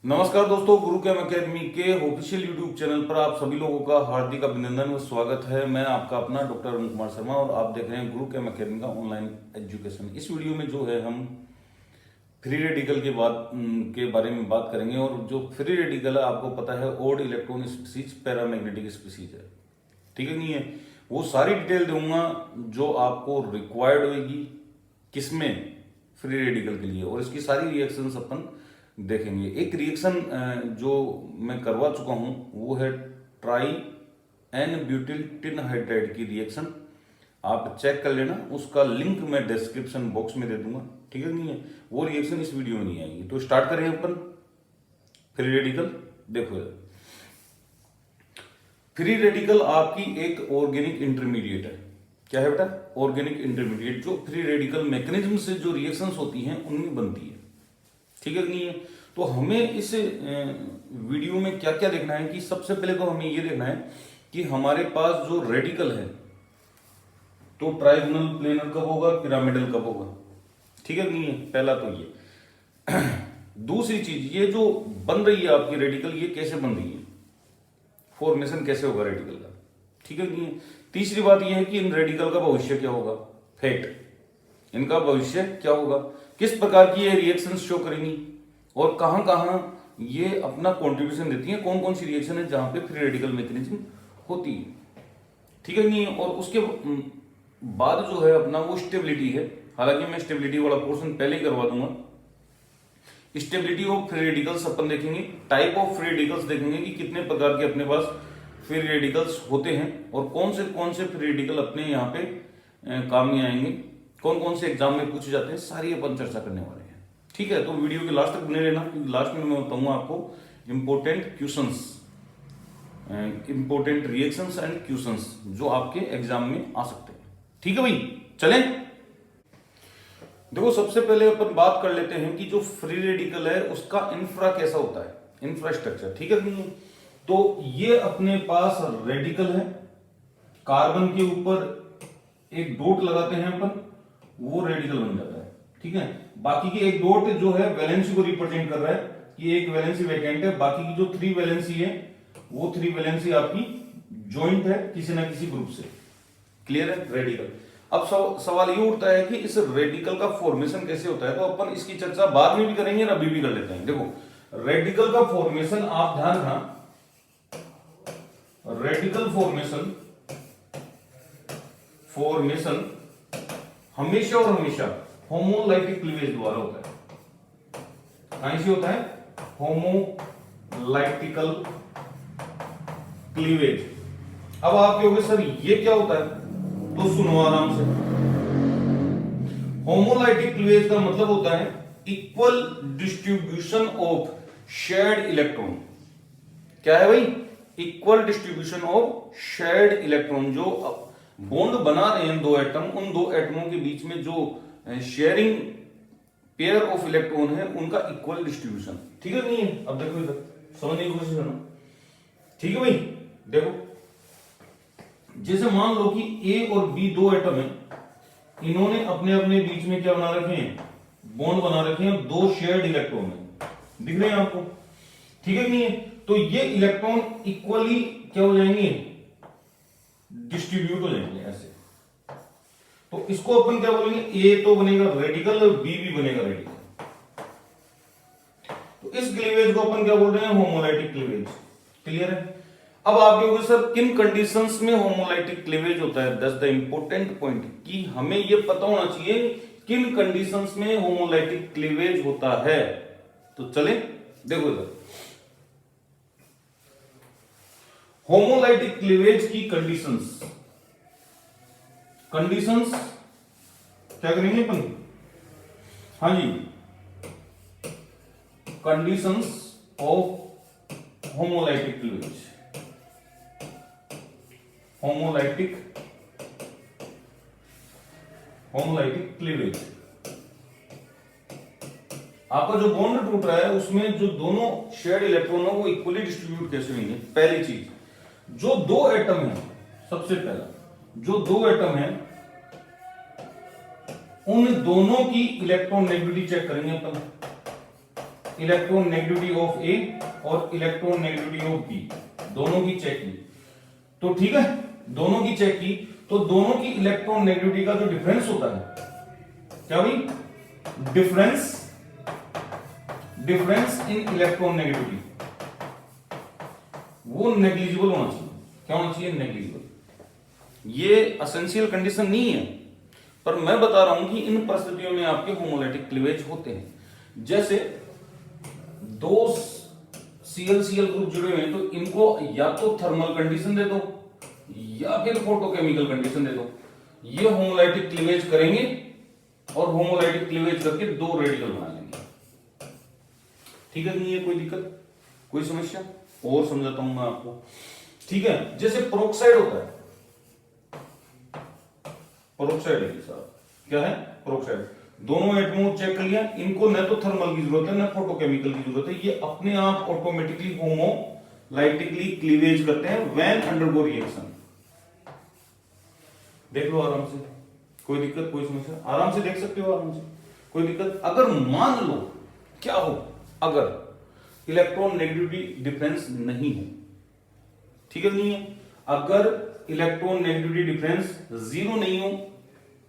नमस्कार दोस्तों, गुरु केम एकेडमी के ऑफिशियल यूट्यूब चैनल पर आप सभी लोगों का हार्दिक अभिनंदन व स्वागत है। मैं आपका अपना डॉक्टर अरुण कुमार शर्मा और आप देख रहे हैं गुरु केम एकेडमी का ऑनलाइन एजुकेशन। इस वीडियो में जो है हम फ्री रेडिकल के बारे में बात करेंगे। और जो फ्री रेडिकल है आपको पता है odd electron species paramagnetic species है, ठीक है नहीं है। वो सारी डिटेल दूंगा जो आपको रिक्वायर्ड होगी किसमें, फ्री रेडिकल के लिए, और इसकी सारी रिएक्शंस अपन देखेंगे। एक रिएक्शन जो मैं करवा चुका हूं वो है tri n butyl tin hydride की रिएक्शन, आप चेक कर लेना। उसका लिंक मैं डिस्क्रिप्शन बॉक्स में दे दूंगा, ठीक है नहीं है। वो रिएक्शन इस वीडियो में नहीं आएगी। तो स्टार्ट करें अपन फ्री रेडिकल। देखो, फ्री रेडिकल आपकी एक ऑर्गेनिक इंटरमीडिएट है। क्या है बेटा? ऑर्गेनिक इंटरमीडिएट, जो फ्री रेडिकल मैकेनिज्म से जो रिएक्शंस होती हैं उनमें बनती है, ठीक है नहीं है। तो हमें इस वीडियो में क्या क्या देखना है कि सबसे पहले तो हमें ये देखना है कि हमारे पास जो रेडिकल है तो ट्राइगोनल प्लेनर कब होगा, पिरामिडल कब होगा, ठीक है नहीं है। पहला तो ये। दूसरी चीज, ये जो बन रही है आपकी रेडिकल, ये कैसे बन रही है, फॉर्मेशन कैसे होगा रेडिकल का, ठीक है नहीं है। तीसरी बात यह है कि इन रेडिकल का भविष्य क्या होगा, फेट, इनका भविष्य क्या होगा, किस प्रकार की ये रिएक्शंस शो करेंगी और कहां कहां ये अपना कंट्रीब्यूशन देती हैं, कौन कौन सी रिएक्शन है जहां पे फ्री रेडिकल मैकेनिज्म होती है, ठीक है नहीं है। और उसके बाद जो है अपना वो स्टेबिलिटी है। हालांकि मैं स्टेबिलिटी वाला पोर्शन पहले ही करवा दूंगा। स्टेबिलिटी ऑफ फ्री रेडिकल्स अपन देखेंगे, टाइप ऑफ फ्री रेडिकल्स देखेंगे कि कितने प्रकार के अपने पास फ्री रेडिकल्स होते हैं और कौन से फ्री रेडिकल अपने यहाँ पे काम में आएंगे, कौन कौन से एग्जाम में पूछे जाते हैं, सारी अपन चर्चा करने वाले हैं, ठीक है। तो वीडियो के लास्ट तक बने रहना, क्योंकि लास्ट में मैं बताऊंगा आपको important questions, important reactions and questions जो आपके एग्जाम में आ सकते हैं, ठीक है भाई। चलें, देखो सबसे पहले अपन बात कर लेते हैं कि जो फ्री रेडिकल है उसका इंफ्रा कैसा होता है, इंफ्रास्ट्रक्चर, ठीक है। तो ये अपने पास रेडिकल है, कार्बन के ऊपर एक डॉट लगाते हैं अपन, वो रेडिकल बन जाता है, ठीक है। बाकी की एक डॉट जो है वैलेंसी को रिप्रेजेंट कर रहा है कि एक वैलेंसी वैकेंट है, बाकी की जो 3 वैलेंसी है वो 3 वैलेंसी आपकी ज्वाइंट है किसी ना किसी ग्रुप से, क्लियर है रेडिकल। अब सवाल ये उठता है कि इस रेडिकल का फॉर्मेशन कैसे होता है। तो अपन इसकी चर्चा बाद में भी करेंगे और अभी भी कर लेते हैं। देखो रेडिकल का फॉर्मेशन, आप ध्यान रखना, रेडिकल फॉर्मेशन हमेशा और हमेशा होमोलाइटिक क्लीवेज द्वारा होता है। कहां से होता है? होमोलाइटिकल क्लीवेज। अब आप कहोगे सर ये क्या होता है, तो सुनो आराम से। होमोलाइटिक क्लीवेज का मतलब होता है equal distribution of shared electron. क्या है भाई? Equal distribution of shared electron. जो बॉन्ड बना रहे हैं दो एटम, उन दो एटमों के बीच में जो शेयरिंग पेयर ऑफ इलेक्ट्रॉन है उनका इक्वल डिस्ट्रीब्यूशन, ठीक है नहीं है। अब देखो इधर समझने की कोशिश करना, ठीक है भाई। देखो जैसे मान लो कि ए और बी दो एटम है, इन्होंने अपने अपने बीच में क्या बना रखे हैं, बॉन्ड बना रखे हैं, दो शेयर्ड इलेक्ट्रॉन है, दिख रहे हैं आपको, ठीक है नहीं है। तो ये इलेक्ट्रॉन इक्वली क्या हो जाएंगे, डिस्ट्रीब्यूट हो जाएंगे ऐसे। तो इसको अपन क्या बोलेंगे, ए तो बनेगा रेडिकल और बी भी बनेगा रेडिकल। तो इस क्लीवेज को अपन क्या बोल रहे हैं, होमोलाइटिक क्लीवेज, क्लियर है। अब आप कहोगे सर किन कंडीशंस में होमोलाइटिक क्लीवेज होता है, दैट्स द इंपॉर्टेंट पॉइंट, कि हमें यह पता होना चाहिए किन कंडीशंस में होमोलाइटिक क्लीवेज होता है। तो चले देखो इधर, होमोलाइटिक क्लीवेज की कंडीशंस क्या करेंगे अपन, हाँ जी, conditions of homolytic cleavage. Homolytic cleavage, आपका जो बॉन्ड टूट रहा है उसमें जो दोनों शेयर्ड इलेक्ट्रॉन है वो इक्वली डिस्ट्रीब्यूट कैसे होंगे। पहली चीज, जो दो एटम है, सबसे पहला जो दो एटम है उन दोनों की इलेक्ट्रॉन नेगेटिविटी चेक करेंगे अपन। इलेक्ट्रोनेगेटिविटी ऑफ ए और इलेक्ट्रोनेगेटिविटी ऑफ बी, दोनों की चेक की। तो ठीक है, दोनों की चेक की, तो दोनों की इलेक्ट्रोनेगेटिविटी का जो डिफरेंस होता है, क्या भाई, डिफरेंस इन इलेक्ट्रोनेगेटिविटी, वो नेग्लिजिबल होना चाहिए। क्या होना चाहिए? नेग्लिजिबल। ये एसेंशियल कंडीशन नहीं है, पर मैं बता रहा हूं कि इन परिस्थितियों में आपके होमोलाइटिक क्लीवेज होते हैं। जैसे दो CL ग्रुप जुड़े हुए हैं, तो इनको या तो थर्मल कंडीशन दे दो या फिर फोटोकेमिकल कंडीशन दे दो, ये होमोलाइटिक क्लीवेज करेंगे और होमोलाइटिक क्लीवेज करके दो रेडिकल बना लेंगे। ठीक है, नहीं है कोई दिक्कत, कोई समस्या? और समझाता हूं मैं आपको। ठीक है, जैसे पेरोक्साइड होता है, पेरोक्साइड है साहब, क्या है? पेरोक्साइड। दोनों एटमों चेक कर लिया, इनको न तो थर्मल की जरूरत है न फोटोकेमिकल की जरूरत है, ये अपने आप ऑटोमेटिकली होमोलाइटिकली क्लीवेज करते हैं व्हेन अंडरगो रिएक्शन। देख लो आराम से, कोई दिक्कत, कोई समस्या? आराम से देख सकते हो, आराम से, कोई दिक्कत? अगर मान लो क्या हो, अगर इलेक्ट्रॉन नेगेटिविटी डिफरेंस नहीं हो, ठीक है, नहीं है, अगर इलेक्ट्रॉन नेगेटिविटी डिफरेंस जीरो नहीं हो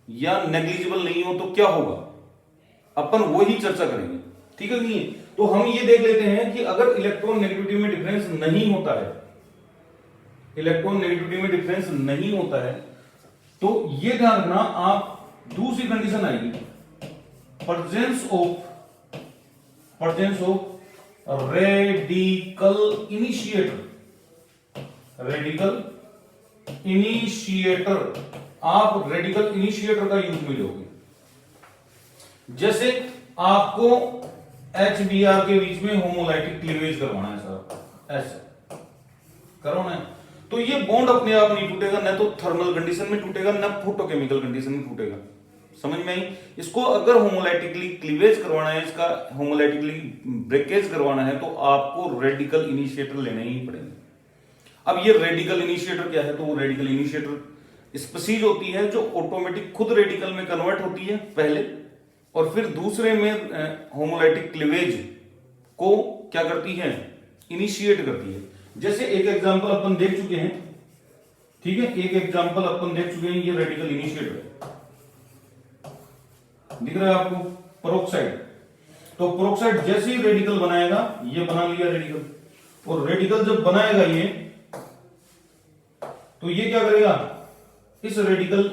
या नेग्लिजिबल नहीं हो, तो क्या होगा? अपन वो ही चर्चा करेंगे। ठीक है, नहीं है, तो हम ये देख लेते हैं कि अगर इलेक्ट्रॉन नेगेटिविटी में डिफरेंस नहीं होता है, इलेक्ट्रॉन नेगेटिविटी में डिफरेंस नहीं होता है, तो ये ध्यान रखना आप, दूसरी कंडीशन आएगी, प्रेजेंस ऑफ रेडिकल इनिशिएटर, आप रेडिकल इनिशिएटर का यूज में लोगे। जैसे आपको HBr के बीच में होमोलाइटिक क्लीवेज करवाना है सर, ऐसे करवाना है, तो ये बॉन्ड अपने आप नहीं टूटेगा, न तो थर्मल कंडीशन में टूटेगा न फोटोकेमिकल कंडीशन में टूटेगा। समझ में आई? इसको अगर होमोलाइटिकली क्लीवेज करवाना है, इसका होमोलाइटिकली ब्रेकेज करवाना है, तो आपको रेडिकल इनिशिएटर लेने ही पड़ेंगे। अब ये रेडिकल इनिशिएटर क्या है? तो वो रेडिकल इनिशिएटर स्पीसीज होती है जो ऑटोमेटिक खुद रेडिकल में कन्वर्ट होती है पहले, और फिर दूसरे में होमोलाइटिक क्लीवेज को क्या करती है? इनिशिएट करती है। जैसे एक एग्जांपल अपन देख चुके हैं, ठीक है, एक एग्जांपल अपन देख चुके हैं, ये रेडिकल इनिशिएटर है, दिख रहा है आपको, पेरोक्साइड। तो पेरोक्साइड जैसे ही रेडिकल बनाएगा, ये बना लिया रेडिकल, और रेडिकल जब बनाएगा ये, तो ये क्या करेगा? इस रेडिकल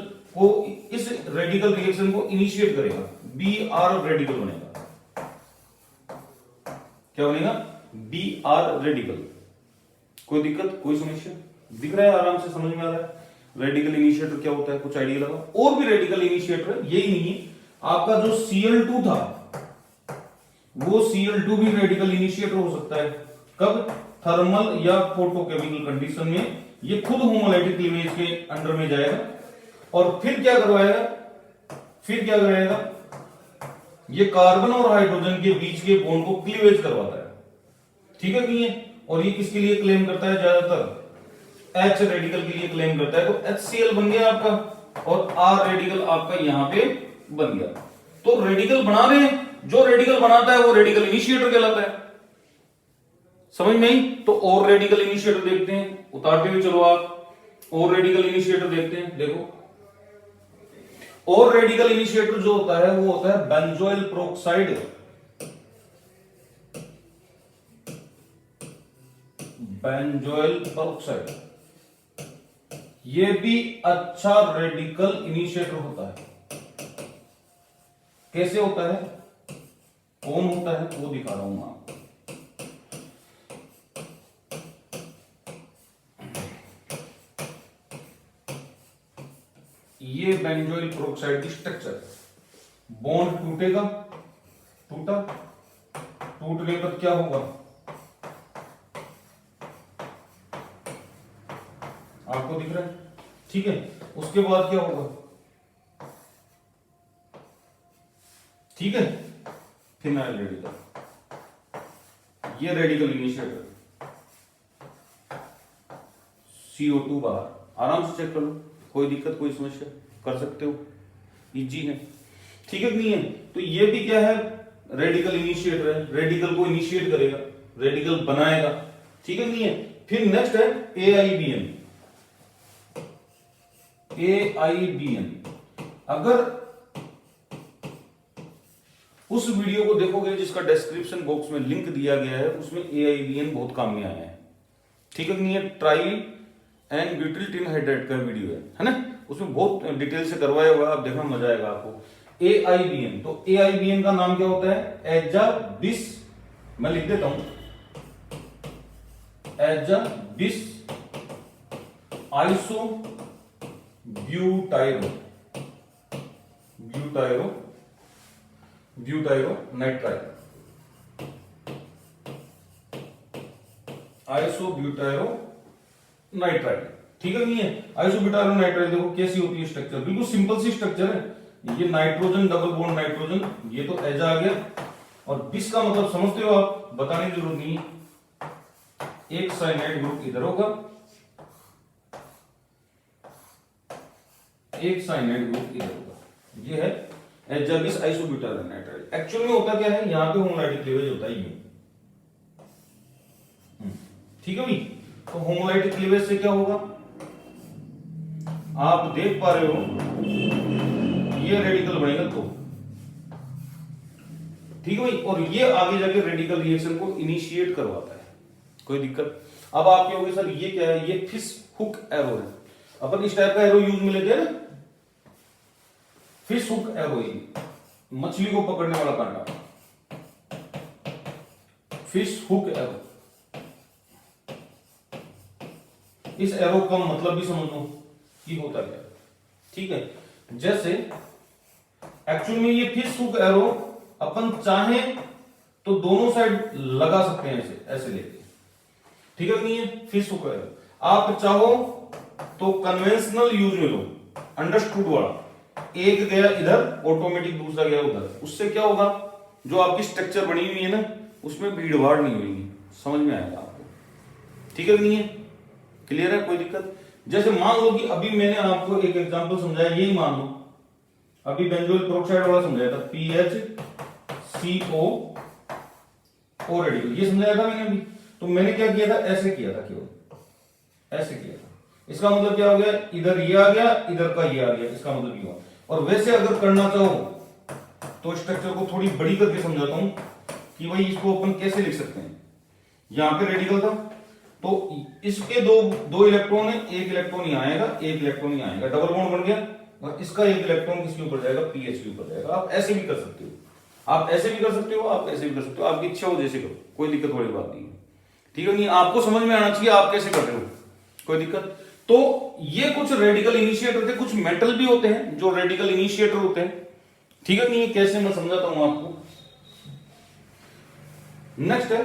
रिएक्शन को इनिशिएट करेगा, Br रेडिकल बनेगा। क्या बनेगा? Br radical. कोई दिक्कत, कोई समस्या? दिख रहा है, आराम से समझ में आ रहा है? रेडिकल इनिशिएटर क्या होता है, कुछ आइडिया लगा? और भी रेडिकल इनिशिएटर, यही नहीं, आपका जो Cl2 था, वो Cl2 भी रेडिकल इनिशिएटर हो सकता है। कब? थर्मल या फोटोकेमिकल कंडीशन में ये खुद होमोलाइटिक क्लीवेज के अंडर में जाएगा, और फिर क्या करवाएगा? फिर क्या करेगा? ये कार्बन और हाइड्रोजन के बीच के बॉन्ड को क्लीवेज करवाता है। ठीक है, नहीं है? और ये किसके लिए क्लेम करता है? ज्यादातर H रेडिकल के लिए क्लेम करता है। तो HCl बन गया आपका, और R रेडिकल आपका यहां पे बन गया। तो रेडिकल बना रहे हैं, जो रेडिकल बनाता है वो रेडिकल इनिशिएटर कहलाता है। समझ में आई? तो और रेडिकल इनिशिएटर देखते हैं, उतारते हुए चलो आप, और रेडिकल इनिशिएटर देखते हैं। देखो, और रेडिकल इनिशिएटर जो होता है वो होता है बेंजोइल पेरोक्साइड। बेंजोइल पेरोक्साइड ये भी अच्छा रेडिकल इनिशिएटर होता है। कैसे होता है, कौन होता है, वो दिखा रहा हूं मैं आपको। ये बेंजोइल पेरोक्साइड की स्ट्रक्चर, बॉन्ड टूटेगा, टूटा, टूटने पर क्या होगा? आपको दिख रहा है? ठीक है, उसके बाद क्या होगा? ठीक है, फिनाइल रेडिकल, ये रेडिकल इनिशिएटर, CO2 बाहर। आराम से चेक कर लो, कोई दिक्कत, कोई समस्या? कर सकते हो, इजी है। ठीक है, नहीं है? तो ये भी क्या है? रेडिकल इनिशिएटर है, रेडिकल को इनिशिएट करेगा, रेडिकल बनाएगा, ठीक है नहीं है। फिर नेक्स्ट है AIBN। AIBN अगर उस वीडियो को देखोगे जिसका डिस्क्रिप्शन बॉक्स में लिंक दिया गया है, उसमें AIBN बहुत काम में आया है, ठीक है नहीं है। Try and butyl tin hydrate का वीडियो है ना, उसमें बहुत डिटेल से करवाया हुआ, आप देखना मजा आएगा आपको। AIBN, तो AIBN का नाम क्या होता है? एजा बिस, मैं लिख देता हूं, एजा बिस आइसो ब्यूटाइरो, ब्यूटाइरो नाइट्राइल, आइसो ब्यूटाइरो नाइट्राइल, ठीक है नहीं है। आइसो ब्यूटाइरो नाइट्राइल देखो कैसी होती है स्ट्रक्चर, बिल्कुल सिंपल सी स्ट्रक्चर है। ये नाइट्रोजन डबल बॉन्ड नाइट्रोजन, ये तो एजा आ गया, और बिस का मतलब समझते हो आप, बताने की जरूरत नहीं है। एक साइनाइड ग्रुप इधर होगा, एक साइनाइड ग्रुप इधर होगा, ये है एजाबिस आइसोब्यूटाइल नाइट्राइल। एक्चुअल में होता क्या है, यहां पे होमोलाइटिक क्लीवेज होता है ये, ठीक है भाई। तो होमोलाइटिक क्लीवेज से क्या होगा, आप देख पा रहे हो ये रेडिकल बनेगा तो, ठीक है भाई, और ये आगे जाके रेडिकल रिएक्शन को इनिशिएट करवाता है, कोई दिक्कत। अब आप कहोगे सर ये क्या है, ये फिश हुक एरो है। अपन इस टाइप का एरो यूज में लेते हैं ना, फिश हुक एरो, मछली को पकड़ने वाला कांटा, फिश हुक एरो। इस एरो का मतलब भी समझ लो कि होता क्या, ठीक है। जैसे एक्चुअल में ये फिश हुक एरो अपन चाहे तो दोनों साइड लगा सकते हैं, ऐसे लेके, ठीक है नहीं है। फिश हुक एरो आप चाहो तो कन्वेंशनल यूज में लो, अंडरस्टूड वाला, एक गया इधर ऑटोमेटिक, दूसरा गया उधर, उससे क्या होगा, जो आपकी स्ट्रक्चर बनी हुई है ना उसमें भीड़ भाड़ नहीं होगी, समझ में आएगा आपको, ठीक है नहीं है, क्लियर है, कोई दिक्कत। जैसे मान लो कि अभी मैंने आपको एक एग्जांपल समझाया, यही मान लो अभी बेंजोइल पेरोक्साइड वाला समझाया था, PHCO O रेडिकल, ये समझाया था मैंने अभी। तो मैंने क्या किया था, ऐसे किया था, केवल ऐसे किया था, इसका मतलब क्या हो गया, इधर ये आ गया, इधर का ये आ गया, इसका मतलब ये हुआ। और वैसे अगर करना चाहो तो स्ट्रक्चर को थोड़ी बड़ी करके समझाता हूं कि भाई इसको अपन कैसे लिख सकते हैं। यहां पे रेडिकल था, तो इसके दो इलेक्ट्रॉन है, एक इलेक्ट्रॉन यहां आएगा, एक इलेक्ट्रॉन यहां आएगा, डबल बॉन्ड बन गया, और इसका एक इलेक्ट्रॉन किसके ऊपर जाएगा, पीएच के ऊपर जाएगा। आप ऐसे भी कर सकते हो, आप ऐसे भी कर सकते हो, आप ऐसे भी कर सकते हो, आपकी इच्छा हो जैसे करो, कोई दिक्कत वाली बात नहीं है, ठीक है नहीं। आपको समझ में आना चाहिए आप कैसे कर रहे हो, कोई दिक्कत। तो ये कुछ रेडिकल इनिशिएटर थे, कुछ मेटल भी होते हैं जो रेडिकल इनिशिएटर होते हैं, ठीक है नहीं, कैसे मैं समझाता हूं आपको। नेक्स्ट है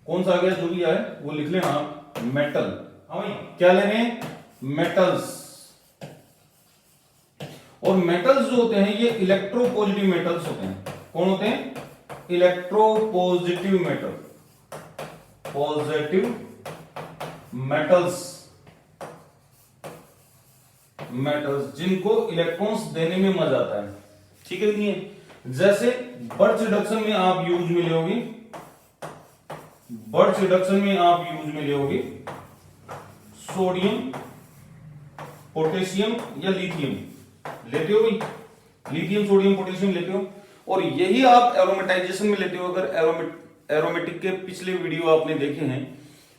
कौन सा आ गया, जो भी आए वो लिख लेना आप, मेटल। हाँ भाई, क्या ले रहे हैं, मेटल्स। और मेटल्स जो होते हैं ये इलेक्ट्रोपॉजिटिव मेटल्स होते हैं। कौन होते हैं, electropositive metal, positive metals, metals जिनको इलेक्ट्रॉन्स देने में मजा आता है, ठीक है नहीं है। जैसे बर्च रिडक्शन में आप यूज में लोगे, बर्च रिडक्शन में आप यूज में लोगे सोडियम, पोटेशियम या लिथियम, लेते हो भाई, लिथियम सोडियम पोटेशियम लेते हो। और यही आप एरोमेटाइजेशन में लेते हो, अगर एरोमेटिक के पिछले वीडियो आपने देखे हैं,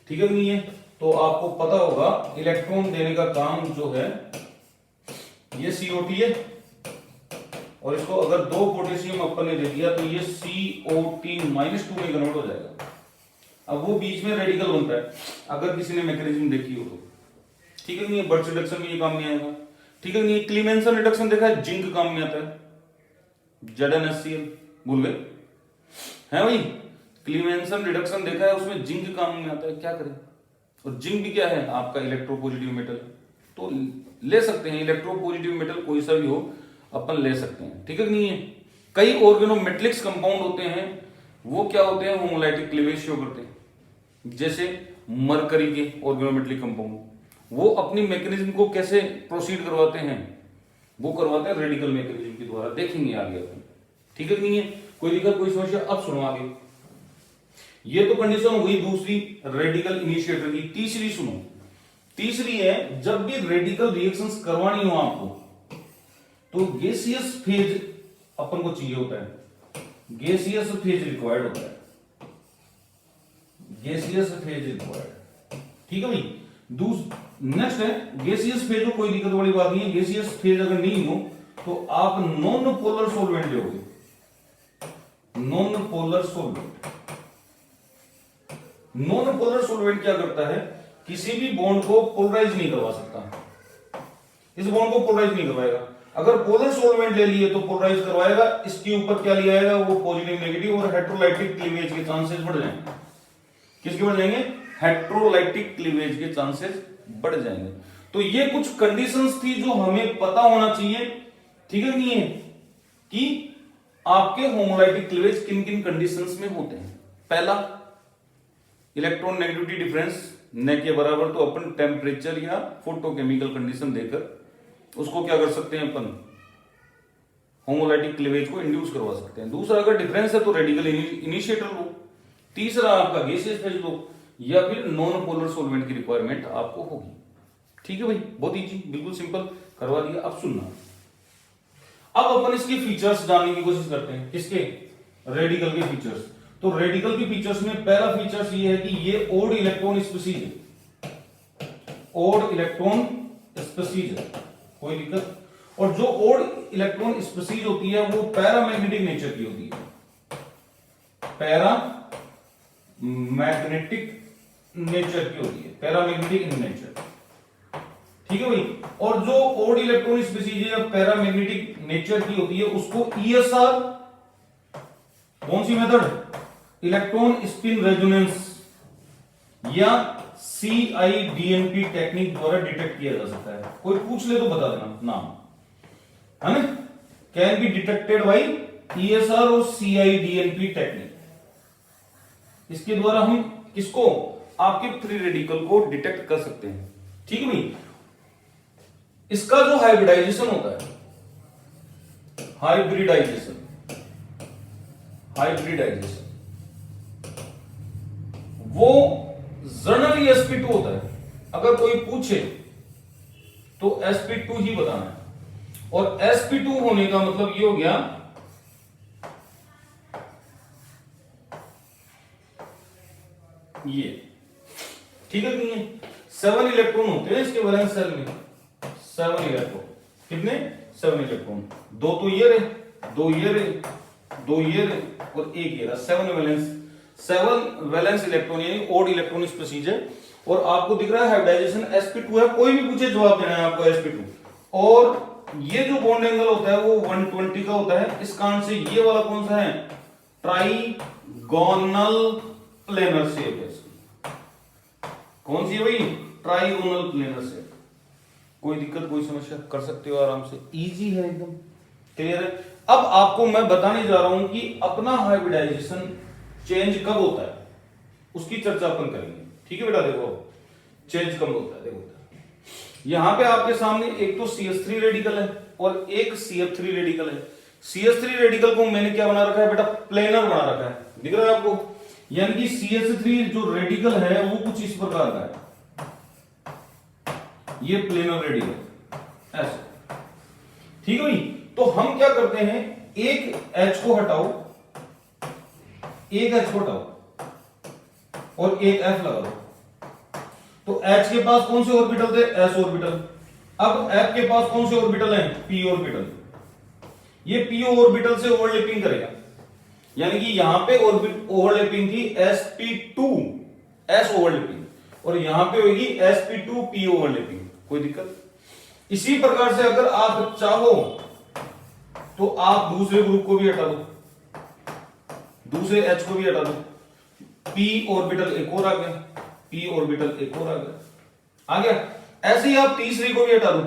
ठीक है नहीं है, तो आपको पता होगा इलेक्ट्रॉन देने का काम जो है ये CO2 है, और इसको अगर 2 पोटेशियम अपन ने दे दिया तो ये CO2 -2 में कन्वर्ट हो जाएगा। अब वो बीच में रेडिकल बनता है, अगर किसी ने मैकेनिज्म देखी हो तो, ठीक है नहीं है। बर्च रिडक्शन में ये काम में आएगा, ठीक है नहीं। क्लीमेंसन रिडक्शन देखा है, जिंक काम में आता है, ZnHCl, भूल गए है भाई। क्लीमेंसन रिडक्शन देखा है, उसमें जिंक काम में आता है, क्या करें। और जिंक भी क्या है, आपका इलेक्ट्रोपॉजिटिव मेटल, तो ले सकते हैं इलेक्ट्रोपॉजिटिव मेटल, कोई सा भी हो अपन ले सकते हैं, ठीक है नहीं है। कई ऑर्गेनोमेटेलिक्स कंपाउंड होते हैं, वो क्या होते हैं, होमोलाइटिक क्लीवेज शो करते हैं। जैसे मरकरी के ऑर्गेनोमेटेलिक कंपाउंड, वो अपनी मैकेनिज्म को कैसे प्रोसीड करवाते हैं, वो करवाते हैं रेडिकल मैकेनिज्म के द्वारा, देखेंगे आगे अपन, ठीक है नहीं है। कोई दिक्कत कोई समस्या? अब सुनो आगे। ये तो कंडीशन हो गई दूसरी रेडिकल इनिशिएटर की। तीसरी सुनो, तीसरी है जब भी रेडिकल रिएक्शंस करवानी हो आपको तो गैसियस फेज अपन को चाहिए होता है, गैसियस फेज रिक्वायर्ड होता है, गैसियस फेज रिक्वायर्ड। ठीक है भाई। नेक्स्ट है गैसियस फेज हो, कोई दिक्कत वाली बात नहीं है। गैसियस फेज अगर नहीं हो तो आप नॉन पोलर सॉल्वेंट लोगे, non polar solvent. Non polar solvent क्या करता है, किसी भी बॉन्ड को पोलराइज नहीं करवा सकता, इस बॉन्ड को पोलराइज नहीं करवाएगा। अगर पोलर सॉल्वेंट ले लिए तो पोलराइज करवाएगा, इसके ऊपर क्या लिया जाएगा, वो पॉजिटिव नेगेटिव और हेट्रोलाइटिक क्लीवेज के चांसेस बढ़ जाएंगे। किसके बढ़ जाएंगे? हेट्रोलाइटिक क्लीवेज के चांसेस बढ़ जाएंगे। तो ये कुछ कंडीशंस थी जो हमें पता होना चाहिए, ठीक है नहीं है, कि आपके होमोलाइटिक क्लीवेज किन किन कंडीशंस में होते हैं। पहला, इलेक्ट्रॉन नेगेटिविटी डिफरेंस न के बराबर, तो अपन टेम्परेचर या फोटोकेमिकल कंडीशन देकर उसको क्या कर सकते हैं, अपन होमोलाइटिक क्लीवेज को इंड्यूस करवा सकते हैं। दूसरा, अगर डिफरेंस है तो रेडिकल इनिशिएटर लो। तीसरा, आपका गैसियस फेज लो, या फिर नॉन पोलर सॉल्वेंट की रिक्वायरमेंट आपको होगी। ठीक है भाई, बहुत इजी, बिल्कुल सिंपल करवा दिया। अब सुनना, अब अपन इसके फीचर्स जानने की कोशिश करते हैं। किसके? रेडिकल के फीचर्स। तो रेडिकल के फीचर्स में पहला फीचर्स ये है कि ये ओड इलेक्ट्रॉन स्पीसीज है, ओड इलेक्ट्रॉन स्पीसीज है, कोई दिक्कत? और जो ओड इलेक्ट्रॉन स्पीसीज होती है वो पैरामैग्नेटिक नेचर की होती है, पैरा मैग्नेटिक नेचर की होती है, पैरामैग्नेटिक इन नेचर। ठीक है भाई। और जो ओड इलेक्ट्रॉन स्पीसीज है पैरामैग्नेटिक नेचर की होती है उसको ईएसआर, कौन सी मेथड, इलेक्ट्रॉन स्पिन रेजोनेंस या CIDNP टेक्निक द्वारा डिटेक्ट किया जा सकता है। कोई पूछ ले तो बता देना नाम, है ना? Can be detected by ESR और CIDNP टेक्निक। इसके द्वारा हम किसको, आपके फ्री रेडिकल को डिटेक्ट कर सकते हैं। ठीक है भाई। इसका जो हाइब्रिडाइजेशन होता है, हाइब्रिडाइजेशन, हाइब्रिडाइजेशन वो जनरली sp2 होता है। अगर कोई पूछे तो sp2 ही बताना है। और sp2 होने का मतलब ये हो गया, ये ठीक है नहीं है, 7 इलेक्ट्रॉन होते हैं इसके वैलेंस शेल में, 7 इलेक्ट्रॉन। कितने? 7 इलेक्ट्रॉन। दो तो ये रहे, दो ये रहे, दो ये रहे और एक ये रहा, 7 वैलेंस इलेक्ट्रॉन, यानी ओड इलेक्ट्रॉन स्पीसीज है। और आपको दिख रहा है हाइब्रिडाइजेशन sp2 है। कोई भी पूछे जवाब देना है आपको sp2। और ये जो बॉन्ड एंगल होता है वो 120 का होता है। इस कारण से ये वाला कौन सा है, ट्राइगोनल प्लेनर शेप है। कौन सी है भाई? Trigonal planar shape. कोई दिक्कत कोई समस्या? कर सकते हो आराम से, इजी है एकदम, क्लियर है। अब आपको मैं बताने जा रहा हूं कि अपना हाइब्रिडाइजेशन चेंज कब होता है, उसकी चर्चा अपन करेंगे। ठीक है बेटा, देखो चेंज कब होता है। देखो यहां पे आपके सामने एक तो CH3 रेडिकल है और एक CF3 रेडिकल है। CH3 रेडिकल को मैंने क्या बना रखा है बेटा, प्लेनर बना रखा है, दिख रहा है आपको? यानी कि CH3 जो रेडिकल है वो कुछ इस प्रकार का है, ये प्लेनर रेडिकल ऐसे। ठीक है भाई। तो हम क्या करते हैं, एक H को हटाओ, एक H को हटाओ और एक F लगा दो। तो H के पास कौन से ऑर्बिटल थे, S ऑर्बिटल। अब F के पास कौन से ऑर्बिटल हैं, P ऑर्बिटल। ये P ऑर्बिटल से ओवरलैपिंग करेगा, यानी कि यहां पे ओवरलैपिंग थी sp2 s ओवरलैपिंग, और यहां पे होगी sp2 p ओवरलैपिंग। कोई दिक्कत? इसी प्रकार से अगर आप चाहो तो आप दूसरे ग्रुप को भी हटा दो, दूसरे H को भी हटा दो, p ऑर्बिटल एक और आ गया, p ऑर्बिटल एक और आ गया। ऐसे ही आप तीसरी को भी हटा दो,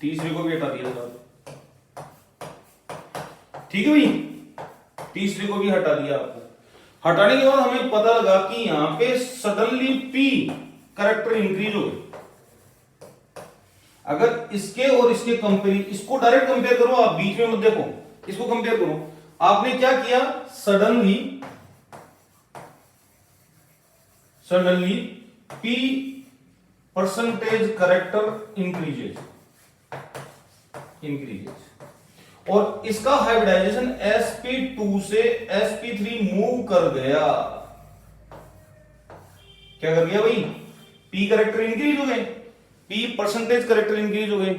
तीसरी को भी हटा दिया। ठीक है भाई, तीसरी को भी हटा दिया आपको। हटाने के बाद हमें पता लगा कि यहां पे सडनली p कैरेक्टर इंक्रीज हो गए। अगर इसके और इसके कंपेयर, इसको डायरेक्ट कंपेयर करो, आप बीच में मत देखो, इसको कंपेयर करो। आपने क्या किया, suddenly P percentage character increases और इसका हाइब्रिडाइजेशन sp2 से sp3 मूव कर गया। क्या कर गया भाई, P करेक्टर इंक्रीज हो गए, P परसेंटेज करेक्टर इंक्रीज हो गए।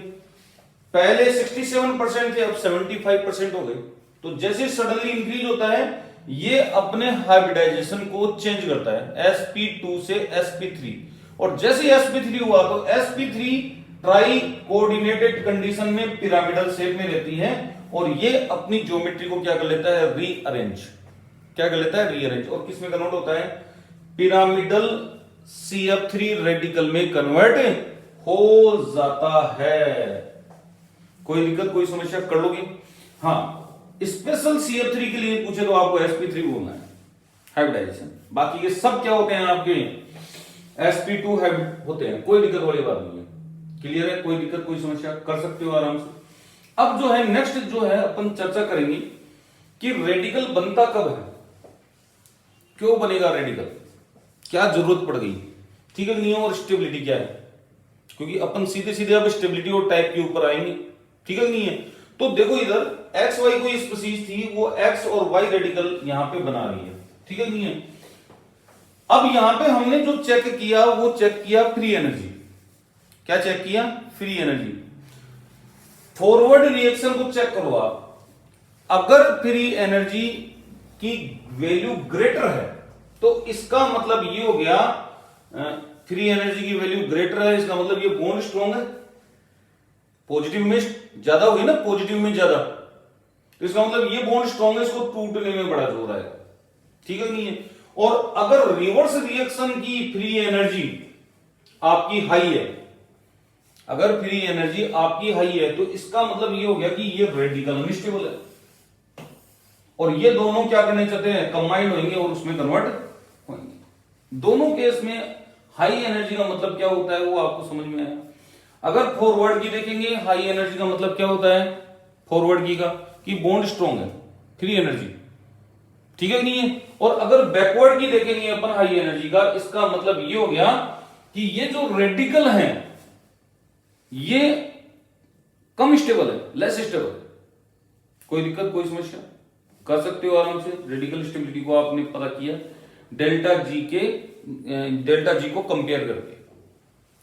पहले 67% थे, अब 75% हो गए। तो जैसे सडनली इंक्रीज होता है ये अपने हाइब्रिडाइजेशन को चेंज करता है sp2 से sp3 और जैसे sp3 हुआ तो sp3 ट्राई कोऑर्डिनेटेड कंडीशन में पिरामिडल शेप में रहती है और ये अपनी ज्योमेट्री को क्या कर लेता है, रीअरेंज। क्या कर लेता है, रीअरेंज। और किस में कन्वर्ट होता है, पिरामिडल CF3 रेडिकल में कन्वर्ट हो जाता है। कोई दिक्कत, कोई समस्या, कर लोगे। हाँ, स्पेशल CF3 के लिए पूछे तो आपको sp3 बोलना है हाइब्रिडाइजेशन, बाकी ये सब क्या होते हैं आपके sp2 होते हैं। कोई दिक्कत वाली बात नहीं है, क्लियर है, कोई दिक्कत कोई समस्या, कर सकते हो आराम से। अब जो है नेक्स्ट जो है अपन चर्चा करेंगे कि रेडिकल बनता कब है, क्यों बनेगा रेडिकल, क्या जरूरत पड़ गई, ठीक है नहीं, और स्टेबिलिटी क्या है, क्योंकि अपन सीधे सीधे अब स्टेबिलिटी और टाइप के ऊपर आएंगे, ठीक है नहीं है। तो देखो इधर एक्स वाई कोई स्पीसीज थी, वो एक्स और वाई रेडिकल यहां पे बना रही है, ठीक है नहीं है। अब यहां पे हमने जो चेक किया वो चेक किया फ्री एनर्जी। क्या चेक किया, फ्री एनर्जी। फॉरवर्ड रिएक्शन को चेक करो आप, अगर फ्री एनर्जी की वैल्यू ग्रेटर है तो इसका मतलब ये हो गया, फ्री एनर्जी की वैल्यू ग्रेटर है, इसका मतलब ये बॉन्ड स्ट्रॉन्ग है। पॉजिटिव में ज्यादा होगी ना, पॉजिटिव में ज्यादा, तो इसका मतलब ये बॉन्ड स्ट्रॉन्ग है, इसको टूटने में बड़ा जोर आएगा, ठीक है नहीं है। और अगर रिवर्स रिएक्शन की फ्री एनर्जी आपकी हाई है, अगर फ्री एनर्जी आपकी हाई है तो इसका मतलब ये हो गया कि ये रेडिकल अनस्टेबल है और ये दोनों क्या करने चाहते हैं, कंबाइंड होंगे और उसमें कन्वर्ट होंगे। दोनों केस में हाई एनर्जी का मतलब क्या होता है वो आपको समझ में आया। अगर फॉरवर्ड की देखेंगे हाई एनर्जी का मतलब क्या होता है, फॉरवर्ड की का कि बॉन्ड स्ट्रॉन्ग है, फ्री एनर्जी, ठीक है नहीं है। और अगर बैकवर्ड की देखेंगे अपन हाई एनर्जी का, इसका मतलब ये हो गया कि ये जो रेडिकल हैं ये कम स्टेबल है, लेस स्टेबल है। कोई दिक्कत कोई समस्या, कर सकते हो आराम से। रेडिकल स्टेबिलिटी को आपने पता किया डेल्टा जी को कंपेयर करके,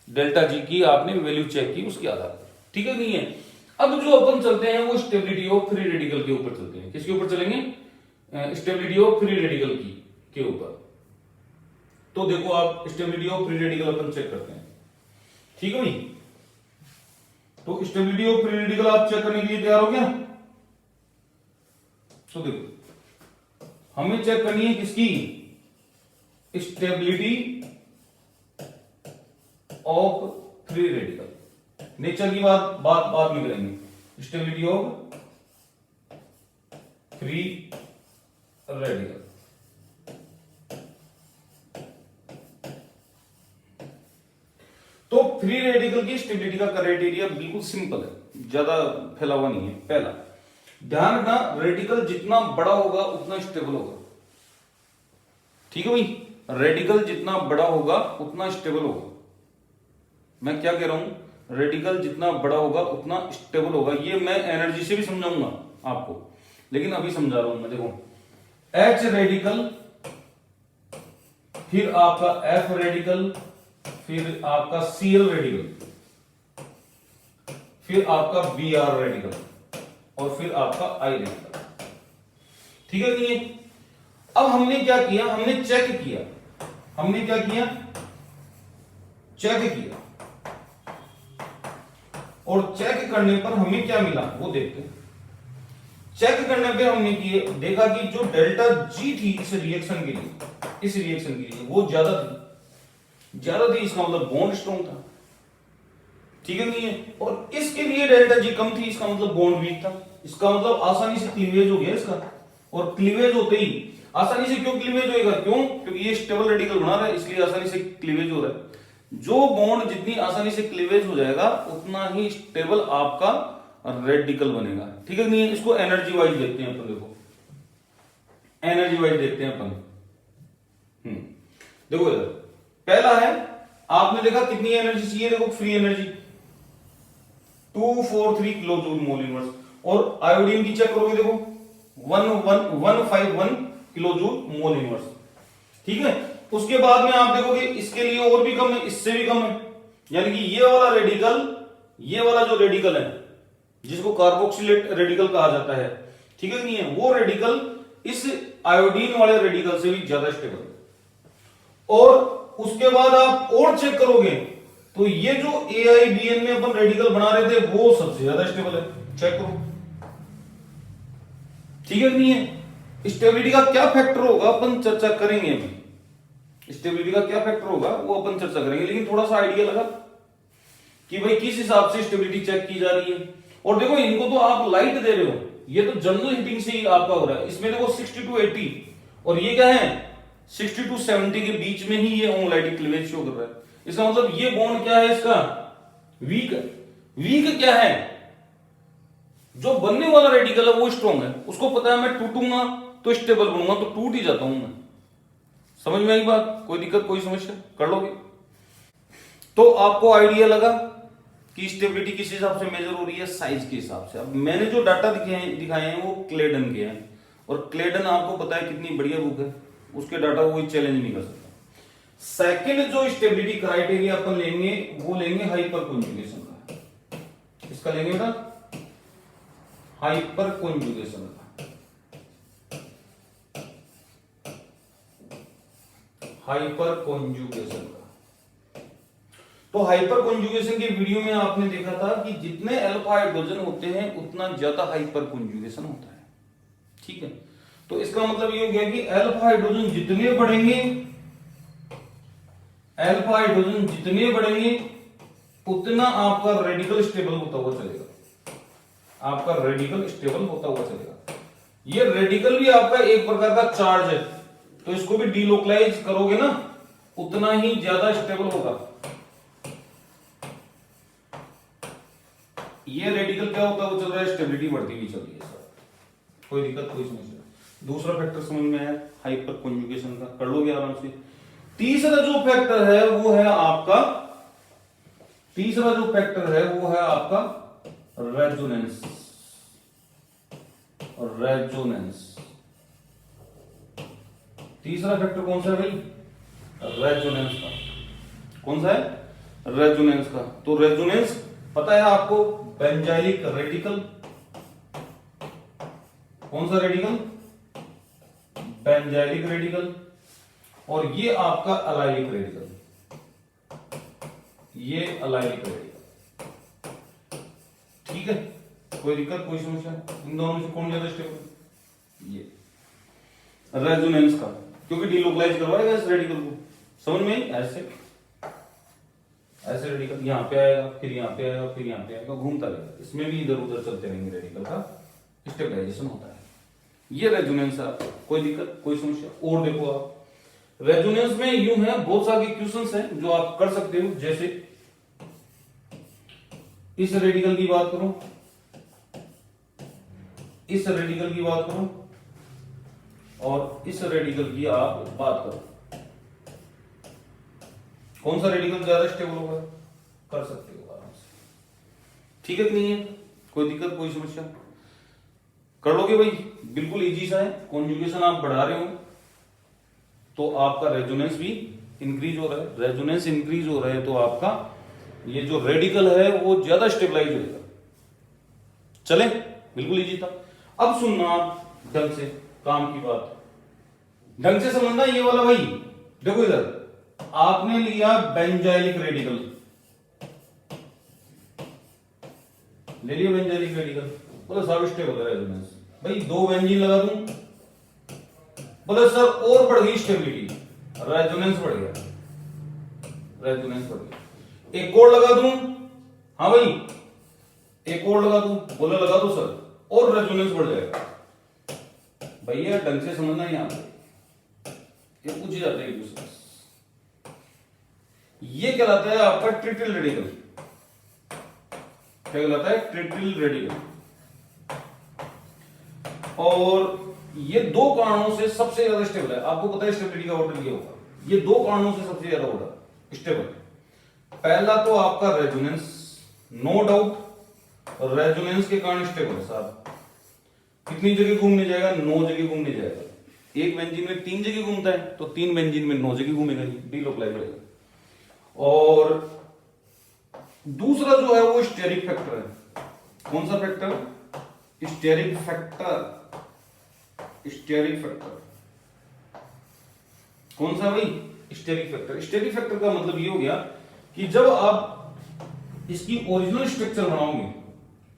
डेल्टा जी की आपने वैल्यू चेक की उसके आधार पर, ठीक है नहीं है। अब जो अपन चलते हैं वो स्टेबिलिटी ऑफ फ्री रेडिकल के ऊपर चलते हैं। किसके ऊपर चलेंगे, स्टेबिलिटी ऑफ फ्री रेडिकल के ऊपर। तो देखो आप स्टेबिलिटी ऑफ फ्री रेडिकल अपन चेक करते हैं, ठीक है भाई। तो स्टेबिलिटी ऑफ फ्री रेडिकल आप चेक करने के लिए तैयार हो गया। तो देखो हमें चेक करनी है किसकी, stability of free radical. Nature की बात बाद में करेंगे। स्टेबिलिटी ऑफ फ्री रेडिकल, तो फ्री रेडिकल की स्टेबिलिटी का क्राइटेरिया बिल्कुल सिंपल है, ज्यादा फैला हुआ नहीं है। पहला ध्यान रखना, रेडिकल जितना बड़ा होगा उतना स्टेबल होगा, ठीक है भाई। रेडिकल जितना बड़ा होगा उतना स्टेबल होगा। मैं क्या कह रहा हूं, रेडिकल जितना बड़ा होगा उतना स्टेबल होगा। ये मैं एनर्जी से भी समझाऊंगा आपको, लेकिन अभी समझा रहा हूं मैं। देखो एच रेडिकल, फिर आपका एफ रेडिकल, फिर आपका सीएल रेडिकल, फिर आपका बी आर रेडिकल और फिर आपका आई रेडिकल, ठीक है नहीं। अब हमने क्या किया, हमने चेक किया, हमने क्या किया, चेक किया। और चेक करने पर हमें क्या मिला वो देखते हैं। चेक करने पे हमने किए देखा कि जो डेल्टा जी थी इस रिएक्शन के लिए, इस रिएक्शन के लिए वो ज्यादा थी, इसका मतलब बॉन्ड स्ट्रॉन्ग था, ठीक है नहीं है। और इसके लिए डेल्टा जी कम थी, इसका मतलब बॉन्ड वीक था। इसका मतलब आसानी से क्लीवेज हो गया इसका, और क्लीवेज होते ही आसानी से, क्यों क्लीवेज होएगा, क्यों, क्योंकि ये स्टेबल रेडिकल बना रहा है इसलिए आसानी से क्लीवेज हो रहा है। जो बॉन्ड जितनी आसानी से क्लीवेज हो जाएगा उतना ही स्टेबल आपका रेडिकल बनेगा, ठीक है नहीं है। इसको एनर्जी वाइज देखते हैं अपन। देखो एनर्जी वाइज देखते हैं अपन। देखो इधर पहला है, आपने देखा कितनी एनर्जी चाहिए, देखो free energy 243 kilo joule mole inverse, और आयोडीन की चेक करोगे देखो 151 किलो जूल मोल इनवर्स। ठीक है, उसके बाद में आप देखोगे इसके लिए और भी कम है, इससे भी कम है, यानी कि ये वाला रेडिकल, ये वाला जो रेडिकल है जिसको कार्बोक्सिलेट रेडिकल कहा जाता है, ठीक है नहीं है, वो रेडिकल इस आयोडीन वाले रेडिकल से भी ज्यादा स्टेबल है। और उसके बाद आप और चेक करोगे तो ये जो AIBN में अपन रेडिकल बना रहे थे वो सबसे ज्यादा स्टेबल है, चेक करो। ठीक है नहीं है, स्टेबिलिटी का क्या फैक्टर होगा अपन चर्चा करेंगे अभी, स्टेबिलिटी का क्या फैक्टर होगा वो अपन चर्चा करेंगे, लेकिन थोड़ा सा आइडिया लगा कि भाई किस हिसाब से स्टेबिलिटी चेक की जा रही है। और देखो इनको तो आप लाइट दे रहे हो, ये तो जनरल हीटिंग से ही आपका हो रहा है, इसमें देखो 60 to 80 और ये क्या है 60 to 70 के बीच में ही ये होमोलाइटिक क्लीवेज शो कर रहा है। इसका मतलब ये बॉन्ड क्या है इसका, वीक है। वीक क्या है, जो बनने वाला रेडिकल है वो स्ट्रॉन्ग है, उसको पता है मैं टूटूंगा तो स्टेबल बनूंगा, तो टूट ही जाता हूं मैं। समझ में आई बात, कोई दिक्कत कोई समस्या, कर लोगे। तो आपको आइडिया लगा कि स्टेबिलिटी किस हिसाब से मेजर हो रही है, साइज के हिसाब से। अब मैंने जो डाटा दिखाए हैं वो क्लेडन के हैं, और क्लेडन आपको पता है कितनी बढ़िया बुक है, उसके डाटा कोई चैलेंज नहीं कर सकता। सेकंड जो स्टेबिलिटी क्राइटेरिया अपन लेंगे वो लेंगे हाइपर कॉन्जुगेशन का, इसका लेंगे बेटा हाइपर कॉन्जुगेशन का। हाइपर कॉन्जुगेशन का, तो हाइपर कॉन्जुगेशन के वीडियो में आपने देखा था कि जितने अल्फा हाइड्रोजन होते हैं उतना ज्यादा हाइपर कॉन्जुगेशन होता है। ठीक है, तो इसका मतलब ये हो गया कि अल्फा हाइड्रोजन जितने बढ़ेंगे, अल्फा हाइड्रोजन जितने बढ़ेंगे उतना आपका रेडिकल स्टेबल होता हुआ चलेगा, आपका रेडिकल स्टेबल होता हुआ चलेगा। ये रेडिकल भी आपका एक प्रकार का चार्ज है, तो इसको भी डीलोकलाइज करोगे ना उतना ही ज्यादा स्टेबल होगा। ये रेडिकल क्या होता है वो चल रहा है, स्टेबिलिटी बढ़ती हुई चल रही है सर, कोई दिक्कत कोई समस्या। दूसरा फैक्टर समझ में आया हाइपर कॉन्जुगेशन का, कर लोगे आराम से। तीसरा जो फैक्टर है वो है आपका, तीसरा जो फैक्टर है वो है आपका रेजोनेंस। रेजोनेंस तीसरा फैक्टर कौन सा है भाई, रेजोनेंस का। कौन सा है, रेजोनेंस का। तो रेजोनेंस पता है आपको, बेंजाइलिक रेडिकल, कौन सा रेडिकल, बेंजाइलिक रेडिकल, और ये आपका अलाइलिक रेडिकल, ये अलाइलिक रेडिकल। ठीक है, कोई दिक्कत कोई समस्या, इन दोनों में से कौन ज्यादा स्टेबल, ये रेजोनेंस का, क्योंकि डीलोकलाइज करवाएगा इस रेडिकल को। समझ में, ऐसे ऐसे रेडिकल यहां पे आएगा, फिर यहां पे आएगा, फिर यहां पे आएगा, घूमता रहेगा, इसमें भी इधर उधर चलते रहेंगे, रेडिकल का स्टेबलाइजेशन होता है। ये रेजोनेंस है, कोई दिक्कत कोई समस्या। और देखो आप रेजोनेंस में यूं है, बहुत सारे क्वेश्चंस हैं जो आप कर सकते हो, जैसे इस रेडिकल की बात करो, इस रेडिकल की बात करो, और इस रेडिकल की आप बात करो, कौन सा रेडिकल ज्यादा स्टेबल होगा, कर सकते हो आराम से। ठीक है कि नहीं है, कोई दिक्कत कोई समस्या, कर लोगे भाई, बिल्कुल इजी सा है। कॉन्जुगेशन आप बढ़ा रहे हो तो आपका रेजोनेंस भी इंक्रीज हो रहा है, रेजोनेंस इंक्रीज हो रहा है तो आपका ये जो रेडिकल है वो ज्यादा स्टेबलाइज होगा। चले, बिल्कुल इजी था। अब सुनना ढंग से, काम की बात ढंग से समझना। ये वाला भाई देखो इधर आपने लिया बेंजाइलिक रेडिकल, ले लिया बेंजाइलिक रेडिकल, बोले साहब स्टेबल है रेजोनेंस, भाई 2 बेंजीन लगा दूं, बोले सर और बढ़ गई स्टेबिलिटी, रेजोनेंस बढ़ गया, रेजोनेंस बढ़ गया। एक और लगा दूं, हाँ भाई एक और लगा दूं, बोले लगा दो सर, और रेजोनेंस बढ़ जाएगा। भैया ढंग से समझना, यहां पे ये पूछ जाते हैं दूसरा, ये कहलाता है आपका ट्रिटिल रेडिकल। क्या कहलाता है, ट्रिटिल रेडिकल। और ये दो कारणों से सबसे ज्यादा स्टेबल है। आपको पता है स्टेबिलिटी का ऑर्डर ये होगा, ये दो कारणों से सबसे ज्यादा होगा स्टेबल। पहला तो आपका रेजोनेंस, नो डाउट रेजोनेंस के कारण स्टेबल है साहब। कितनी जगह घूमने जाएगा? 9 जगह घूमने जाएगा। एक बेंजीन में 3 जगह घूमता है तो 3 बेंजीन में 9 जगह घूमेगा, डीलोकलाइज रहेगा। और दूसरा जो है वो स्टेरिक फैक्टर है। कौन सा factor? Steric factor. Steric factor कौन सा भाई? Steric factor. स्टेरिक फैक्टर का मतलब ये हो गया कि जब आप इसकी ओरिजिनल स्ट्रक्चर बनाओगे,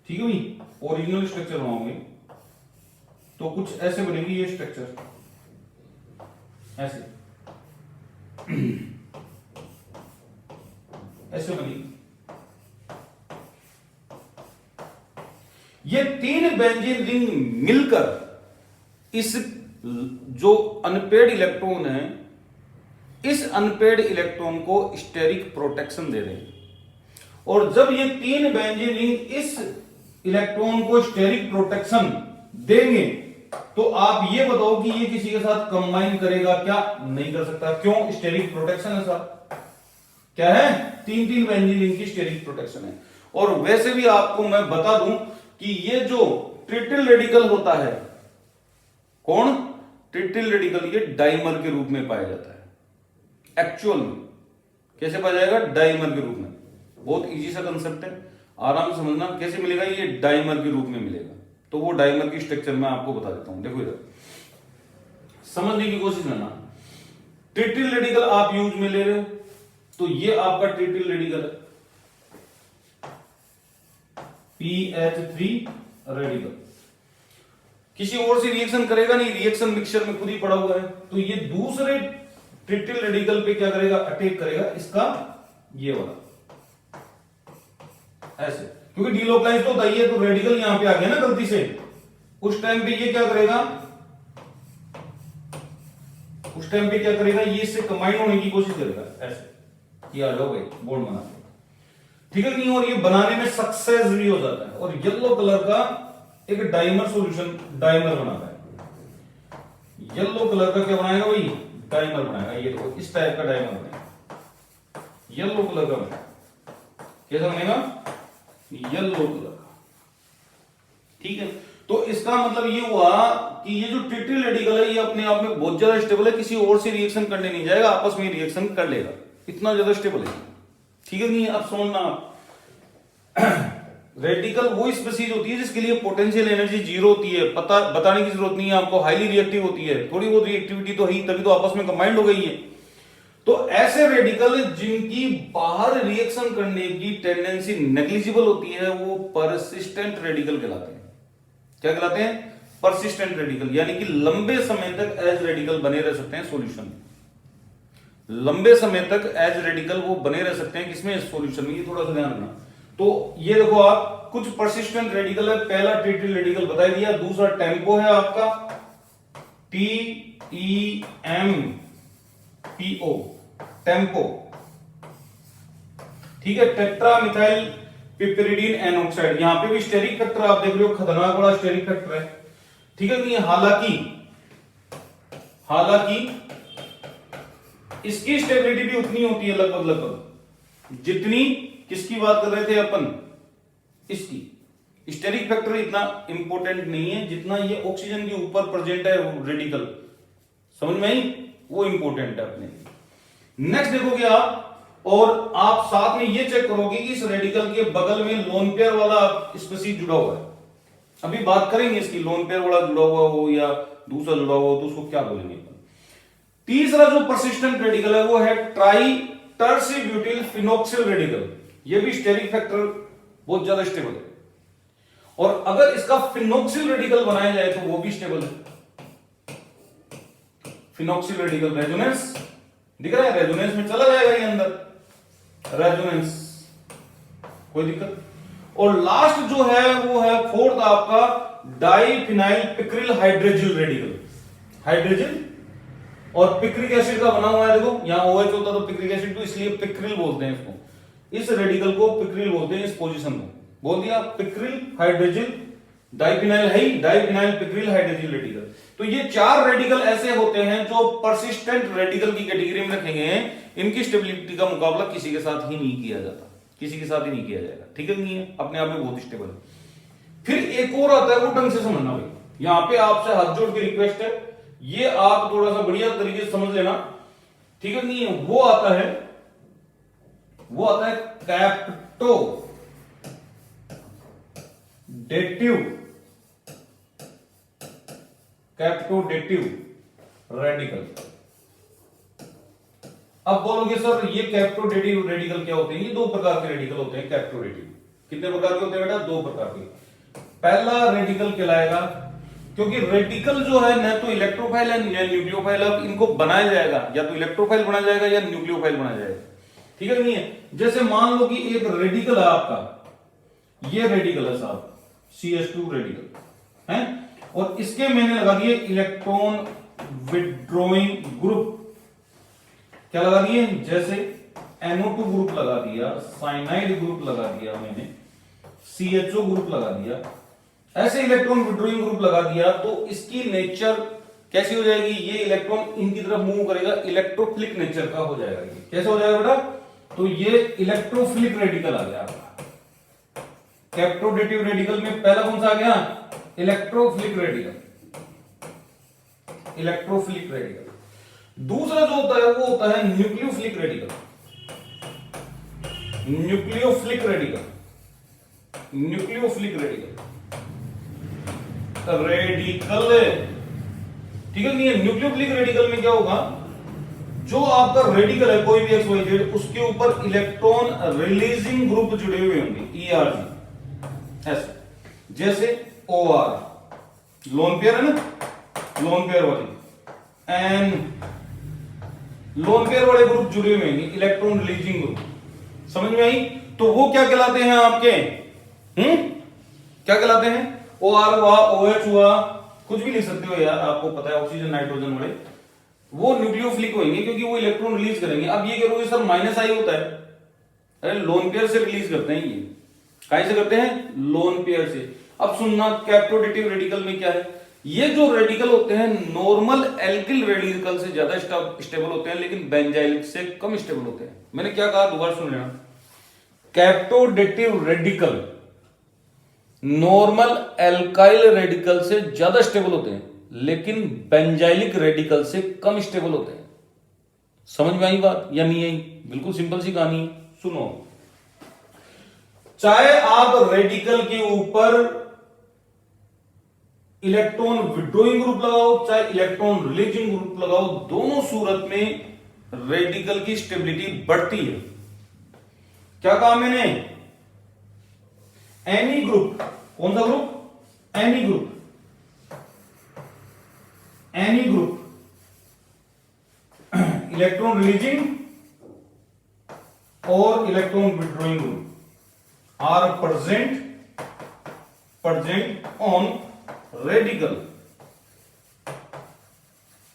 ठीक है भाई, ओरिजिनल स्ट्रक्चर बनाओगे तो कुछ ऐसे बनेगी ये स्ट्रक्चर, ऐसे ऐसे बनेगी। ये 3 बेंजीन रिंग मिलकर इस जो अनपेड इलेक्ट्रॉन है, इस अनपेड इलेक्ट्रॉन को स्टेरिक प्रोटेक्शन दे रहे हैं। और जब ये 3 बेंजीन रिंग इस इलेक्ट्रॉन को स्टेरिक प्रोटेक्शन देंगे तो आप ये बताओ कि ये किसी के साथ कंबाइन करेगा क्या? नहीं कर सकता। क्यों? स्टेरिक प्रोटेक्शन है साहब। क्या है? 3 बेंजीन रिंग की स्टेरिक प्रोटेक्शन है। और वैसे भी आपको मैं बता दूं कि ये जो ट्रिटिल रेडिकल होता है, कौन? ट्रिटिल रेडिकल, ये डाइमर के रूप में पाया जाता है। एक्चुअल में कैसे पाया जाएगा? डाइमर के रूप में। बहुत इजी सा कंसेप्ट है, आराम से समझना। कैसे मिलेगा? ये डाइमर के रूप में मिलेगा। तो वो डाइमर की स्ट्रक्चर मैं आपको बता देता हूं। देखो इधर समझने की कोशिश करना। ट्रिटिल रेडिकल आप यूज में ले रहे हो तो ये आपका ट्रिटिल रेडिकल है, PH3 रेडिकल। किसी और से रिएक्शन करेगा नहीं, रिएक्शन मिक्सचर में खुद ही पड़ा हुआ है। तो ये दूसरे ट्रिटिल रेडिकल पे क्या करेगा? अटैक करेगा इसका ये वाला, ऐसे। क्योंकि डीलोकलाइज तो होता ही है, तो रेडिकल यहां पे आ गया ना गलती से, उस टाइम पे ये क्या करेगा? उस टाइम पे क्या करेगा? ये इससे कंबाइन होने की कोशिश करेगा, ऐसे। ये आ जाओ भाई, बॉन्ड बना, ठीक है नहीं? और ये बनाने में सक्सेस भी हो जाता है। और येलो कलर का एक डाइमर सॉल्यूशन, डाइमर बनाता है। येलो कलर का क्या बनाएगा भाई? डाइमर बनाएगा। ये देखो इस टाइप का डाइमर बनेगा, येलो कलर का बनेगा। कैसा बनेगा? येलो कलर का, ठीक है। तो इसका मतलब ये हुआ कि ये जो ट्रिटिल रेडिकल है ये अपने आप में बहुत ज्यादा स्टेबल है, किसी और से रिएक्शन करने नहीं जाएगा, आपस में रिएक्शन कर लेगा, इतना ज्यादा स्टेबल है, ठीक है नहीं? अब सुनना आप, रेडिकल वो स्पीशीज होती है जिसके लिए पोटेंशियल एनर्जी 0 होती है। पता बताने की जरूरत नहीं है आपको, हाईली रिएक्टिव होती है। थोड़ी बहुत रिएक्टिविटी तो है, तभी तो आपस में कंबाइंड हो गई है। तो ऐसे रेडिकल जिनकी बाहर रिएक्शन करने की टेंडेंसी नेग्लिजिबल होती है वो परसिस्टेंट रेडिकल कहलाते हैं। क्या कहलाते हैं? परसिस्टेंट रेडिकल, यानी कि लंबे समय तक एज रेडिकल बने रह सकते हैं सॉल्यूशन में। लंबे समय तक एज रेडिकल वो बने रह सकते हैं किसमें? सॉल्यूशन में। ये थोड़ा सा ध्यान रखना। तो ये देखो आप, कुछ परसिस्टेंट रेडिकल है। पहला ट्रिटिल रेडिकल बता दिया, दूसरा टेम्पो है आपका, TEMPO, टेम्पो, ठीक है। टेट्रा मिथाइल पिपरिडीन एनऑक्साइड, यहां पे भी स्टेरिक फैक्टर आप देख रहे हो, खतरनाक बड़ा स्टेरिक फैक्टर है, ठीक है। हालांकि इसकी स्टेबिलिटी भी उतनी होती है लगभग जितनी किसकी बात कर रहे थे अपन? इसकी। स्टेरिक फैक्टर इतना इंपॉर्टेंट नहीं है जितना ये ऑक्सीजन के ऊपर प्रेजेंट है रेडिकल, समझ में आई? वो इंपॉर्टेंट है अपने। नेक्स्ट देखोगे आप, और आप साथ में ये चेक करोगे कि इस रेडिकल के बगल में लोन पेयर वाला स्पीशीज जुड़ा हुआ है। अभी बात करेंगे इसकी, लोन पेयर वाला जुड़ा हुआ हो या दूसरा जुड़ा हुआ हो तो उसको क्या बोलेंगे। तीसरा जो परसिस्टेंट रेडिकल है वो है ट्राई टर्सी ब्यूटिल फिनोक्सिल रेडिकल। ये भी स्टेरिक फैक्टर बहुत ज्यादा स्टेबल है, और अगर इसका फिनोक्सिल रेडिकल बनाया जाए तो वो भी स्टेबल है। फिनोक्सिल रेडिकल रेजोनेंस दिख रहा है, रेजोनेंस में चला जाएगा ये अंदर, रेजोनेंस, कोई दिक्कत। और लास्ट जो है वो है फोर्थ आपका डाइफिनाइल पिक्रिल हाइड्रोजिल रेडिकल। हाइड्रोजन और पिक्रिक एसिड का बना हुआ है, देखो यहां OH होता तो पिक्रिक एसिड, तो इसलिए पिक्रिल बोलते हैं इसको। इस रेडिकल को पिक्रिल बोलते हैं, इस पोजीशन को बोल दिया पिक्रिल हाइड्रोजिल, डाइफिनाइल है, डाइफिनाइल पिक्रिल हाइड्रोजिल रेडिकल। तो ये 4 रेडिकल ऐसे होते हैं जो परसिस्टेंट रेडिकल की कैटेगरी में रखे गए हैं। इनकी स्टेबिलिटी का मुकाबला किसी के साथ ही नहीं किया जाता, किसी के साथ ही नहीं किया जाएगा, ठीक है नहीं है, अपने आप में बहुत स्टेबल है। फिर एक और आता है, वो ढंग से समझना भाई, यहां पे आपसे हाथ जोड़ के रिक्वेस्ट है, ये आप थोड़ा सा बढ़िया तरीके से समझ लेना, ठीक है नहीं है। वो आता है कैप्टोडेटिव रेडिकल। अब बोलोगे सर ये कैप्टोडेटिव रेडिकल क्या होते हैं? ये 2 प्रकार के रेडिकल होते हैं कैप्टोडेटिव। कितने प्रकार के होते हैं बेटा? 2 प्रकार के। पहला रेडिकल कहलाएगा, क्योंकि रेडिकल जो है न तो इलेक्ट्रोफाइल है या न्यूक्लियोफाइल, अब इनको बनाया जाएगा, या तो इलेक्ट्रोफाइल बनाया जाएगा या न्यूक्लियोफाइल बनाया जाएगा, ठीक है नहीं है। जैसे मान लो कि एक रेडिकल है आपका, ये रेडिकल है साहब CH2 रेडिकल है, और इसके मैंने लगा दिए इलेक्ट्रॉन विड्रॉइंग ग्रुप। क्या लगा दिए? जैसे NO2 ग्रुप लगा दिया, साइनाइड ग्रुप लगा दिया मैंने, CHO ग्रुप लगा दिया, ऐसे इलेक्ट्रॉन विड्रॉइंग ग्रुप लगा दिया, तो इसकी नेचर कैसी हो जाएगी? ये इलेक्ट्रॉन इनकी तरफ मूव करेगा, इलेक्ट्रोफिलिक नेचर का हो जाएगा। ये कैसे हो जाएगा बेटा? तो ये इलेक्ट्रोफिलिक रेडिकल आ गया आपका। कैप्टोडेटिव रेडिकल में पहला कौन सा आ गया? Electrophilic radical, electrophilic radical. दूसरा जो होता है वो होता है nucleophilic radical, nucleophilic radical, nucleophilic radical, ठीक है नहीं है। न्यूक्लियोफिलिक रेडिकल में क्या होगा? जो आपका रेडिकल है कोई भी XYZ, उसके ऊपर इलेक्ट्रॉन रिलीजिंग ग्रुप जुड़े हुए होंगे, ERG ऐसे, जैसे OR लोन पेयर है ना, लोन पेयर वाली, N लोन पेयर वाले ग्रुप जुड़े हुए हैं, इलेक्ट्रॉन रिलीजिंग ग्रुप। समझ में आई? तो वो क्या कहलाते हैं आपके? क्या कहलाते हैं? OR हुआ, OH हुआ, कुछ भी लिख सकते हो यार, आपको पता है, ऑक्सीजन नाइट्रोजन वाले, वो न्यूक्लियोफिलिक होंगे क्योंकि वो इलेक्ट्रॉन रिलीज करेंगे। अब ये करोगे सर -I होता है, अरे लोन पेयर से रिलीज करते हैं, ये कहां से करते हैं? लोन पेयर से। अब सुनना, कैप्टोडेटिव रेडिकल में क्या है? ये जो रेडिकल होते हैं नॉर्मल एल्किल रेडिकल से ज्यादा स्टेबल होते हैं, लेकिन बेंजाइलिक से कम स्टेबल होते हैं। मैंने क्या कहा, दोबारा सुन लेना। कैप्टोडेटिव रेडिकल नॉर्मल एल्काइल रेडिकल से ज्यादा स्टेबल होते हैं, लेकिन बेंजाइलिक रेडिकल से कम स्टेबल होते हैं। समझ में आई बात या नहीं आई? बिल्कुल सिंपल सी कहानी है, सुनो। चाहे आप रेडिकल के ऊपर इलेक्ट्रॉन विड्रॉइंग ग्रुप लगाओ, चाहे इलेक्ट्रॉन रिलीजिंग ग्रुप लगाओ, दोनों सूरत में रेडिकल की स्टेबिलिटी बढ़ती है। क्या कहा मैंने? एनी ग्रुप, कौन सा group? Any group, any group electron releasing और electron withdrawing group are present on radical,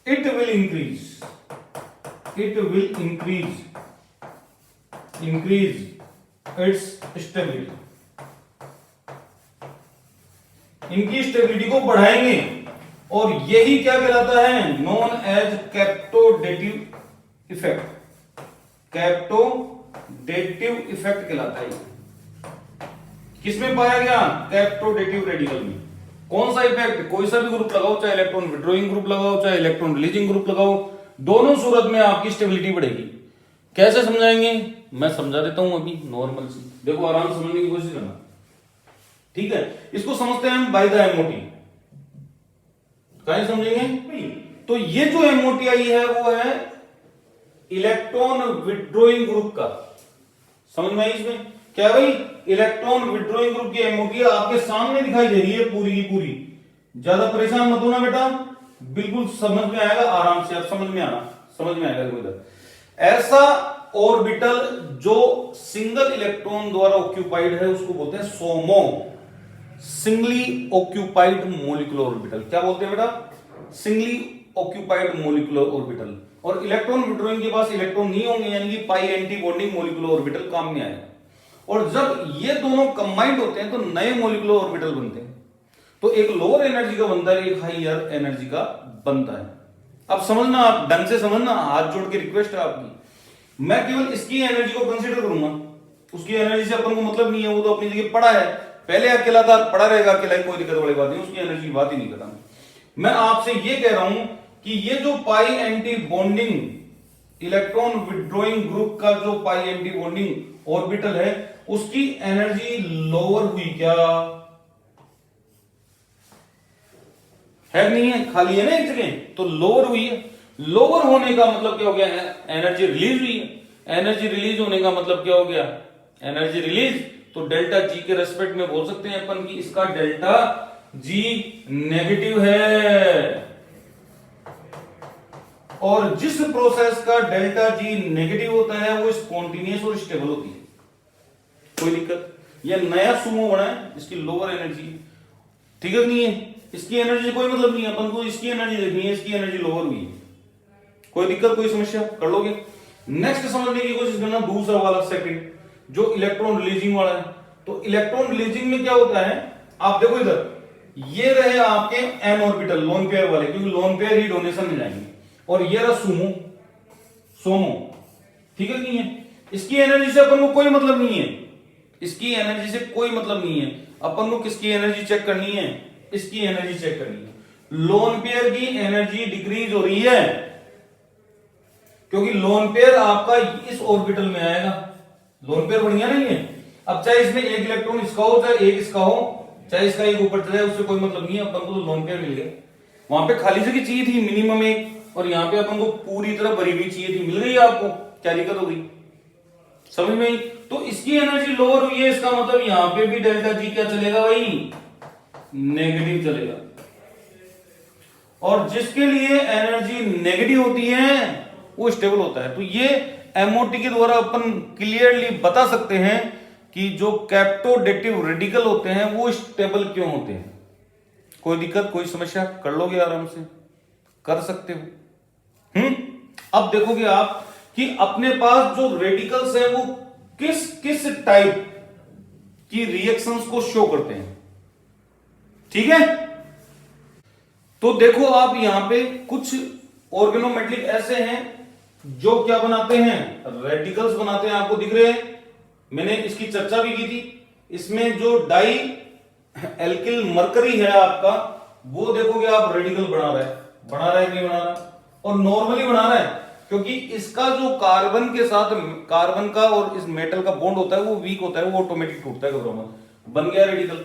it will increase its stability, इनकी स्टेबिलिटी को बढ़ाएंगे, और यही क्या कहलाता है? नॉन एज कैप्टोडेटिव इफेक्ट, कैप्टोडेटिव इफेक्ट कहलाता है। किसमें पाया गया? कैप्टोडेटिव रेडिकल में। कौन सा इफेक्ट? कोई सा भी ग्रुप लगाओ, चाहे इलेक्ट्रॉन विड्रॉइंग ग्रुप लगाओ, चाहे इलेक्ट्रॉन रिलीजिंग ग्रुप लगाओ, दोनों सूरत में आपकी स्टेबिलिटी बढ़ेगी। कैसे समझाएंगे? मैं समझा देता हूं अभी नॉर्मल से, देखो आराम से समझने की कोशिश करना, ठीक है। इसको समझते हैं हम बाय द MOT। कहां समझेंगे? तो ये जो MOT आई है वो है इलेक्ट्रॉन विड्रॉइंग ग्रुप का। समझ में आई? इसमें क्या भाई? इलेक्ट्रॉन विड्रॉइंग ग्रुप की MOT आपके सामने दिखाई दे रही है पूरी की पूरी। ज्यादा परेशान मत होना बेटा, बिल्कुल समझ में आएगा आराम से, अब समझ में आएगा इधर। ऐसा ऑर्बिटल जो सिंगल इलेक्ट्रॉन द्वारा ऑक्यूपाइड है उसको बोलते हैं SOMO, singly occupied molecular orbital. क्या बोलते हैं बेटा? Singly occupied molecular orbital. और इलेक्ट्रॉन विड्रॉइंग के पास इलेक्ट्रॉन नहीं होंगे, यानी कि पाई एंटी बॉन्डिंग मॉलिक्यूलर ऑर्बिटल काम में आएगा। और जब ये दोनों कंबाइंड होते हैं तो नए मॉलिक्यूलर ऑर्बिटल बनते हैं। तो एक लोअर एनर्जी का बनता है, एक हायर एनर्जी का बनता है। अब समझना, आप ढंग से समझना, हाथ जोड़ के रिक्वेस्ट है आपकी। मैं केवल इसकी एनर्जी को कंसीडर करूंगा, उसकी एनर्जी से अपन को मतलब नहीं है, वो तो अपनी जगह पड़ा है, पहले अकेला था, पड़ा रहेगा अकेला, कोई दिक्कत वाली बात नहीं, उसकी एनर्जी की बात ही नहीं करता। मैं आपसे ये कह रहा हूं कि ये जो pi anti bonding electron withdrawing group का जो पाई एंटी बॉन्डिंग ऑर्बिटल है, उसकी एनर्जी लोअर हुई क्या है? नहीं है, खाली है ना एक जगह, तो लोअर हुई है। लोअर होने का मतलब क्या हो गया? एनर्जी रिलीज हुई है। एनर्जी रिलीज होने का मतलब क्या हो गया? Energy release. तो डेल्टा जी के रेस्पेक्ट में बोल सकते हैं अपन कि इसका डेल्टा जी नेगेटिव है। और जिस प्रोसेस का डेल्टा जी नेगेटिव होता है वो स्पॉन्टेनियस और स्टेबल होती है, कोई दिक्कत। ये नया सुमो बना है, इसकी लोअर एनर्जी, ठीक है नहीं है, इसकी एनर्जी कोई मतलब नहीं है, अपन को इसकी एनर्जी देखनी है, इसकी एनर्जी लोअर हुई है, कोई दिक्कत, कोई समस्या, कर लोगे। नेक्स्ट समझने की कोशिश करना दूसरा वाला सेकंड, जो इलेक्ट्रॉन रिलीजिंग वाला है। तो इलेक्ट्रॉन रिलीजिंग में क्या होता है, आप देखो इधर, ये रहे आपके एन ऑर्बिटल लोन पेयर वाले, क्योंकि लोन पेयर ही डोनेशन में जाएंगे, और ये रहा सुमो सोमो, ठीक है नहीं है। इसकी एनर्जी से अपन को कोई मतलब नहीं है, इसकी एनर्जी से कोई मतलब नहीं है। अपन को किसकी एनर्जी चेक करनी है? इसकी एनर्जी चेक करनी है। लोन पेयर की एनर्जी डिक्रीज हो रही है, क्योंकि लोन पेयर आपका इस ऑर्बिटल में आएगा। लोन पेयर बढ़िया नहीं है। अब चाहे इसमें एक इलेक्ट्रॉन इसका हो, चाहे एक इसका हो, चाहे इसका एक ऊपर चले, उससे कोई मतलब नहीं है, अपन को तो लोन पेयर मिल गया। वहां पे खाली जगह चाहिए थी मिनिमम एक, और यहां पे अपन को पूरी तरह भरी हुई चाहिए थी, मिल गई आपको, क्या दिक्कत हो गई? समझ में आई? तो इसकी एनर्जी लोअर हुई है, इसका मतलब यहां पे भी डेल्टा जी क्या चलेगा भाई? नेगेटिव चलेगा। और जिसके लिए एनर्जी नेगेटिव होती है वो स्टेबल होता है। तो ये एमओटी के द्वारा अपन क्लियरली बता सकते हैं कि जो कैप्टोडेटिव रेडिकल होते हैं वो स्टेबल क्यों होते हैं। कोई दिक्कत, कोई समस्या, कर लोगे आराम से, कर सकते हो। अब देखोगे आप कि अपने पास जो रेडिकल्स हैं वो किस किस टाइप की रिएक्शंस को शो करते हैं, ठीक है। तो देखो आप यहां पे कुछ ऑर्गेनोमेटेलिक ऐसे हैं जो क्या बनाते हैं? रेडिकल्स बनाते हैं, आपको दिख रहे हैं, मैंने इसकी चर्चा भी की थी। इसमें जो डाई एल्किल मरकरी है आपका, वो देखोगे आप रेडिकल बना रहा है कि नहीं बना रहा? और नॉर्मली बना रहा है, क्योंकि इसका जो कार्बन के साथ कार्बन का और इस मेटल का बॉन्ड होता है वो वीक होता है, वो ऑटोमेटिक टूटता है, घबराओ, बन गया रेडिकल।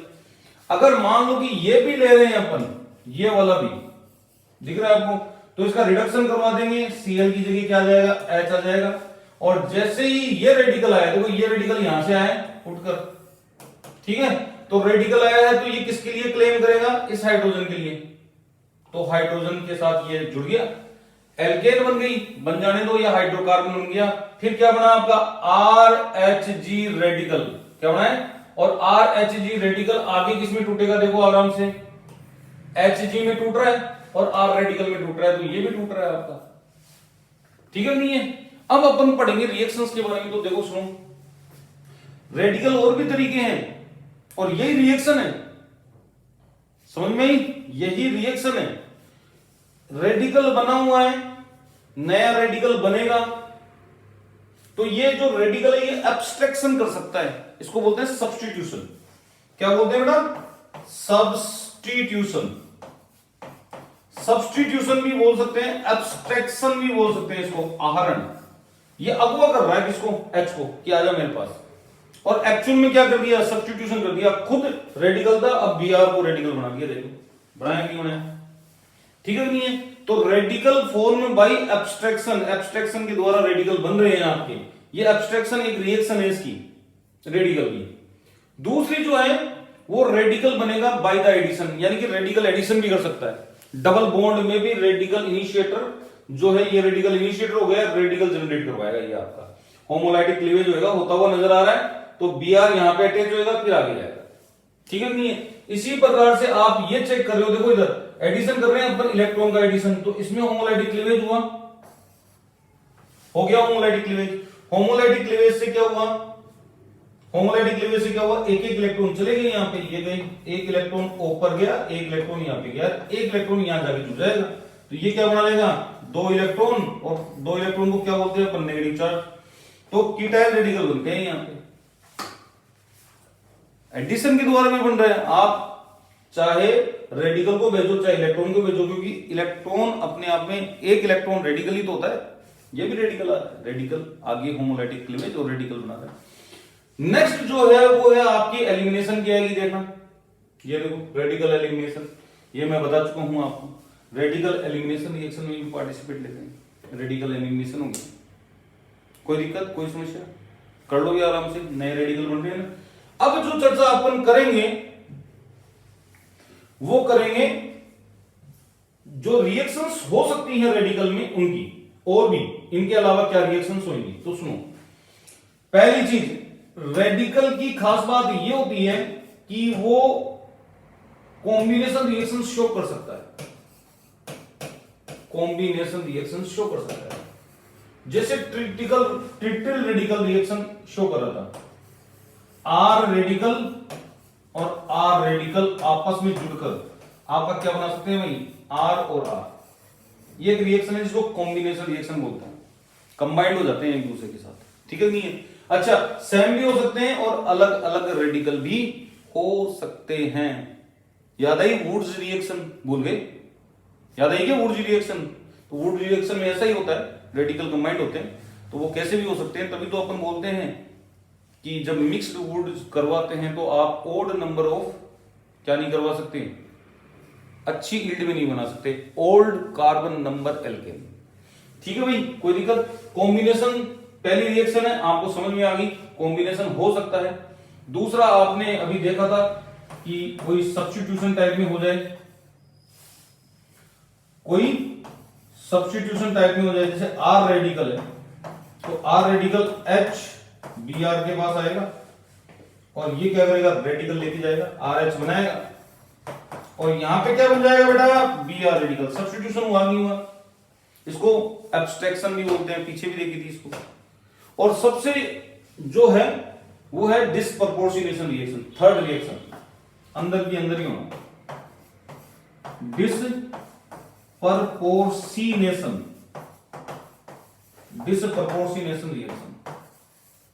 अगर मान लो कि ये भी ले रहे हैं अपन, ये वाला भी दिख रहा है आपको, तो इसका रिडक्शन करवा देंगे, Cl की जगह क्या आ जाएगा? H आ जाएगा। और जैसे ही ये रेडिकल आया, देखो ये रेडिकल यहां से आया उठकर, ठीक है, तो रेडिकल आया है, तो ये किसके लिए क्लेम करेगा? इस हाइड्रोजन के लिए। तो हाइड्रोजन के साथ ये जुड़ गया, एल्केन बन गई, बन जाने दो, या हाइड्रोकार्बन बन गया। फिर क्या बना आपका? RH रेडिकल, क्या बना है? और RH रेडिकल आगे किसमें टूटेगा? देखो आराम से, Hg में टूट रहा है और R रेडिकल में टूट रहा है, तो ये भी टूट रहा है आपका, ठीक है नहीं है। अब अपन पढ़ेंगे रिएक्शंस के बारे में। तो देखो सुनो, रेडिकल और भी तरीके हैं, और यही रिएक्शन है, समझ में आई? यही रिएक्शन है। रेडिकल बना हुआ है, नया रेडिकल बनेगा, तो ये जो रेडिकल है ये एब्स्ट्रैक्शन कर सकता है, इसको बोलते हैं सब्स्टिट्यूशन। क्या बोलते हैं बेटा? सब्स्टिट्यूशन। सब्स्टिट्यूशन भी बोल सकते हैं, एब्स्ट्रैक्शन भी बोल सकते हैं इसको, आहरण। ये अगवा कर रहा है किसको? H को, कि आ जा मेरे पास। और एक्चुअल में क्या कर दिया? सब्स्टिट्यूशन कर दिया। खुद रेडिकल था, अब Br को रेडिकल बना दिया। देखो बनाया कि नहीं बनाया, ठीक है नहीं है। तो radical form by abstraction, abstraction के द्वारा रेडिकल बन रहे हैं आपके। ये एब्स्ट्रैक्शन एक रिएक्शन है इसकी, रेडिकल की। दूसरी जो है वो रेडिकल बनेगा बाय द एडिशन, यानी कि रेडिकल एडिशन भी कर सकता है। डबल बॉन्ड में भी रेडिकल इनिशिएटर जो है, ये रेडिकल इनिशिएटर हो गया, रेडिकल जनरेट करवाएगा। ये आपका होमोलाइटिक क्लीवेज होगा, होता हुआ नजर आ रहा है, तो Br यहां पे अटैच होगा, फिर आगे जाएगा, ठीक है नहीं है। इसी प्रकार से आप ये चेक कर रहे हो, देखो इधर एडिशन कर रहे हैं अपन, इलेक्ट्रॉन का एडिशन, तो इसमें होमोलाइटिक क्लीवेज हुआ, हो गया होमोलाइटिक क्लीवेज। होमोलाइटिक क्लीवेज से क्या हुआ? होमोलाइटिक क्लीवेज से क्या हुआ, एक एक इलेक्ट्रॉन चले गए यहाँ पे, ये गए, एक इलेक्ट्रॉन ऊपर गया, एक इलेक्ट्रॉन यहाँ पे गया, एक इलेक्ट्रॉन यहाँ जाके जुड़ जाएगा, तो ये क्या बना लेगा, दो इलेक्ट्रॉन, और दो इलेक्ट्रॉन को क्या बोलते हैं अपन, नेगेटिव चार्ज, तो कीटायन रेडिकल बनते हैं यहाँ पे। एडिशन के द्वारा भी बन रहे हैं, आप चाहे रेडिकल को भेजो चाहे इलेक्ट्रॉन को भेजो, क्योंकि इलेक्ट्रॉन अपने आप में, एक इलेक्ट्रॉन रेडिकल ही तो होता है, ये भी रेडिकल आ रहा है, रेडिकल आगे होमोलाइटिक क्लीवेज और रेडिकल बना रहा है। नेक्स्ट जो है वो है आपकी एलिमिनेशन की आएगी, देखना ये देखो रेडिकल एलिमिनेशन, ये मैं बता चुका हूं आपको, रेडिकल एलिमिनेशन रिएक्शन में भी पार्टिसिपेट लेते हैं, रेडिकल एलिमिनेशन होगी, कोई दिक्कत कोई समस्या, कर लो भी आराम से, नए रेडिकल बन रहे हैं ना। अब जो चर्चा अपन करेंगे वो करेंगे जो रिएक्शंस हो सकती हैं रेडिकल में उनकी, और भी इनके अलावा क्या रिएक्शंस होंगी। तो सुनो, पहली चीज, रेडिकल की खास बात ये होती है कि वो कॉम्बिनेशन रिएक्शन शो कर सकता है, कॉम्बिनेशन रिएक्शन शो कर सकता है, जैसे ट्रिटिल रेडिकल रिएक्शन शो कर रहा था, आर रेडिकल और आर रेडिकल आपस में जुड़कर आपका क्या बना सकते हैं भाई, आर और आर, ये एक रिएक्शन है जिसको कॉम्बिनेशन रिएक्शन बोलते हैं, कंबाइंड हो जाते हैं एक दूसरे के साथ, ठीक है नहीं है। अच्छा, सेम भी हो सकते हैं और अलग अलग रेडिकल भी हो सकते हैं। याद आई वुड्स रिएक्शन, भूल गए, याद आई क्या वुड्स रिएक्शन, तो वुड्स रिएक्शन में ऐसा ही होता है, रेडिकल कंबाइंड होते हैं, तो वो कैसे भी हो सकते हैं, तभी तो अपन बोलते हैं कि जब मिक्स्ड वुड करवाते हैं तो आप ओड नंबर ऑफ क्या नहीं करवा सकते, अच्छी ईल्ड में नहीं बना सकते, ओल्ड कार्बन नंबर एल्केन, ठीक है भाई, कोई दिक्कत। कॉम्बिनेशन पहली रिएक्शन है, आपको समझ में आ गई, कॉम्बिनेशन हो सकता है। दूसरा आपने अभी देखा था कि कोई सब्स्टिट्यूशन टाइप में हो जाए, कोई सब्स्टिट्यूशन टाइप में हो जाए, जैसे आर रेडिकल है तो R radical H B R के पास आएगा और ये क्या करेगा, रेडिकल लेके जाएगा, आर एच बनाएगा और यहां पे क्या बन जाएगा बेटा, बी आर रेडिकल, सब्स्टिट्यूशन हुआ नहीं हुआ, इसको एब्स्ट्रैक्शन भी बोलते हैं, पीछे भी देखी थी इसको। और सबसे जो है वो है डिसप्रपोर्शनेशन रिएक्शन, थर्ड रिएक्शन, अंदर की अंदर ही होना, डिसप्रपोर्शनेशन, डिसप्रपोर्शनेशन रिएक्शन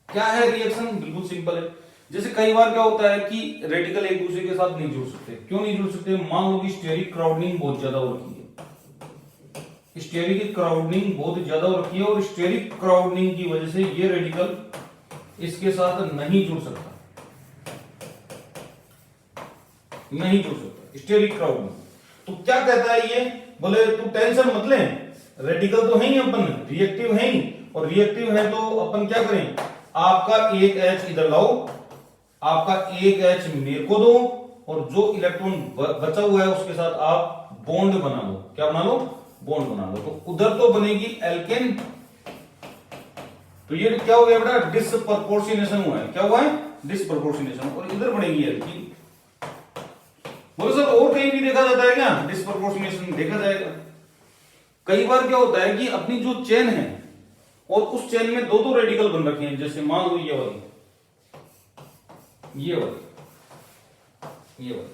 क्या है रिएक्शन, बिल्कुल सिंपल है। जैसे कई बार क्या होता है कि रेडिकल एक दूसरे के साथ नहीं जुड़ सकते, क्यों नहीं जुड़ सकते, मान लो कि स्टेरिक क्राउडिंग बहुत ज्यादा हो रखी है, स्टेरिक क्राउडिंग बहुत ज्यादा हो रखी है और स्टेरिक क्राउडिंग की वजह से ये रेडिकल इसके साथ नहीं जुड़ सकता, नहीं जुड़ सकता, स्टेरिक क्राउडिंग। तो क्या कहता है ये, बोले तू टेंशन मत ले, रेडिकल तो है ही, अपन रिएक्टिव है ही, और रिएक्टिव है तो अपन क्या करें, आपका एक एच इधर लाओ, आपका एक एच मेरे को दो, और जो इलेक्ट्रॉन बचा हुआ है उसके साथ आप बॉन्ड बना लो, क्या बना लो, बॉन्ड बना लो, तो उधर तो बनेगी एल्केन, तो ये क्या हो गया बेटा, डिसप्रपोर्शनेशन हुआ है, क्या हुआ है, डिसप्रपोर्शनेशन, और इधर बनेगी एल्कीन। बोलो सर और कहीं भी देखा जाता है क्या, डिसप्रपोर्शनेशन देखा जाएगा। कई बार क्या होता है कि अपनी जो चेन है और उस चेन में दो दो रेडिकल बन रखे हैं, जैसे मान लो ये वाली, ये वाली, ये वाली,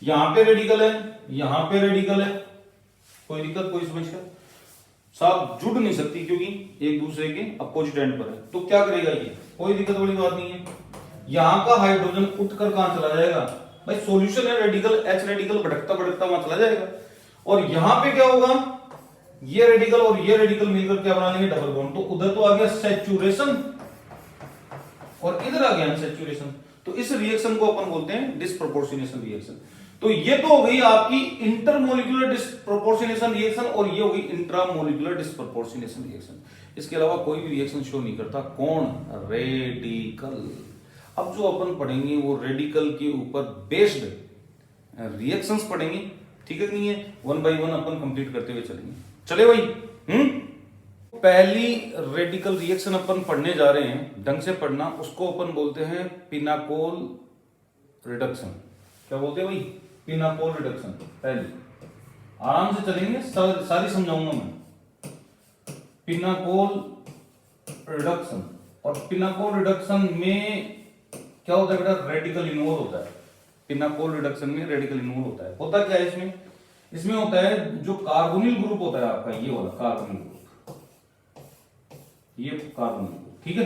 यहां पे रेडिकल है, यहां पे रेडिकल है, कोई दिक्कत कोई समस्या, साथ जुड़ नहीं सकती क्योंकि एक दूसरे के अपोजिट एंड पर है, तो क्या करेगा ये, कोई दिक्कत वाली बात नहीं है। यहां का हाइड्रोजन उठकर कहां चला जाएगा भाई, सॉल्यूशन है रेडिकल, एच रेडिकल भटकता भटकता वहां चला जाएगा, और यहां पे क्या होगा, ये रेडिकल और ये रेडिकल मिलकर क्या बना लेंगे, डबल बॉन्ड, तो उधर तो आ गया सैचुरेशन और इधर आ गया अनसैचुरेशन, तो इस रिएक्शन को अपन बोलते हैं डिसप्रोपोर्शनेशन रिएक्शन। तो ये तो हो गई आपकी इंटरमोलिकुलर डिसप्रोपोर्शनेशन रिएक्शन और ये हो गई इंट्रामोलिकुलर डिसप्रोपोर्शनेशन रिएक्शन। इसके अलावा कोई भी रिएक्शन शो नहीं करता कौन, रेडिकल। अब जो अपन पढ़ेंगे वो रेडिकल के ऊपर बेस्ड रिएक्शंस पढ़ेंगे, ठीक है नहीं है, one by one upon complete करते हुए चलेंगे, चले भाई। पहली रेडिकल रिएक्शन अपन पढ़ने जा रहे हैं, ढंग से पढ़ना, उसको अपन बोलते हैं पिनाकोल रिडक्शन। क्या बोलते हैं भाई, पिनाकोल रिडक्शन। पहली आराम से चलेंगे, सारी समझाऊंगा मैं। पिनाकोल रिडक्शन, और पिनाकोल रिडक्शन में क्या होता है बेटा, रेडिकल इन्वॉल्व होता है। पिनाकोल रिडक्शन में रेडिकल इन्वॉल्व होता क्या है इसमें, इसमें होता है जो कार्बोनिल ग्रुप होता है आपका, ये वाला कार्बोनिल ग्रुप, ये कार्बोनिल ग्रुप, ठीक है।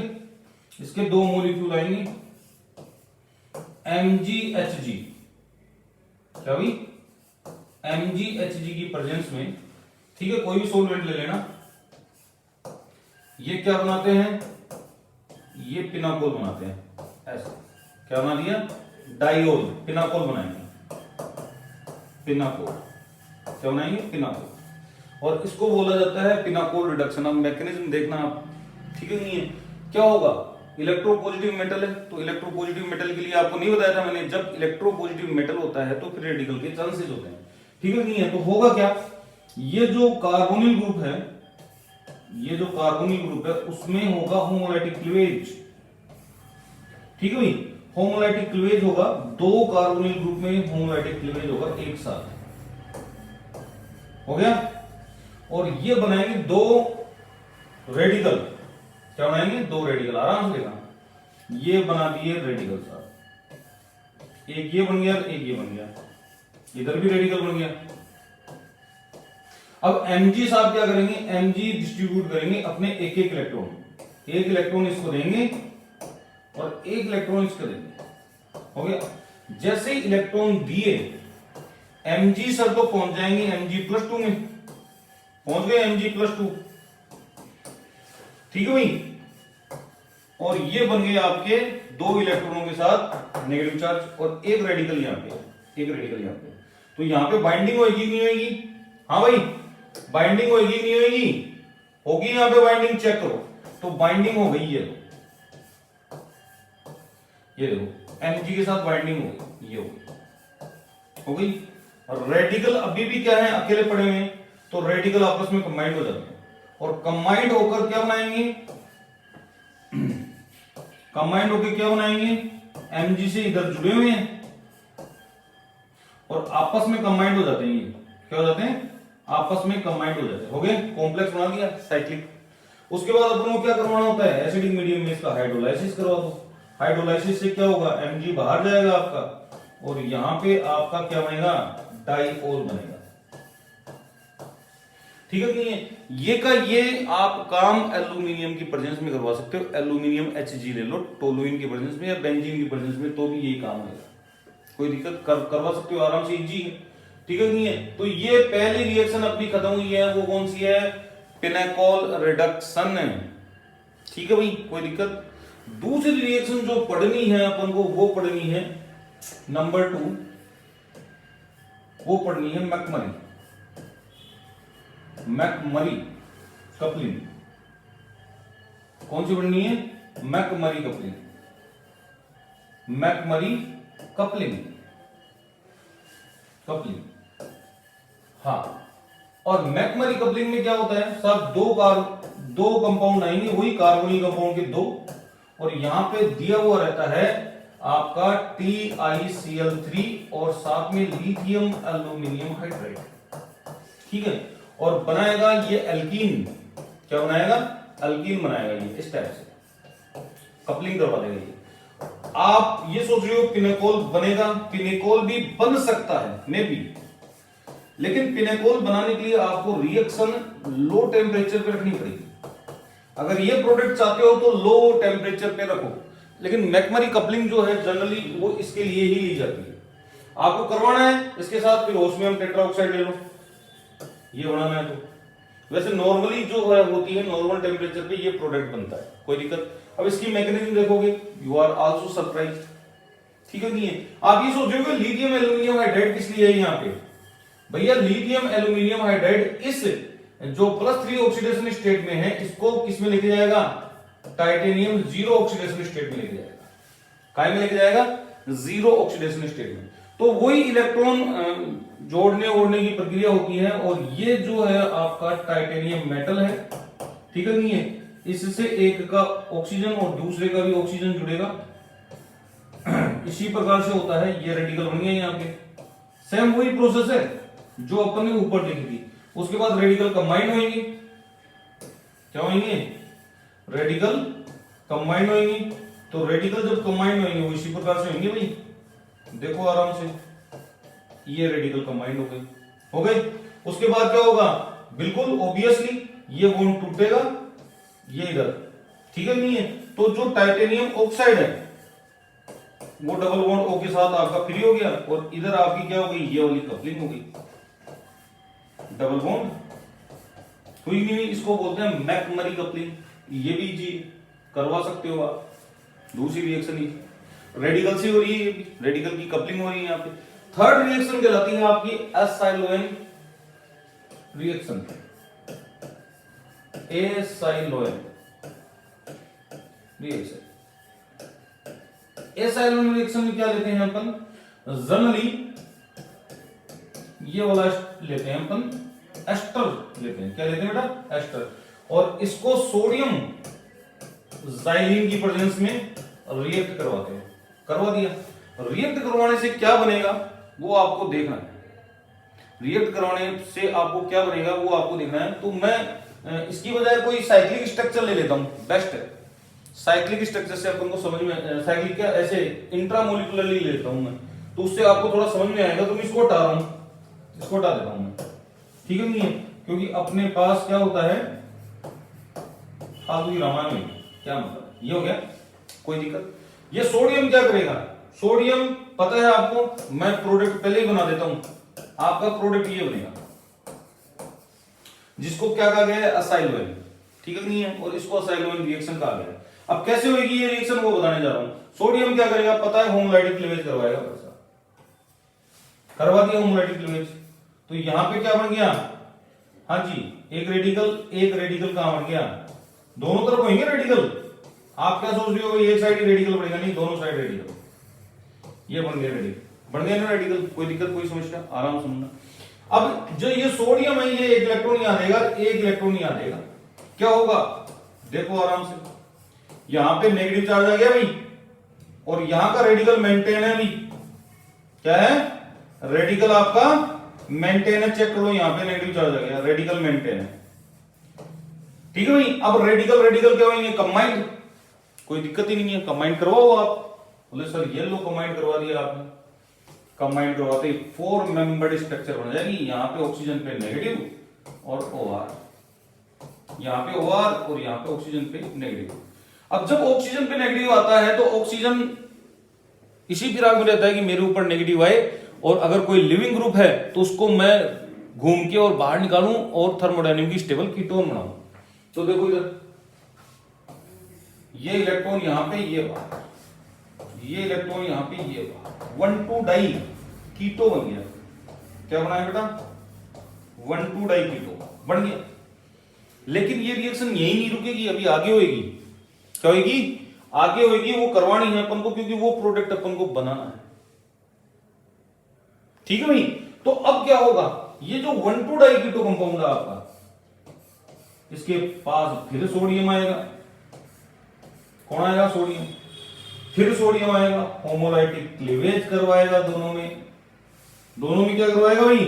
इसके दो मॉलिक्यूल आएंगे MgHg, क्या भाई, MgHg की प्रेजेंस में, ठीक है। कोई भी सॉल्वेंट ले लेना, ये क्या बनाते हैं, ये पिनाकोल बनाते हैं, ऐसे क्या बना दिया, डाइओल, पिनाकोल बनाएंगे, पिनाकोल क्या बनाएंगे, पिनाकोल। और इसको बोला जाता है पिनाकोल रिडक्शन। अब मैकेनिज्म देखना आप, ठीक है, नहीं है क्या होगा, इलेक्ट्रोपॉजिटिव मेटल है, तो इलेक्ट्रोपॉजिटिव मेटल के लिए आपको नहीं बताया था मैंने, जब इलेक्ट्रोपॉजिटिव मेटल होता है तो फ्री रेडिकल के चांसेस होते हैं, ठीक है, नहीं है। तो होगा क्या, ये जो कार्बोनिल ग्रुप है, ये जो कार्बोनिल ग्रुप है उसमें होगा होमोलाइटिक क्लीवेज, ठीक है भाई, होमोलाइटिक क्लीवेज होगा, दो कार्बोनिल ग्रुप में होमोलाइटिक क्लीवेज होगा एक साथ, हो गया। और ये बनाएंगे दो रेडिकल, क्या बनाएंगे, दो रेडिकल, आराम से देखना, ये बना दिए रेडिकल साहब, एक ये बन गया, एक ये बन गया, इधर भी रेडिकल बन गया। अब Mg साहब क्या करेंगे, Mg डिस्ट्रीब्यूट करेंगे अपने एक एक इलेक्ट्रॉन, एक इलेक्ट्रॉन इसको देंगे और एक इलेक्ट्रॉन इसको देंगे, हो गया। जैसे इलेक्ट्रॉन दिए Mg सर तो पहुंच जाएंगे Mg+2 में, पहुंच गए Mg+2, ठीक है भाई। और ये बन गए आपके दो इलेक्ट्रॉनों के साथ नेगेटिव चार्ज और एक रेडिकल यहां पे, एक रेडिकल यहां पे। तो यहां पे बाइंडिंग होगी नहीं होगी, हाँ भाई बाइंडिंग होगी नहीं होगी, होगी, यहां पे बाइंडिंग चेक करो, तो बाइंडिंग हो गई है, ये देखो Mg के साथ बाइंडिंग हो गई, ये हो गई। और रेडिकल अभी भी क्या है, अकेले पड़े हुए हैं, तो रेडिकल आपस में कंबाइंड हो जाते हैं और कंबाइंड होकर क्या बनाएंगे, कंबाइंड होकर क्या बनाएंगे, Mg से इधर जुड़े हुए हैं और आपस में कंबाइंड हो जाते हैं, ये क्या हो जाते हैं, आपस में कंबाइंड हो जाते हैं, हो गए, कॉम्प्लेक्स बना दिया साइक्लिक। उसके बाद अपन को क्या करवाना होता है, एसिडिक मीडियम में इसका हाइड्रोलाइसिस करवा दो, हाइड्रोलाइसिस से क्या होगा, Mg बाहर जाएगा आपका और यहां पे आपका क्या बनेगा, डाइओल बनेगा, ठीक है, नहीं है। ये का ये आप काम एल्यूमिनियम की प्रेजेंस में करवा सकते हो, एल्यूमिनियम Hg ले लो टोलुइन की प्रेजेंस में या बेंजीन की प्रेजेंस में, तो भी यही काम होगा, कोई दिक्कत करवा सकते हो, आराम से इजी है, ठीक है, नहीं है। तो ये पहली रिएक्शन अपनी खत्म हुई है, वो कौन सी है, पिनाकोल रिडक्शन, ठीक है भाई, कोई दिक्कत। दूसरी रिएक्शन जो पढ़नी है अपन को, वो पढ़नी है नंबर 2, वो पढ़नी है मैकमरी, मैकमरी कपलिंग। कौन सी पढ़नी है, मैकमरी कपलिंग, मैकमरी कपलिंग, कपलिंग, हाँ। और मैकमरी कपलिंग में क्या होता है, सब दो कंपाउंड आएंगे, वही कार्बोनिल कंपाउंड के दो, और यहां पे दिया हुआ रहता है आपका TiCl3 और साथ में लिथियम एल्यूमिनियम हाइड्राइड, ठीक है। और बनाएगा ये एल्कीन, क्या बनाएगा, एल्कीन बनाएगा, ये इस टाइप से कपलिंग करवा देगा ये। आप ये सोच रहे हो पिनाकोल बनेगा, पिनाकोल भी बन सकता है मे बी, लेकिन पिनाकोल बनाने के लिए आपको रिएक्शन लो टेम्परेचर पे रखनी पड़ेगी। अगर ये प्रोडक्ट चाहते हो तो लो टेम्परेचर पे रखो, लेकिन मैकमरी कपलिंग जो है जनरली वो इसके लिए ही ली जाती है। आपको करवाना है इसके साथ फिर ओस्मियम टेट्राऑक्साइड ले लो, ये बनाना है तो। वैसे नॉर्मली जो है होती है नॉर्मल टेम्परेचर पे ये प्रोडक्ट बनता है, कोई दिक्कत। अब इसकी मैकेनिज्म देखोगे, यू आर आल्सो सरप्राइज, ठीक है, नहीं है। आप ये सोचोगे लिथियम एल्यूमिनियम हाइड्राइड किस लिए है यहाँ पे, भैया लिथियम एल्यूमिनियम हाइड्राइड इस जो +3 ऑक्सीडेशन स्टेट में है, इसको किस में लेके जाएगा, टाइटेनियम 0 ऑक्सीडेशन स्टेट में लेके जाएगा, काय में लेके जाएगा, 0 ऑक्सीडेशन स्टेट में। तो वही इलेक्ट्रॉन जोड़ने ओढ़ने की प्रक्रिया होती है, और ये जो है आपका टाइटेनियम मेटल है, ठीक है, नहीं है। इससे एक का ऑक्सीजन और दूसरे का भी ऑक्सीजन जुड़ेगा, इसी प्रकार से होता है, ये रेडिकल बन गया यहाँ पे। सेम वही प्रोसेस है जो अपन ने ऊपर लिखी थी। उसके बाद रेडिकल कंबाइन होंगे, क्या होंगे, रेडिकल कंबाइन होंगे, तो रेडिकल जब कंबाइंड होंगे वो इसी प्रकार से होंगे भाई, देखो आराम से, ये रेडिकल कंबाइंड हो गए। उसके बाद क्या होगा, बिल्कुल ऑब्वियसली ये बॉन्ड टूटेगा, ये इधर, ठीक है नहीं है। तो जो टाइटेनियम ऑक्साइड है वो डबल बॉन्ड O के साथ आपका फ्री हो गया, और इधर आपकी क्या हो गई, ये वाली कपलिंग हो गई, डबल बॉन्ड हुई नहीं हुई, इसको बोलते हैं मैकमरी कपलिंग। ये भी जी करवा सकते हो आप, दूसरी रिएक्शन ही रेडिकल से हो रही है, ये भी रेडिकल की कपलिंग हो रही है यहाँ पे। थर्ड रिएक्शन कहलाती है आपकी एसाइलोएन रिएक्शन, एसाइलोएन रिएक्शन। एसाइलोएन रिएक्शन में क्या लेते हैं अपन, जनरली ये वाला लेते हैं अपन, एस्टर लेते हैं। क्या लेते हैं बेटा, एस्टर। और इसको सोडियम जाइलिन की प्रेजेंस में रिएक्ट करवाते हैं, करवा दिया। रिएक्ट करवाने से क्या बनेगा वो आपको देखना है, रिएक्ट करवाने से आपको क्या बनेगा वो आपको देखना है। तो मैं इसकी बजाय कोई साइक्लिक स्ट्रक्चर ले लेता हूं, बेस्ट है। साइक्लिक स्ट्रक्चर से अपन को समझ में, साइक्लिक क्या ऐसे इंट्रामोलिकुलरली लेता हूं मैं, तो उससे आपको थोड़ा समझ में आएगा। तो मैं इसको हटा रहा हूं, इसको हटा देता हूं मैं, ठीक है नहीं है, क्योंकि अपने पास क्या होता है, फालतू की रामायण में क्या मतलब, ये हो गया, कोई दिक्कत। ये सोडियम क्या करेगा, सोडियम पता है आपको, मैं प्रोडक्ट पहले ही बना देता हूं, आपका प्रोडक्ट ये बनेगा जिसको क्या कहा गया है, असाइलोएन, ठीक है नहीं है, और इसको असाइलोएन रिएक्शन कहा गया है। अब कैसे होगी ये रिएक्शन वो बताने जा रहा हूं। सोडियम क्या करेगा पता है, होमोलाइटिक क्लीवेज करवाएगा, करवा दिया होमोलाइटिक क्लीवेज। तो यहां पे क्या बन गया, हाँ जी, एक रेडिकल कहां बन गया, दोनों तरफ होंगे रेडिकल। आप क्या सोच रहे हो, एक साइड ही रेडिकल बनेगा, नहीं दोनों साइड रेडिकल, ये बन गया रेडिकल, बन गया ना रेडिकल, कोई दिक्कत कोई समस्या, आराम से सुनना। अब जो ये सोडियम है ये एक इलेक्ट्रॉन यहां देगा, एक इलेक्ट्रॉन यहां देगा, क्या होगा देखो आराम से, यहां पे नेगेटिव चार्ज आ गया भाई, और यहां का रेडिकल मेंटेन है भाई, क्या है, रेडिकल आपका मेंटेन है, चेक करो यहां पे नेगेटिव चार्ज आ गया, रेडिकल मेंटेन है, ठीक है भाई। अब रेडिकल क्या होंगे, कंबाइंड, कोई दिक्कत ही नहीं है, कंबाइंड करवाओ आप। बोले सर ये लो कंबाइंड करवा दिया आपने, कंबाइंड करवाते ही 4 मेंबर्ड स्ट्रक्चर बन जाएगी, यहां पे ऑक्सीजन पे नेगेटिव और OR, यहां पे OR और यहां पे ऑक्सीजन पे नेगेटिव। अब जब ऑक्सीजन पे नेगेटिव आता है तो ऑक्सीजन इसी फिराक में रहता है कि मेरे ऊपर नेगेटिव आए, और अगर कोई लिविंग ग्रुप है तो उसको मैं घूम के और बाहर निकालूं और थर्मोडायनेमिक स्टेबल कीटोन बनाऊं। तो देखो इधर ये इलेक्ट्रॉन यहां पे, ये बाहर, ये इलेक्ट्रॉन यहां पे, ये बाहर, 1,2 डाई कीटो बन गया। क्या बनाया बेटा, 1,2 डाई कीटो बन गया। लेकिन ये रिएक्शन यही नहीं रुकेगी, अभी आगे होएगी, क्या होएगी, आगे होएगी, वो करवानी है अपन को, क्योंकि वो प्रोडक्ट अपन को बनाना है, ठीक है भाई। तो अब क्या होगा, ये जो 1,2 डाई कीटो कंपाउंड है आपका, इसके पास फिर सोडियम आएगा, कौन आएगा, सोडियम, फिर सोडियम आएगा, होमोलाइटिक क्लीवेज करवाएगा, दोनों में क्या करवाएगा भाई,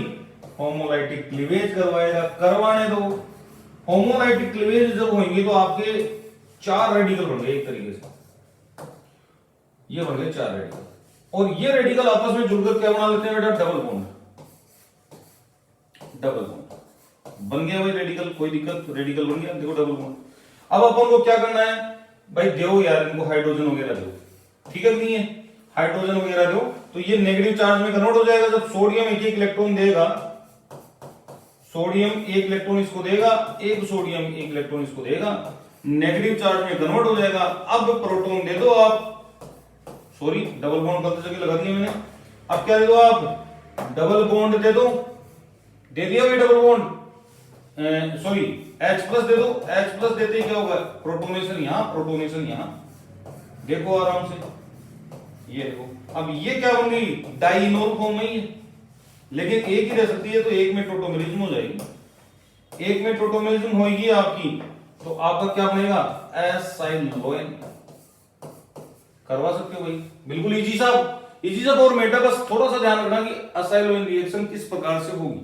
होमोलाइटिक क्लीवेज करवाएगा, करवाने दो। होमोलाइटिक क्लीवेज जब होंगे तो आपके 4 रेडिकल बन गए एक तरीके से, ये बन गए 4 रेडिकल, और ये रेडिकल आपस में जुड़कर क्या बना लेते हैं बेटा, डबल बॉन्ड बन गया भाई रेडिकल, कोई दिक्कत, रेडिकल बन गया, देखो डबल बॉन्ड। अब अपन को क्या करना है भाई, दो यार इनको हाइड्रोजन वगैरह दो, ठीक है नहीं है, हाइड्रोजन वगैरह दो, तो ये नेगेटिव चार्ज में कन्वर्ट हो जाएगा। जब सोडियम एक इलेक्ट्रॉन देगा, सोडियम एक इलेक्ट्रॉन इसको देगा, एक सोडियम एक इलेक्ट्रॉन इसको देगा, नेगेटिव चार्ज में कन्वर्ट हो जाएगा। अब प्रोटॉन दे दो आप, सॉरी डबल बॉन्ड गलत जगह लगा दिया मैंने, अब क्या दे दो आप, डबल बॉन्ड दे दो, दे दिया भाई डबल बॉन्ड, सॉरी H+ दे दो, H+ देते ही क्या होगा, प्रोटोनेशन यहां, प्रोटोनेशन यहां, देखो आराम से, ये देखो। अब ये क्या बन गई, डाइनोल फॉर्म में ही है, लेकिन एक ही रह सकती है, तो एक में टोटोमेरिज्म हो जाएगी, एक में टोटोमेरिज्म होगी आपकी, तो आपका क्या बनेगा, एसाइलोएन, करवा सकते हो भाई, बिल्कुल इजी सा फॉर्मेट है, बस थोड़ा सा ध्यान रखना कि असाइलोएन रिएक्शन किस प्रकार से होगी,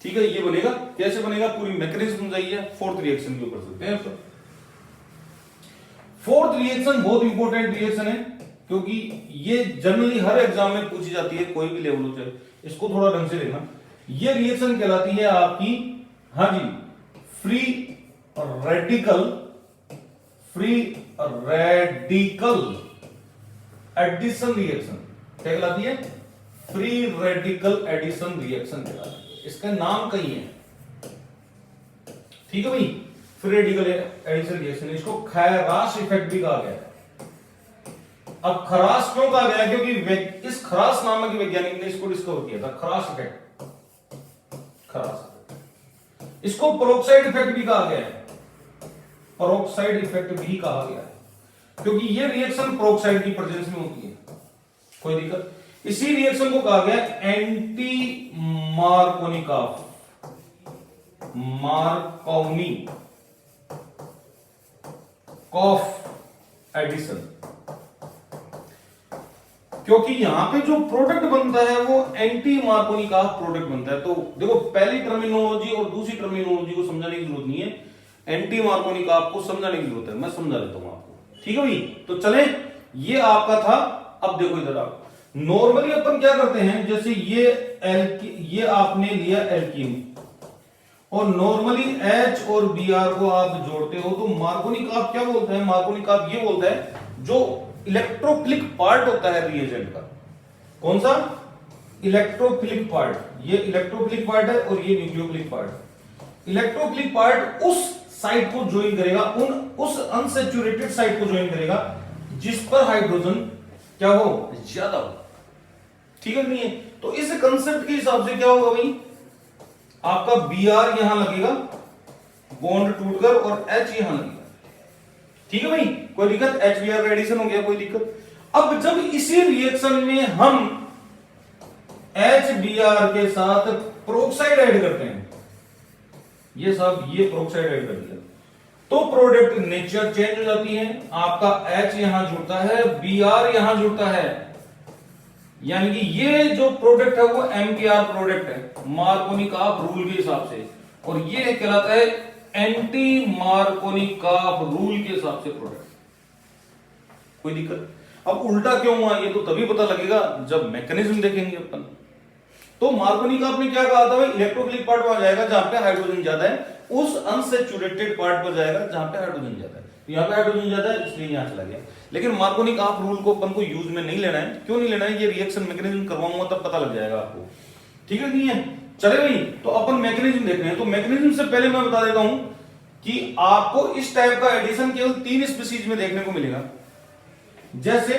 ठीक है। ये बनेगा, कैसे बनेगा, पूरी मैकेनिज्म समझाइए, 4th रिएक्शन के ऊपर चलते हैं। फोर्थ रिएक्शन बहुत इंपॉर्टेंट रिएक्शन है, क्योंकि ये जनरली हर एग्जाम में पूछी जाती है, कोई भी लेवल हो चाहे, इसको थोड़ा ढंग से देखना। ये रिएक्शन कहलाती है आपकी, हाँ जी, फ्री रेडिकल एडिशन रिएक्शन। क्या कहलाती है? फ्री रेडिकल एडिशन रिएक्शन कहलाती है। इसका नाम कहीं है, ठीक है भाई, फ्री रेडिकल एडिशन रिएक्शन। इसको खैराश इफेक्ट भी कहा गया है। अब खराश क्यों कहा गया? क्योंकि इस खराश नामक वैज्ञानिक ने इसको डिस्कवर किया था, खराश इफेक्ट, खराश। इसको पेरोक्साइड इफेक्ट भी कहा गया है, पेरोक्साइड इफेक्ट भी कहा गया है, क्योंकि ये रिएक्शन पेरोक्साइड की प्रेजेंस में होती है। कोई दिक्कत? इसी रिएक्शन को कहा गया एंटी मार्कोनिकॉफ एडिशन, क्योंकि यहां पे जो प्रोडक्ट बनता है वो एंटी मार्कोनिकॉफ प्रोडक्ट बनता है। तो देखो, पहली टर्मिनोलॉजी और दूसरी टर्मिनोलॉजी को समझाने की जरूरत नहीं है, एंटी मार्कोनिकॉफ को समझाने की जरूरत है। मैं समझा देता हूं आपको, ठीक है भाई? तो चले, ये आपका था। अब देखो इधर, आप नॉर्मली अपन क्या करते हैं, जैसे ये आपने लिया एल्कीन, और नॉर्मली H और Br को आप जोड़ते हो तो मार्कोनिकॉफ क्या बोलता है? मार्कोनिकॉफ ये बोलता है जो इलेक्ट्रोफिलिक पार्ट होता है रिएजेंट का। कौन सा? Electrophilic part. ये इलेक्ट्रोफिलिक पार्ट है और ये न्यूक्लियोफिलिक पार्ट। इलेक्ट्रोफिलिक पार्ट उस साइट को ज्वाइन करेगा, उस अनसैचुरेटेड साइट को ज्वाइन करेगा जिस पर हाइड्रोजन क्या हो? ज्यादा हो। ठीक है नहीं है? तो इस कंसेप्ट के हिसाब से क्या होगा भाई, आपका Br यहां लगेगा, बॉन्ड टूटकर, और H यहां लगेगा। ठीक है भाई, कोई दिक्कत? HBr का एडिशन हो गया, कोई दिक्कत? अब जब इसी रिएक्शन में हम HBr के साथ पेरोक्साइड ऐड करते हैं, ये सब ये पेरोक्साइड ऐड कर दिया, तो प्रोडक्ट नेचर चेंज हो जाती है। आपका H यहां जुड़ता है, Br यहां जुड़ता है, यानी कि ये जो प्रोडक्ट है वो MKR प्रोडक्ट है मार्कोनिकॉफ रूल के हिसाब से, और ये कहलाता है एंटी मार्कोनिकॉफ रूल के हिसाब से प्रोडक्ट। कोई दिक्कत? अब उल्टा क्यों हुआ ये तो तभी पता लगेगा जब मैकेनिज्म देखेंगे अपन। तो मार्कोनिकॉफ ने क्या कहा था भाई, इलेक्ट्रोफिलिक पार्ट वहां जाएगा जहां पे हाइड्रोजन ज्यादा है, उस अनसैचुरेटेड पार्ट पर जाएगा जहां पे हाइड्रोजन ज्यादा है। तो यहां पे हाइड्रोजन ज्यादा है इसलिए यहां चला गया। लेकिन मार्कोनिकॉफ रूल को अपन को यूज में नहीं लेना है। क्यों नहीं लेना है? ये रिएक्शन मैकेनिज्म करवाऊंगा तब पता लग जाएगा आपको। ठीक है नहीं है? चले भाई, तो अपन मैकेनिज्म देख रहे हैं। तो मैकेनिज्म से पहले मैं बता देता हूं कि आपको इस टाइप का एडिशन केवल 3 स्पीशीज में देखने को मिलेगा, जैसे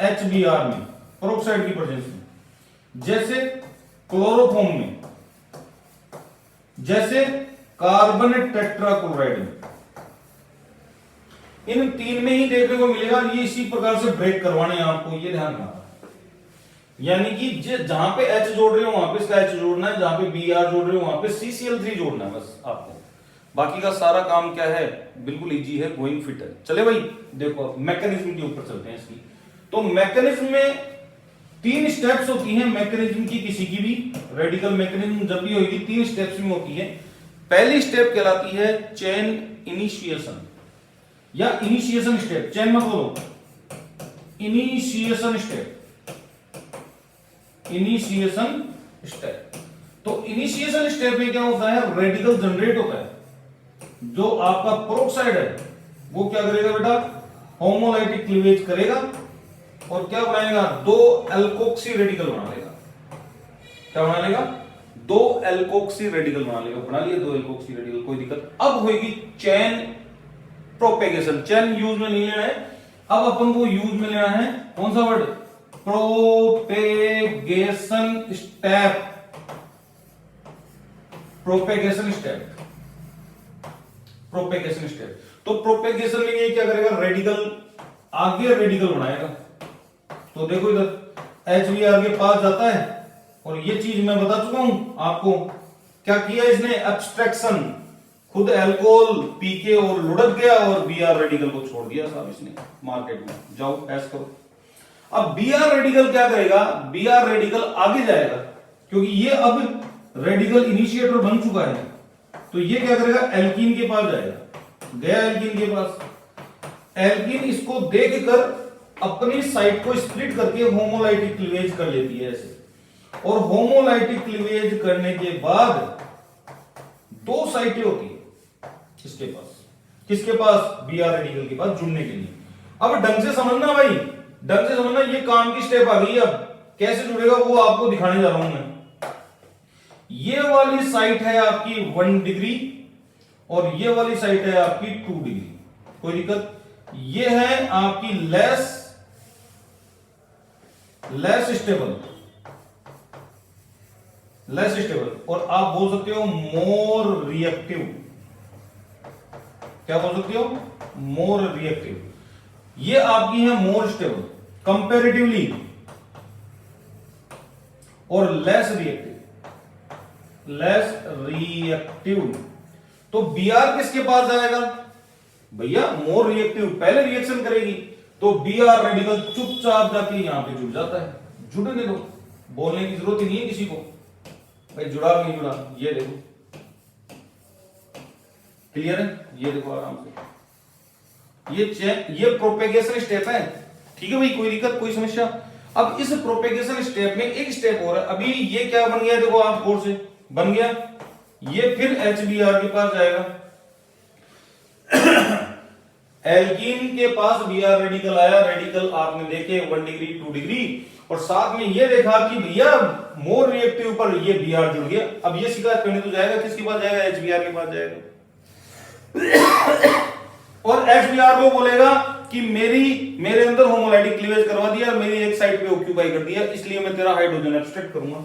HBr में पेरोक्साइड की प्रेजेंस में, जैसे क्लोरोफॉर्म में, जैसे कार्बन टेट्राक्लोराइड में। इन 3 में ही देखने को मिलेगा। ये इसी प्रकार से ब्रेक करवाने हैं आपको, ये ध्यान रखना। यानी कि जहां पे H जोड़ रहे हो वहां पे इसका H जोड़ना है, जहां पे Br जोड़ रहे हो वहां पे CCl3 जोड़ना है, बस आपको। बाकी का सारा काम क्या है, बिल्कुल इजी है, गोइंग फिट है। चले भाई, देखो मैकेनिज्म के ऊपर चलते हैं इसकी। तो मैकेनिज्म में 3 स्टेप्स होती हैं मैकेनिज्म की, किसी की भी रेडिकल मैकेनिज्म जब भी होगी 3 स्टेप्स में होती है। पहली स्टेप कहलाती है चेन इनिशिएशन या इनिशिएशन स्टेप। चेन मत बोलो, इनिशिएशन स्टेप, इनिशिएशन स्टेप। तो इनिशिएशन स्टेप में क्या होता है, रेडिकल जनरेट होता है। जो आपका पेरोक्साइड है वो क्या करेगा बेटा, होमोलाइटिक क्लीवेज करेगा और क्या बनाएगा, 2 एल्कोक्सी रेडिकल बना लेगा। क्या बना लेगा? 2 एल्कोक्सी रेडिकल बना लेगा। बना लिया 2 एल्कोक्सी रेडिकल, कोई दिक्कत? अब होगी चेन प्रोपेगेशन। चेन यूज में नहीं लेना है, अब अपन को यूज में लेना है कौन सा word, propagation step. Propagation step, propagation step. तो प्रोपेगेशन में ये क्या करेगा, रेडिकल आगे रेडिकल बनाएगा। तो देखो इधर HBr के पास जाता है, और ये चीज मैं बता चुका हूं आपको। क्या किया इसने, एब्स्ट्रैक्शन, खुद अल्कोहल पी के और लुढ़क गया और Br रेडिकल को छोड़ दिया साहब इसने मार्केट में। जाओ ऐसा करो। अब Br रेडिकल क्या करेगा, Br रेडिकल आगे जाएगा, क्योंकि ये अब रेडिकल इनिशिएटर बन चुका है। तो ये क्या करेगा, एल्कीन के पास जाएगा। गया एल्कीन के पास, एल्कीन इसको देखकर अपनी साइट को स्प्लिट करके होमोलाइटिक क्लीवेज कर लेती है ऐसे, और होमोलाइटिक क्लीवेज करने के बाद दो साइटें होती है इसके पास, किसके पास, बीआर रेडिकल के पास जुड़ने के लिए। अब ढंग से समझना भाई, ढंग से समझना, ये काम की स्टेप आ गई। अब कैसे जुड़ेगा वो आपको दिखाने जा रहा हूं मैं। ये वाली साइट है आपकी 1 डिग्री और ये वाली साइट है आपकी 2 डिग्री, कोई दिक्कत। ये है आपकी लेस स्टेबल, और आप बोल सकते हो मोर रिएक्टिव। क्या बोल सकते हो, मोर रिएक्टिव। ये आपकी है मोर स्टेबल कंपैरेटिवली, और लेस रिएक्टिव। तो बीआर किसके पास जाएगा भैया, मोर रिएक्टिव पहले रिएक्शन करेगी, तो बीआर रेडिकल चुपचाप जाके यहां पे जुड़ जाता है। जुड़ने दो, बोलने की जरूरत ही नहीं है किसी को, भाई जुड़ा नहीं जुड़ा, ये देखो क्लियर है, ये देखो आराम से, ये प्रोपेगेशन स्टेप है, ठीक है भाई, कोई दिक्कत कोई समस्या। अब इस प्रोपेगेशन स्टेप में एक स्टेप और है, अभी ये क्या बन गया, देखो आप गौर से बन गया, ये फिर HBr के पास जाएगा। एल्कीन के पास Br रेडिकल आया, रेडिकल आपने देखे 1 डिग्री 2 डिग्री, और साथ में ये देखा कि भैया मोर रिएक्टिव पर ये Br जुड़ गया। अब ये शिकायत करने तो जाएगा किसके पास जाएगा, HBr के पास जाएगा, और HBr को बोलेगा कि मेरे अंदर होमोलाइटिक क्लीवेज करवा दिया, मेरी एक साइड पे ऑक्यूपाई कर दिया, इसलिए मैं तेरा हाइड्रोजन एब्स्ट्रैक्ट करूंगा।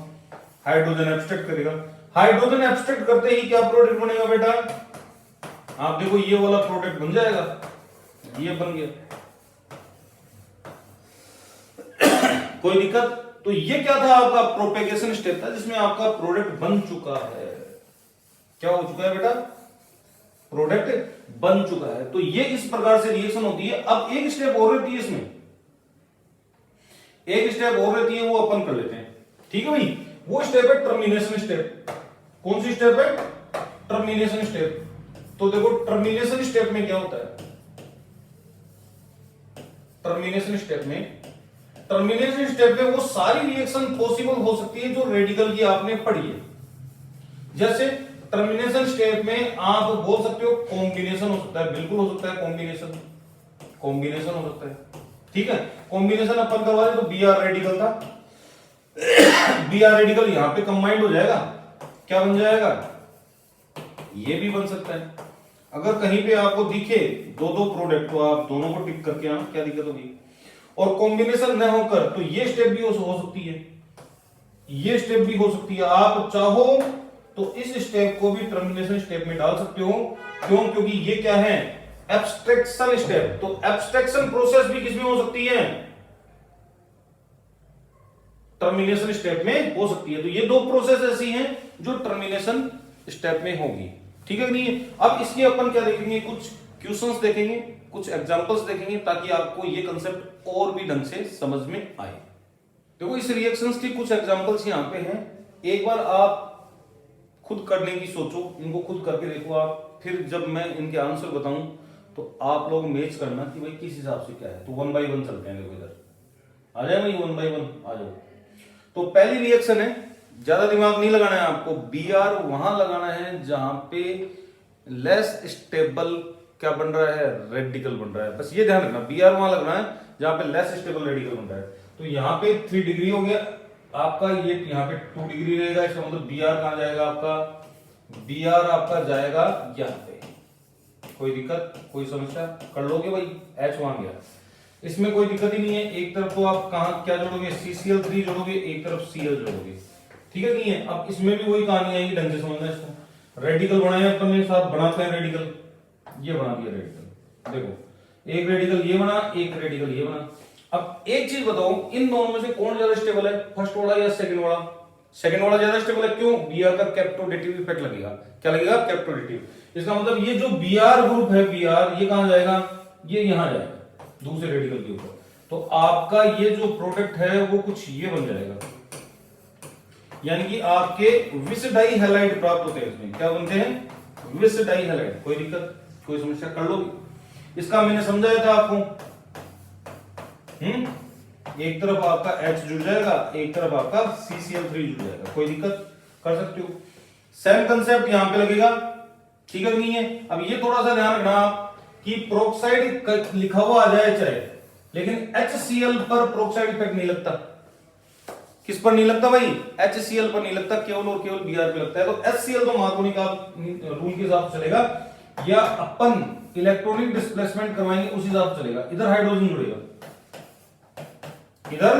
हाइड्रोजन एब्स्ट्रैक्ट करेगा, हाइड्रोजन एब्स्ट्रैक्ट करते ही क्या प्रोडक्ट बनेगा बेटा, आप देखो ये वाला प्रोडक्ट बन जाएगा, ये बन गया, कोई दिक्कत। तो ये क्या था, आपका प्रोपेगेशन स्टेप था जिसमें आपका प्रोडक्ट बन चुका है। क्या हो चुका है बेटा, प्रोडक्ट बन चुका है। तो ये इस प्रकार से रिएक्शन होती है। अब एक स्टेप और रहती है इसमें, एक स्टेप और रहती है, वो अपन कर लेते हैं, ठीक है भाई। वो स्टेप है टर्मिनेशन स्टेप। कौन सी स्टेप है, टर्मिनेशन स्टेप। तो देखो टर्मिनेशन स्टेप में क्या होता है, टर्मिनेशन स्टेप में वो सारी रिएक्शन पॉसिबल हो सकती है जो रेडिकल की आपने पढ़ी है। जैसे टर्मिनेशन स्टेप में आप बोल सकते हो कॉम्बिनेशन हो सकता है, बिल्कुल हो सकता है, कॉम्बिनेशन हो सकता है, ठीक है। कॉम्बिनेशन अपन करवा रहे तो Br रेडिकल था, Br रेडिकल यहां पे कंबाइंड हो जाएगा, क्या बन जाएगा, ये भी बन सकता है। अगर कहीं पे आपको दिखे दो प्रोडक्ट तो आप दोनों को टिक करके आना, क्या दिक्कत होगी। और कॉम्बिनेशन न होकर तो ये स्टेप भी हो सकती है, ये स्टेप भी हो सकती है। आप चाहो तो इस स्टेप को भी टर्मिनेशन स्टेप में डाल सकते हो। क्यों, क्योंकि ये क्या है, एब्स्ट्रैक्शन स्टेप। तो एब्स्ट्रैक्शन प्रोसेस भी किसमें हो सकती है, टर्मिनेशन स्टेप में हो सकती है। तो ये दो प्रोसेस ऐसी हैं जो टर्मिनेशन स्टेप में होगी, ठीक है नहीं है। अब इसके अपन क्या देखेंगे, कुछ क्वेश्चंस देखेंगे, कुछ एग्जांपल्स देखेंगे, ताकि आपको ये कंसेप्ट और भी ढंग से समझ में आए। देखो इस रिएक्शंस के कुछ एग्जांपल्स यहां पे हैं, एक बार आप खुद करने की सोचो, इनको खुद करके देखो आप, फिर जब मैं इनके आंसर बताऊं तो आप लोग मैच करना कि भाई किस हिसाब से क्या है। तो 1 बाय 1 चलते हैं, देखो इधर आ जाए भाई, 1 बाय 1 आ जाओ। तो पहली रिएक्शन है, ज्यादा दिमाग नहीं लगाना है आपको, Br वहां लगाना है जहां पे लेस स्टेबल क्या बन रहा है, रेडिकल बन रहा है। बस ये ध्यान रखना, Br वहां लगना है जहां पे लेस स्टेबल रेडिकल बन रहा है। तो यहाँ पे 3 डिग्री हो गया आपका, ये यहाँ पे 2 डिग्री रहेगा, इसका मतलब Br कहां जाएगा आपका, Br आपका जाएगा यहाँ पे। कोई दिक्कत कोई समस्या, कर लोगे भाई, H वहां गया, इसमें कोई दिक्कत ही नहीं है। एक तरफ तो आप कहां क्या जोड़ोगे, CCl3 जोड़ोगे, एक तरफ Cl जोड़ोगे, ठीक है नहीं है। अब इसमें भी वही कहानी आएगी, ढंग से समझना इसको। रेडिकल बनाया अपन ने, साथ बनाते हैं रेडिकल, ये बना दिया रेडिकल, देखो एक रेडिकल ये बना, एक रेडिकल ये बना। अब एक चीज बताओ, इन दोनों में से कौन ज्यादा स्टेबल है, फर्स्ट वाला या सेकंड वाला? सेकंड वाला ज्यादा स्टेबल है। क्यों? Br का कैप्टोडेटिव इफेक्ट लगेगा। क्या लगेगा? कैप्टोडेटिव। इसका मतलब ये जो Br ग्रुप है, Br ये कहां जाएगा, ये यहां जाएगा दूसरे रेडिकल के ऊपर। तो आपका ये जो प्रोडक्ट है वो कुछ ये बन जाएगा, यानी कि आपके विस डाई हैलाइड प्राप्त होते हैं। इसमें क्या बनते हैं? विस डाई हैलाइड। कोई दिक्कत कोई समस्या, कर लोगे। इसका मैंने समझाया था आपको। एक तरफ आपका H जुड़ जाएगा, एक तरफ आपका CCl3 जुड़ जाएगा, कोई दिक्कत कर सकते हो। सेम कंसेप्ट यहां पे लगेगा, ठीक है नहीं है। अब ये थोड़ा सा ध्यान रखना आप कि प्रोक्साइड लिखा हुआ आ जाए चाहे, लेकिन HCl पर प्रोक्साइड इफेक्ट नहीं लगता। किस पर नहीं लगता भाई? HCl पर नहीं लगता, केवल और केवल Br पे लगता है। तो HCl तो मार्कोनी का रूल के हिसाब से चलेगा, या अपन इलेक्ट्रॉनिक डिस्प्लेसमेंट करवाएंगे उस हिसाब से चलेगा। इधर हाइड्रोजन जुड़ेगा, इधर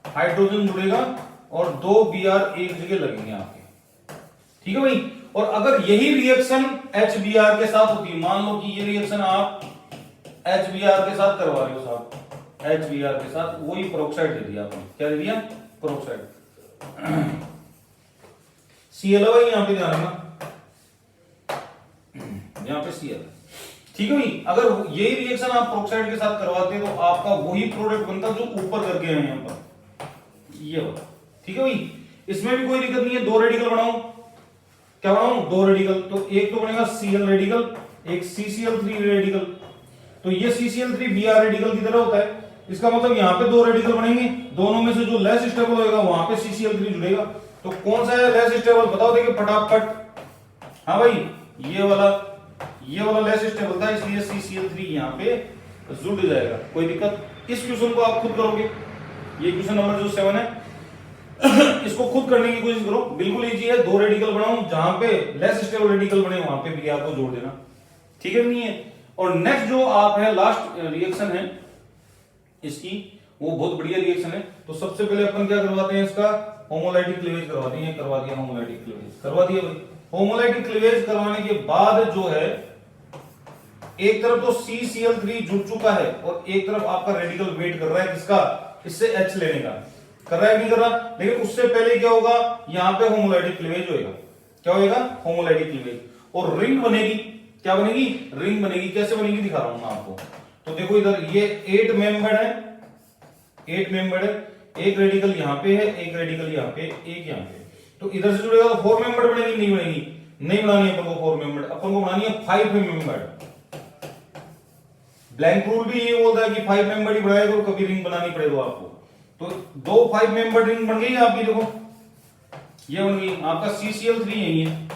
हाइड्रोजन जुड़ेगा और दो Br एक जगह लगेंगे आपके, ठीक है भाई। और अगर यही रिएक्शन HBr के साथ होती है, मान लो कि ये रिएक्शन आप HBr के साथ करवा रहे हो साहब, HBr के साथ वही पेरोक्साइड दे दिया आपने, क्या दे दिया? पेरोक्साइड। Cl है यहां पे, ध्यान रखना यहां पे Cl, ठीक है भाई। अगर यही रिएक्शन आप पेरोक्साइड के साथ करवाते तो आपका वही प्रोडक्ट बनता जो ऊपर करके आए यहां पर, ये होता, ठीक है भाई। इसमें भी कोई दिक्कत नहीं है। दो रेडिकल बनाऊं, क्या बनाऊं? दो रेडिकल। तो एक तो बनेगा Cl रेडिकल, एक CCl3 रेडिकल। तो ये CCl3 Br रेडिकल की तरह होता है। इसका मतलब यहां पे दो रेडिकल बनेंगे, दोनों में से जो लेस स्टेबल होएगा वहां पे CCl3 जुड़ेगा। तो कौन सा है लेस स्टेबल बताओ, देखिए फटाफट। हाँ भाई, ये वाला लेस स्टेबल था, इसलिए CCl3 यहां पे जुड़ जाएगा, कोई दिक्कत। इस क्वेश्चन को आप खुद करोगे, ये क्वेश्चन नंबर जो 7 है इसको खुद करने की कोशिश करो, बिल्कुल इजी है। दो रेडिकल बनाओ, जहां पे लेस स्टेबल रेडिकल बने वहां पे Br को जोड़ देना, ठीक है नहीं है। और नेक्स्ट जो आप है लास्ट रिएक्शन है इसकी, वो बहुत बढ़िया रिएक्शन है। तो सबसे पहले अपन क्या करवाते हैं, इसका होमोलाइटिक क्लीवेज करवाते हैं। करवा दिया होमोलाइटिक क्लीवेज, करवा दिया भाई। होमोलाइटिक क्लीवेज करवाने के बाद जो है, एक तरफ तो CCl3 जुड़ चुका है और एक तरफ आपका रेडिकल वेट कर रहा है किसका? इससे H लेने का। कर रहा है नहीं कर रहा? लेकिन उससे पहले क्या होगा, यहां पे होमोलाइटिक क्लीवेज होएगा। क्या होएगा? Homolytic cleavage. और रिंग बनेगी, क्या बनेगी? रिंग बनेगी। कैसे बनेगी दिखा रहा हूं मैं आपको। तो देखो इधर ये 8 मेंबर्ड है, 8 मेंबर्ड है। एक रेडिकल यहां पे है, एक रेडिकल यहां पे, एक यहां पे। तो इधर से जुड़ेगा तो 4 मेंबर्ड बनेगी, नहीं बनेगी? नहीं बनानी है अपन को 4 मेंबर्ड, अपन को बनानी है 5 मेंबर्ड। ब्लैंक रूल भी ये बोलता है कि 5 मेंबर्ड ही बनाएगा और कभी रिंग बनानी पड़ेगा आपको। तो दो 5 मेंबर्ड रिंग बन गई आपकी, देखो ये बन गई। आपका CCl3 यही है,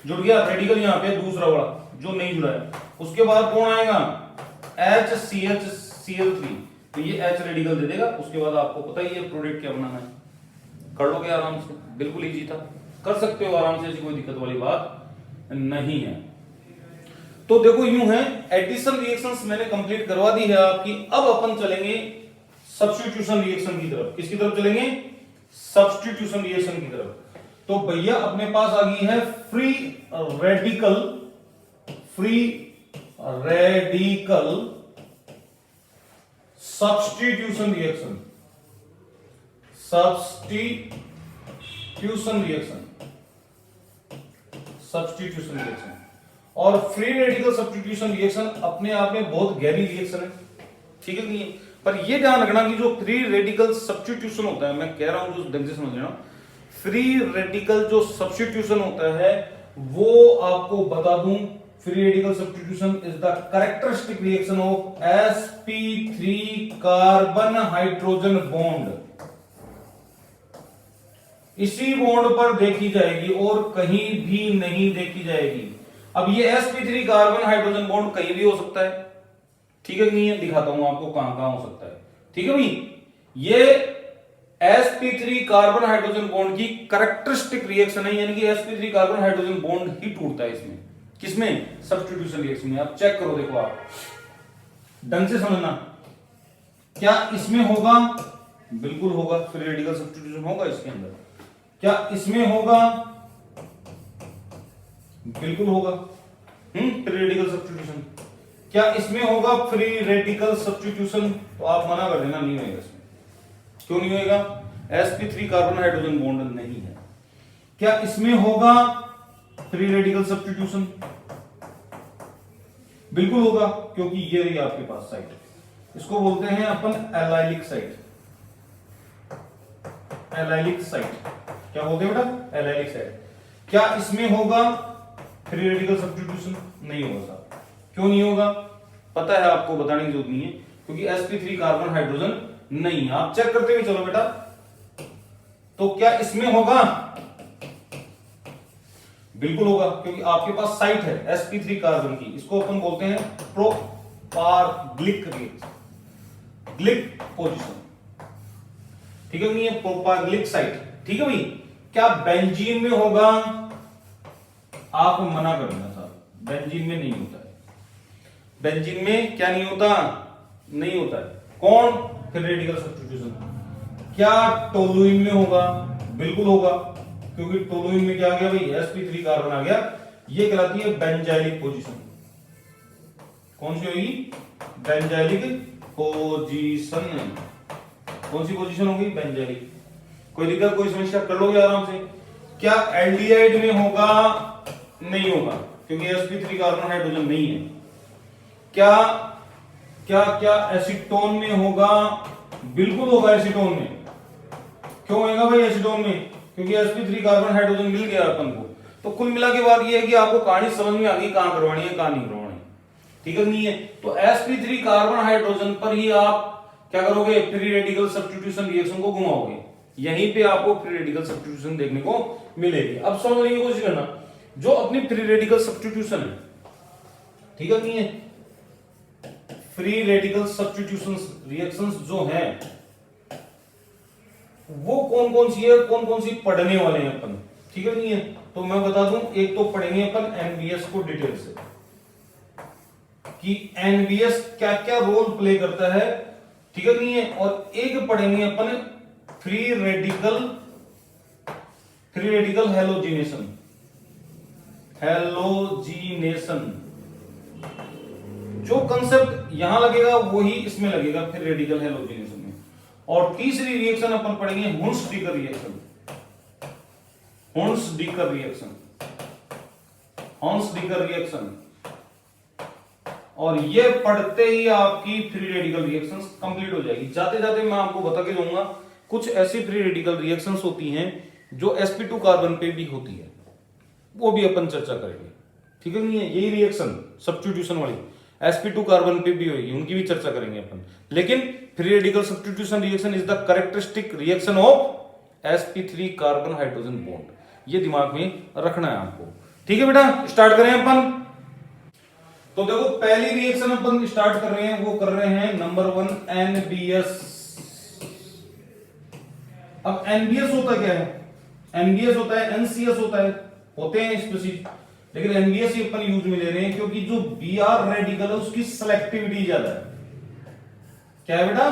जुड़ गया। रेडिकल यहां पे दूसरा वाला जो नहीं जुड़ा है। उसके बाद कौन आएगा? HCHCl3, तो ये H रेडिकल दे देगा। उसके बाद आपको पता ही है प्रोडक्ट क्या बनाना है, कर लोगे आराम से, बिल्कुल इजी था, कर सकते हो आराम से, ऐसी कोई दिक्कत वाली बात नहीं है। तो देखो यूं है, एडिशन रिएक्शंस मैंने कंप्लीट करवा दी है आपकी। अब अपन चलेंगे सब्स्टिट्यूशन रिएक्शन की तरफ। किसकी तरफ चलेंगे? सब्स्टिट्यूशन रिएक्शन की तरफ। तो भैया अपने पास आ गई है free radical substitution reaction, substitution reaction. और फ्री रेडिकल सब्स्टिट्यूशन रिएक्शन अपने आप में बहुत गहरी रिएक्शन है, ठीक है नहीं? पर ये ध्यान रखना कि जो फ्री रेडिकल सब्स्टिट्यूशन होता है, मैं कह रहा हूं जो ढंग से समझ लेना, फ्री रेडिकल जो सब्स्टिट्यूशन होता है वो आपको बता दूं, free radical substitution is the characteristic reaction of sp3 carbon hydrogen bond. इसी बॉन्ड पर देखी जाएगी और कहीं भी नहीं देखी जाएगी। अब ये sp3 कार्बन हाइड्रोजन बॉन्ड कहीं भी हो सकता है, ठीक है नहीं है? दिखाता हूं आपको कहां कहां हो सकता है, ठीक है भाई। ये sp3 कार्बन हाइड्रोजन बॉन्ड की कैरेक्टरिस्टिक रिएक्शन है, यानी कि sp3 कार्बन हाइड्रोजन बॉन्ड ही टूटता है इसमें। किसमें? सब्स्टिट्यूशन रिएक्शन में। आप चेक करो, देखो आप ढंग से समझना। क्या इसमें होगा? बिल्कुल होगा, फ्री रेडिकल सब्स्टिट्यूशन होगा इसके अंदर। क्या इसमें होगा? बिल्कुल होगा, फ्री रेडिकल सब्स्टिट्यूशन। क्या इसमें होगा फ्री रेडिकल सब्स्टिट्यूशन? तो आप मना कर देना, नहीं होगा इसमें। क्यों नहीं होगा? sp3 कार्बन हाइड्रोजन बॉन्ड नहीं है। क्या इसमें होगा फ्री रेडिकल सब्स्टिट्यूशन? बिल्कुल होगा, क्योंकि ये रही आपके पास साइट, इसको बोलते हैं अपन एलाइलिक साइट। एलाइलिक साइट क्या बोलते हैं बेटा? Allylic site. क्या इसमें होगा फ्री रेडिकल सब्स्टिट्यूशन? नहीं होगा साहब। क्यों नहीं होगा? पता है आपको, बताने की जरूरत नहीं है, क्योंकि sp3 कार्बन हाइड्रोजन नहीं है। आप चेक करते हुए चलो बेटा, तो क्या इसमें होगा? बिल्कुल होगा, क्योंकि आपके पास साइट है sp3 कार्बन की, इसको अपन बोलते हैं प्रोपार्ग्लिक ग्लिक पोजीशन, ठीक है नहीं है, प्रोपार्ग्लिक साइट, ठीक है भाई। क्या बेंजीन में होगा? आप मना कर देना साहब, बेंजीन में नहीं होता है, बेंजीन में क्या नहीं होता? नहीं होता है। कौन? फिर रेडिकल सब्स्टिट्यूशन। क्या टोलुइन में होगा? बिल्कुल होगा, क्योंकि टोलुइन में क्या आ गया भाई? sp3 कार्बन आ गया, ये कहलाती है बेंजाइलिक पोजीशन। कौन सी होगी? Benzylic position. कौन सी पोजीशन होगी? बेंजाइलिक। कोई दिक्कत, कोई समस्या? कर लोगे आराम से। क्या एल्डिहाइड में होगा? नहीं होगा, क्योंकि sp3 कार्बन हाइड्रोजन नहीं है। क्या क्या क्या एसीटोन में होगा? बिल्कुल होगा एसीटोन में। क्यों होगा भाई एसीटोन में? क्योंकि sp3 कार्बन हाइड्रोजन मिल गया अपन को। तो कुल मिला के बात यह है कि आपको कहानी समझ में आ गई, कहां करवानी है कहां नहीं करवानी, ठीक है नहीं है? तो sp3 कार्बन हाइड्रोजन पर ही आप क्या करोगे? फ्री रेडिकल सब्स्टिट्यूशन रिएक्शन को घुमाओगे, यहीं पे आपको फ्री रेडिकल सब्स्टिट्यूशन देखने को मिलेगी। अब समझने की कोशिश करना, जो अपनी फ्री रेडिकल सब्स्टिट्यूशन है, ठीक है नहीं है, फ्री रेडिकल सब्स्टिट्यूशन रिएक्शंस जो हैं वो कौन कौन सी है, कौन कौन सी पढ़ने वाले हैं अपन, ठीक है नहीं है? तो मैं बता दूं, एक तो पढ़ेंगे अपन एनबीएस को डिटेल से, कि एनबीएस क्या क्या रोल प्ले करता है, ठीक है नहीं है? और एक पढ़ेंगे अपन फ्री रेडिकल हैलोजिनेशन। जो कंसेप्ट यहां लगेगा वही इसमें लगेगा फिर रेडिकल हैलोजिनेशन में। और तीसरी रिएक्शन अपन पढ़ेंगे हुन्स-डीकर रिएक्शन। और ये पढ़ते ही आपकी फ्री रेडिकल रिएक्शंस कंप्लीट हो जाएगी। जाते जाते मैं आपको बता के जाऊंगा, कुछ ऐसी फ्री रेडिकल रिएक्शंस होती हैं जो sp2 कार्बन पे भी होती है, वो भी अपन चर्चा करेंगे, ठीक है नहीं है? यही रिएक्शन सब्स्टिट्यूशन वाली sp2 कार्बन पे भी होगी, उनकी भी चर्चा करेंगे अपन। लेकिन free radical substitution reaction is the characteristic reaction of sp3 carbon hydrogen bond, ये दिमाग में रखना है आपको, ठीक है बेटा? स्टार्ट करें अपन। तो देखो, पहली रिएक्शन अपन स्टार्ट कर रहे हैं, वो कर रहे हैं नंबर 1 NBS। अब NBS होता क्या है? NBS होता है, NCS होता है, होते हैं स्पेसिफिक, लेकिन NBS ही अपन यूज में ले रहे हैं क्योंकि जो Br रेडिकल है उसकी सिलेक्टिविटी ज्यादा है। क्या है बेटा?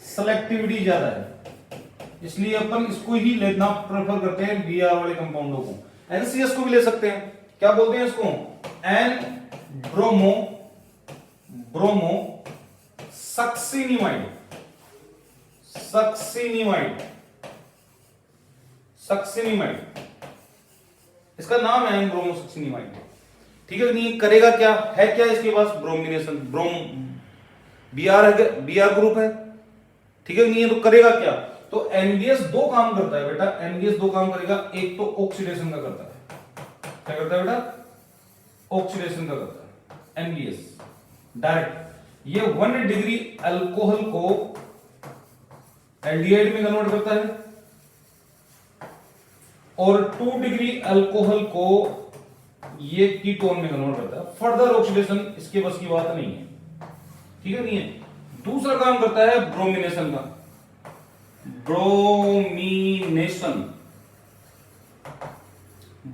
सिलेक्टिविटी ज्यादा है, इसलिए अपन इसको ही लेना प्रेफर करते हैं, Br वाले कंपाउंडों को। NCS को भी ले सकते हैं, क्या बोलते हैं इसको? N bromo succinimide. इसका नाम है ब्रोमो सक्सिनिमाइड, ठीक है नहीं? करेगा क्या है? क्या इसके पास? ब्रोमिनेशन, Br ग्रुप है, ठीक है नहीं है? तो करेगा क्या? तो NBS दो काम करता है बेटा, NBS दो काम करेगा। एक तो ऑक्सीडेशन का करता है, क्या करता है बेटा? ऑक्सीडेशन का करता है NBS डायरेक्ट। ये 1 डिग्री अल्कोहल को एल्डिहाइड में कन्वर्ट करता है और 2 डिग्री अल्कोहल को ये कीटोन में कन्वर्ट करता है। फर्दर ऑक्सीडेशन इसके बस की बात नहीं है, ठीक है नहीं है? दूसरा काम करता है ब्रोमिनेशन का,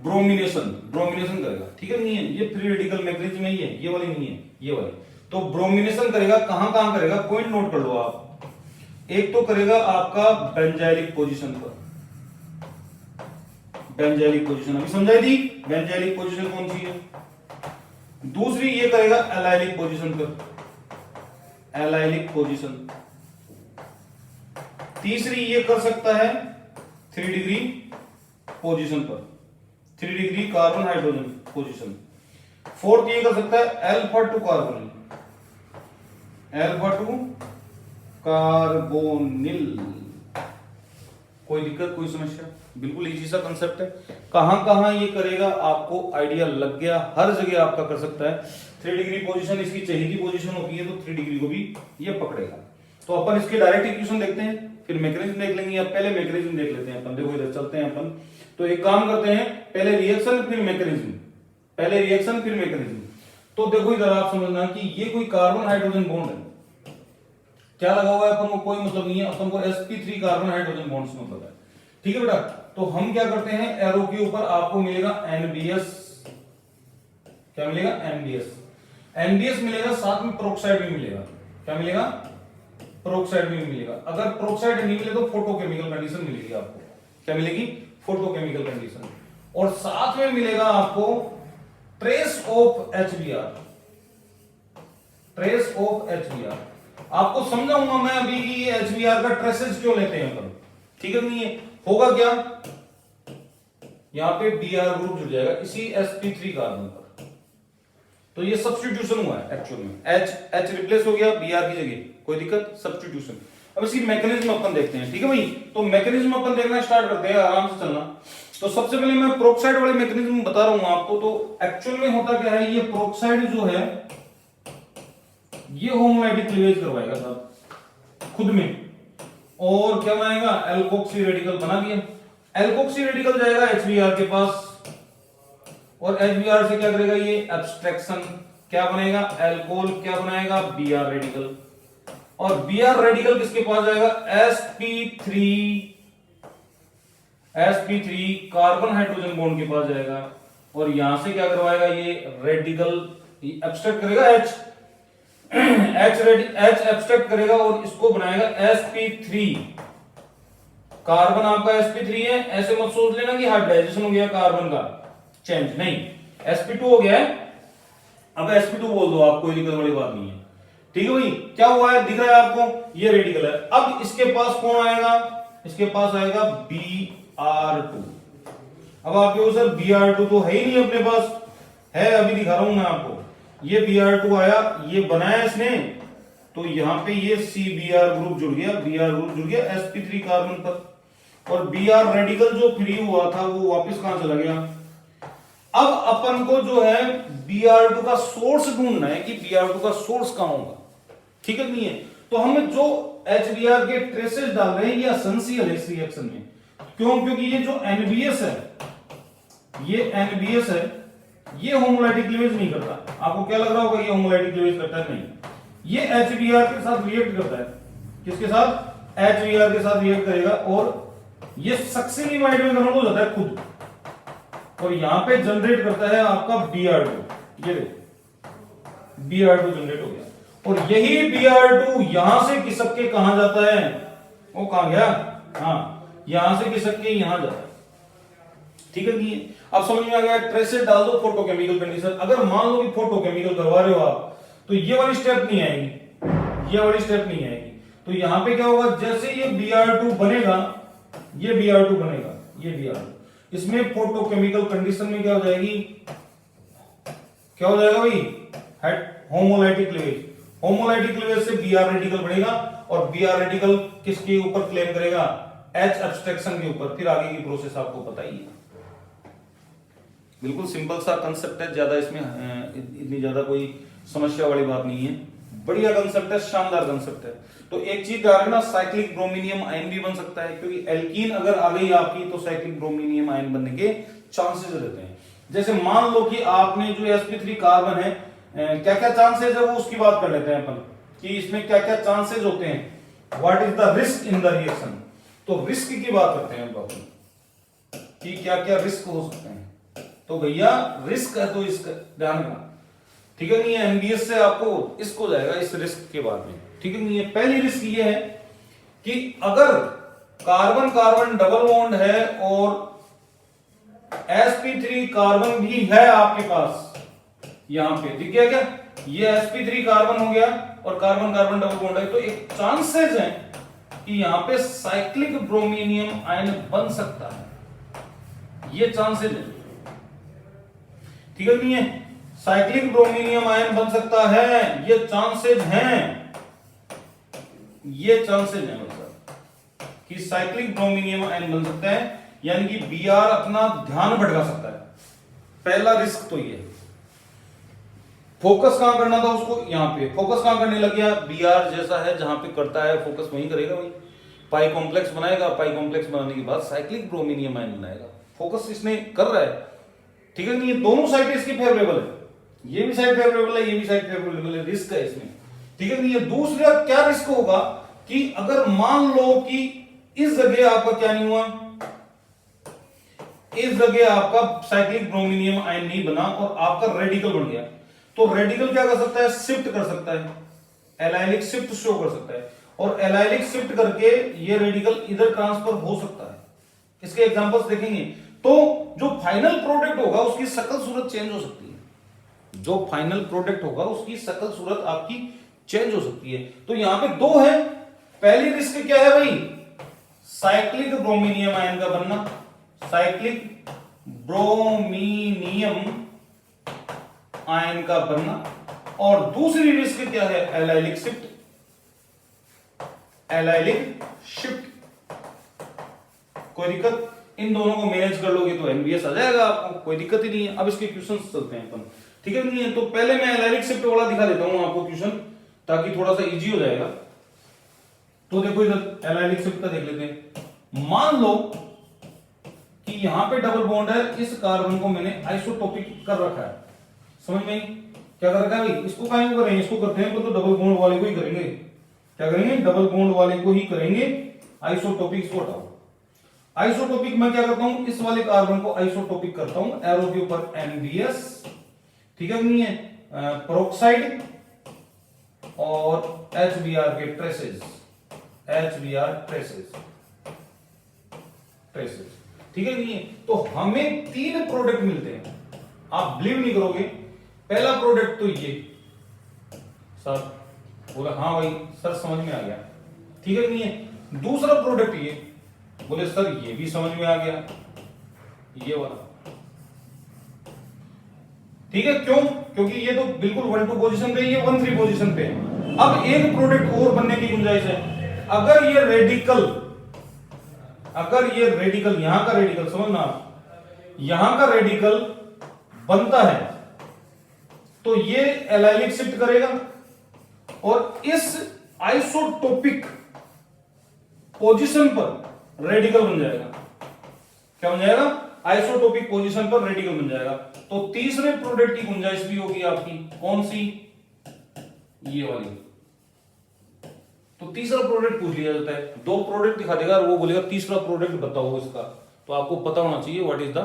ब्रोमिनेशन करेगा, ठीक है नहीं है? ये फ्री रेडिकल मैकेनिज्म है, ये वाली नहीं है, ये वाली। तो ब्रोमिनेशन करेगा, कहां कहां करेगा? पॉइंट नोट कर लो आप। एक तो करेगा आपका बेंजाइलिक पोजीशन पर, बेंजाइलिक पोजीशन अभी समझाई थी, बेंजाइलिक पोजीशन कौन सी है? दूसरी ये करेगा एलाइलिक पोजीशन पर, एलाइलिक पोजीशन। तीसरी ये कर सकता है 3 डिग्री पोजीशन पर, 3 degree carbon hydrogen position. Fourth ये कर सकता है अल्फा टू कार्बोनिल, कोई दिक्कत, कोई समस्या? बिल्कुल इजी सा कंसेप्ट है। कहां कहां ये करेगा आपको आइडिया लग गया, हर जगह आपका कर सकता है। 3 डिग्री पोजीशन इसकी चाहिए की पोजीशन होती है, तो 3 डिग्री को भी ये पकड़ेगा। तो अपन इसके डायरेक्ट इक्वेशन देखते हैं, फिर मैकेनिज्म देख लेंगे। अब पहले मैकेनिज्म देख लेते हैं अपन। देखो इधर चलते हैं अपन। तो एक काम करते हैं, पहले रिएक्शन फिर मैकेनिज्म, पहले रिएक्शन फिर मैकेनिज्म। तो देखो इधर आप समझना कि ये कोई कार्बन हाइड्रोजन बॉन्ड है, क्या लगा हुआ है अपन को कोई मतलब नहीं है, अपन को sp3 कार्बन हाइड्रोजन बॉन्ड्स मतलब है। ठीक है बेटा, तो हम क्या करते हैं, एरो के ऊपर आपको मिलेगा NBS, क्या मिलेगा, NBS मिलेगा, साथ में पेरोक्साइड भी मिलेगा। क्या मिलेगा, पेरोक्साइड भी मिलेगा। अगर पेरोक्साइड नहीं मिले तो फोटोकेमिकल कंडीशन मिलेगी आपको। क्या मिलेगी, फोटोकेमिकल कंडीशन। और साथ में मिलेगा आपको trace of HBr, trace of HBr। आपको समझाऊंगा मैं अभी कि ये HBr का ट्रेसेस क्यों लेते हैं अपन। ठीक है नहीं है, होगा क्या, यहां पे Br ग्रुप जुड़ जाएगा इसी sp3 कार्बन पर। तो ये सब्स्टिट्यूशन हुआ है एक्चुअल में, H रिप्लेस हो गया Br की जगह, कोई दिक्कत, सब्स्टिट्यूशन। अब इसकी मैकेनिज्म अपन देखते हैं। ठीक है भाई, तो मैकेनिज्म अपन देखना स्टार्ट करते हैं, आराम से चलना। तो सबसे पहले मैं पेरोक्साइड वाले मैकेनिज्म बता रहा हूं आपको। तो एक्चुअल में होता क्या है, ये पेरोक्साइड जो है ये होमोलाइटिक क्लीवेज करवाएगा साहब खुद में, और क्या बनाएगा, एल्कोक्सी रेडिकल बना दिया। एल्कोक्सी रेडिकल जाएगा HBr के पास, और HBr से क्या करेगा ये एब्स्ट्रैक्शन, क्या बनेगा, एल्कोहल, क्या बनाएगा, Br रेडिकल। और Br रेडिकल किसके पास जाएगा, sp3 कार्बन हाइड्रोजन बॉन्ड के पास जाएगा, और यहां से क्या करवाएगा ये रेडिकल एब्स्ट्रैक्ट करेगा H एब्स्ट्रैक्ट करेगा और इसको बनाएगा sp3। कार्बन आपका sp3 है, ऐसे मत सोच लेना कि हाइब्रिडाइजेशन हो गया कार्बन का चेंज, नहीं, sp2 हो गया है। अब sp2 बोल दो आप, कोई दिक्कत वाली बात नहीं है। ठीक है भाई, क्या हुआ है, दिख रहा है आपको, ये रेडिकल है। अब इसके पास कौन आएगा, इसके पास आएगा Br2। अब आपके सर Br2 तो है ही नहीं अपने पास, है अभी दिखा रहा हूं मैं आपको। ये Br2 आया, ये बनाया इसने, तो यहां पे ये CBr ग्रुप जुड़ गया, Br ग्रुप जुड़ गया sp3 कार्बन पर, और Br रेडिकल जो फ्री हुआ था वो वापस कहां चला गया। अब अपन को जो है Br2 का सोर्स ढूंढना है कि Br2 का सोर्स कहां होगा। ठीक है नहीं है, तो हम जो HBr के ट्रेसेस डाल रहे हैं ये एसेंशियल है इस रिएक्शन में। क्यों, क्योंकि ये जो NBS है, ये NBS है, ये होमोलाइटिक क्लीवेज नहीं करता। आपको क्या लग रहा होगा ये होमोलाइटिक क्लीवेज करता है, नहीं, ये HBr के साथ रिएक्ट करता है। किसके साथ, HBr के साथ रिएक्ट करेगा, और ये सक्सिनिमाइड में कन्वर्ट हो जाता है खुद, और यहां पे जनरेट करता है आपका Br2। ये देखो Br2 जनरेट हो गया, और यही Br2 यहां से खिसक के कहां जाता है, वो कहां गया, हाँ यहां से खिसक के यहां जाता है। ठीक है नहीं, अब समझ में आ गया, ट्रेसेस डाल दो, फोटोकेमिकल कंडीशन। अगर मान लो कि फोटोकेमिकल करवा रहे हो आप, तो ये वाली स्टेप नहीं आएगी, ये वाली स्टेप नहीं आएगी। तो यहां पे क्या होगा, जैसे ये Br2 बनेगा, ये Br2 बनेगा, ये Br2, इसमें फोटोकेमिकल कंडीशन में क्या हो जाएगी, क्या हो जाएगा भाई, होमोलाइटिक क्लीवेज। होमोलाइटिक क्लीवेज से Br रेडिकल बनेगा, और Br रेडिकल किसके ऊपर क्लेम करेगा, H एब्स्ट्रैक्शन के ऊपर। फिर आगे की प्रोसेस आपको पता ही है। बिल्कुल सिंपल सा कंसेप्ट है, ज्यादा इसमें इतनी ज्यादा कोई समस्या वाली बात नहीं है, बढ़िया कंसेप्ट है, शानदार कंसेप्ट है। तो एक चीज ध्यान रखना, साइक्लिक ब्रोमीनियम आयन भी बन सकता है, क्योंकि एल्कीन अगर आ गई आपकी तो साइक्लिक ब्रोमीनियम आयन बनने के चांसेस रहते हैं। जैसे मान लो कि आपने जो sp3 कार्बन है, क्या क्या चांसेस है वो उसकी बात कर लेते हैं अपन, कि इसमें क्या क्या चांसेस होते हैं, what is the risk in the reaction. तो रिस्क की बात करते हैं अपन कि क्या क्या रिस्क हो सकते हैं। तो भैया रिस्क है तो इसका ध्यान रखना, ठीक है नहीं है, NBS से आपको इसको जाएगा इस रिस्क के बाद में। ठीक है नहीं है, पहली रिस्क ये है कि अगर कार्बन कार्बन डबल बॉन्ड है और sp3 कार्बन भी है आपके पास, यहां पे दिख गया क्या, ये sp3 कार्बन हो गया और कार्बन कार्बन डबल बॉन्ड है, तो एक चांसेस है कि यहां पे साइक्लिक ब्रोमीनियम आयन बन सकता है, ये चांसेस है। ठीक है नहीं है, साइक्लिक ब्रोमीनियम आयन बन सकता है, ये चांसेस हैं, ये चांसेस हैं। मतलब कि साइक्लिक ब्रोमीनियम आयन बन सकता है, यानी कि Br अपना ध्यान भटका सकता है। पहला रिस्क तो ये, फोकस कहां करना था उसको, यहां पे फोकस कहां करने लग गया, Br जैसा है जहां पे करता है फोकस वहीं करेगा, वहीं पाई कॉम्प्लेक्स बनाएगा, पाई कॉम्प्लेक्स बनाने के बाद साइक्लिक ब्रोमीनियम आयन बनाएगा। फोकस इसने कर रहा है, ठीक है नहीं, दोनों साइड इसकी फेवरेबल है, ये भी साइड फेवरेबल है, ये भी साइड फेवरेबल है, रिस्क है इसमें, ठीक है नहीं है। दूसरा क्या रिस्क होगा कि अगर मान लो कि इस जगह आपका क्या नहीं हुआ, इस जगह आपका साइक्लिक ब्रोमीनियम आयन नहीं बना और आपका रेडिकल बन गया, तो रेडिकल क्या कर सकता है, शिफ्ट कर सकता है, एलाइलिक शिफ्ट शो कर सकता है, और एलाइलिक शिफ्ट करके ये रेडिकल इधर ट्रांसफर हो सकता है। इसके एग्जांपल्स देखेंगे तो जो फाइनल प्रोडक्ट होगा उसकी शकल सूरत चेंज हो सकती है, जो फाइनल प्रोडक्ट होगा उसकी शकल सूरत आपकी चेंज हो सकती है। तो यहां पे दो है, पहली रिस्क क्या है भाई, साइक्लिक ब्रोमीनियम आयन का बनना, साइक्लिक ब्रोमीनियम आयन का बनना, और दूसरी रिस्क क्या है, एलाइलिक शिफ्ट, एलाइलिक शिफ्ट। कोई दिक्कत, इन दोनों को मैनेज कर लोगे तो एनबीएस आ जाएगा आपको, कोई दिक्कत ही नहीं है। अब इसके क्वेश्चंस चलते हैं अपन, ठीक है नहीं है। तो पहले मैं एलाइलिक शिफ्ट वाला दिखा देता हूं आपको क्वेश्चन, ताकि थोड़ा सा इजी हो जाएगा। तो देखो इधर एलाइलिक शिफ्ट का देख लेते हैं। मान लो कि यहां पे डबल बॉन्ड है, इस कार्बन को मैंने आइसोटोपिक कर रखा है, समझ में क्या कर रखा है भाई, इसको काहे को करेंगे, इसको करते हैं तो डबल बॉन्ड वाले को ही करेंगे, क्या करेंगे, डबल बॉन्ड वाले को ही करेंगे, आइसोटोपिक इसको हटाओ। आइसोटोपिक मैं क्या करता हूं, इस वाले कार्बन को आइसोटोपिक करता हूं, एरो के ऊपर एनबीएस, ठीक है नहीं है, पेरोक्साइड और HBr के ट्रेसेस, HBr ट्रेसेस, ट्रेसेस, ठीक है नहीं है। तो हमें तीन प्रोडक्ट मिलते हैं, आप बिलीव नहीं करोगे। पहला प्रोडक्ट तो ये, सर बोला हाँ भाई सर समझ में आ गया, ठीक है नहीं है। दूसरा प्रोडक्ट ये, बोले सर ये भी समझ में आ गया, ये वाला, ठीक है, क्यों, क्योंकि ये तो बिल्कुल 1-2 पोजीशन पे, ये 1-3 पोजीशन पे है। अब एक प्रोडक्ट और बनने की गुंजाइश है, अगर ये रेडिकल, अगर ये रेडिकल, यहां का रेडिकल समझना आप, यहां का रेडिकल बनता है तो ये एलाइलिक शिफ्ट करेगा और इस आइसोटोपिक पोजीशन पर रेडिकल बन जाएगा, क्या बन जाएगा, आइसोटोपिक पोजीशन पर रेडिकल बन जाएगा। तो तीसरे प्रोडक्ट की गुंजाइश भी होगी आपकी, कौन सी, ये वाली। तो तीसरा प्रोडक्ट पूछ लिया जाता है, दो प्रोडक्ट दिखा देगा और वो बोलेगा तीसरा प्रोडक्ट बताओ इसका, तो आपको पता होना चाहिए what is the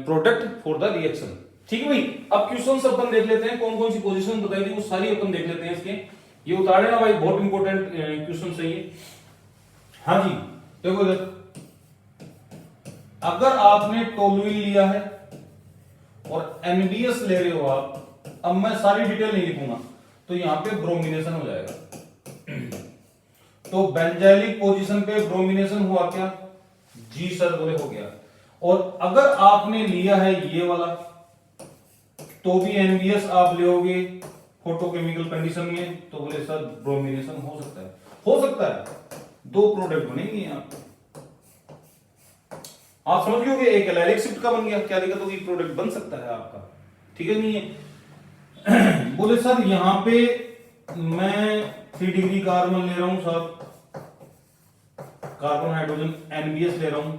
product for the reaction, ठीक है भाई। अब क्वेश्चन अपन देख लेते हैं, कौन कौन सी पोजीशन बताई थी वो सारी अपन देख लेते हैं इसके, ये उतार लेना भाई, बहुत इंपॉर्टेंट क्वेश्चन चाहिए। हाँ जी देखो इधर, अगर आपने टोलुइन लिया है और एनबीएस ले रहे हो आप, अब मैं सारी डिटेल नहीं लिखूंगा, तो यहां पे ब्रोमिनेशन हो जाएगा। तो बेंजाइलिक पोजीशन पे ब्रोमिनेशन हुआ क्या, जी सर बोले हो गया। और अगर आपने लिया है ये वाला, तो भी एनबीएस आप लेोगे फोटोकेमिकल कंडीशन में, तो बोले सर ब्रोमिनेशन हो सकता है, हो सकता है, दो प्रोडक्ट बनेंगे यहां। आप समझ गए, एक एलाइलिक शिफ्ट का बन गया, क्या दिक्कत होगी, प्रोडक्ट बन सकता है आपका, ठीक है नहीं है। बोले सर यहां पे मैं 3 डिग्री कार्बन ले रहा हूं साहब, कार्बन हाइड्रोजन एनबीएस ले रहा हूं,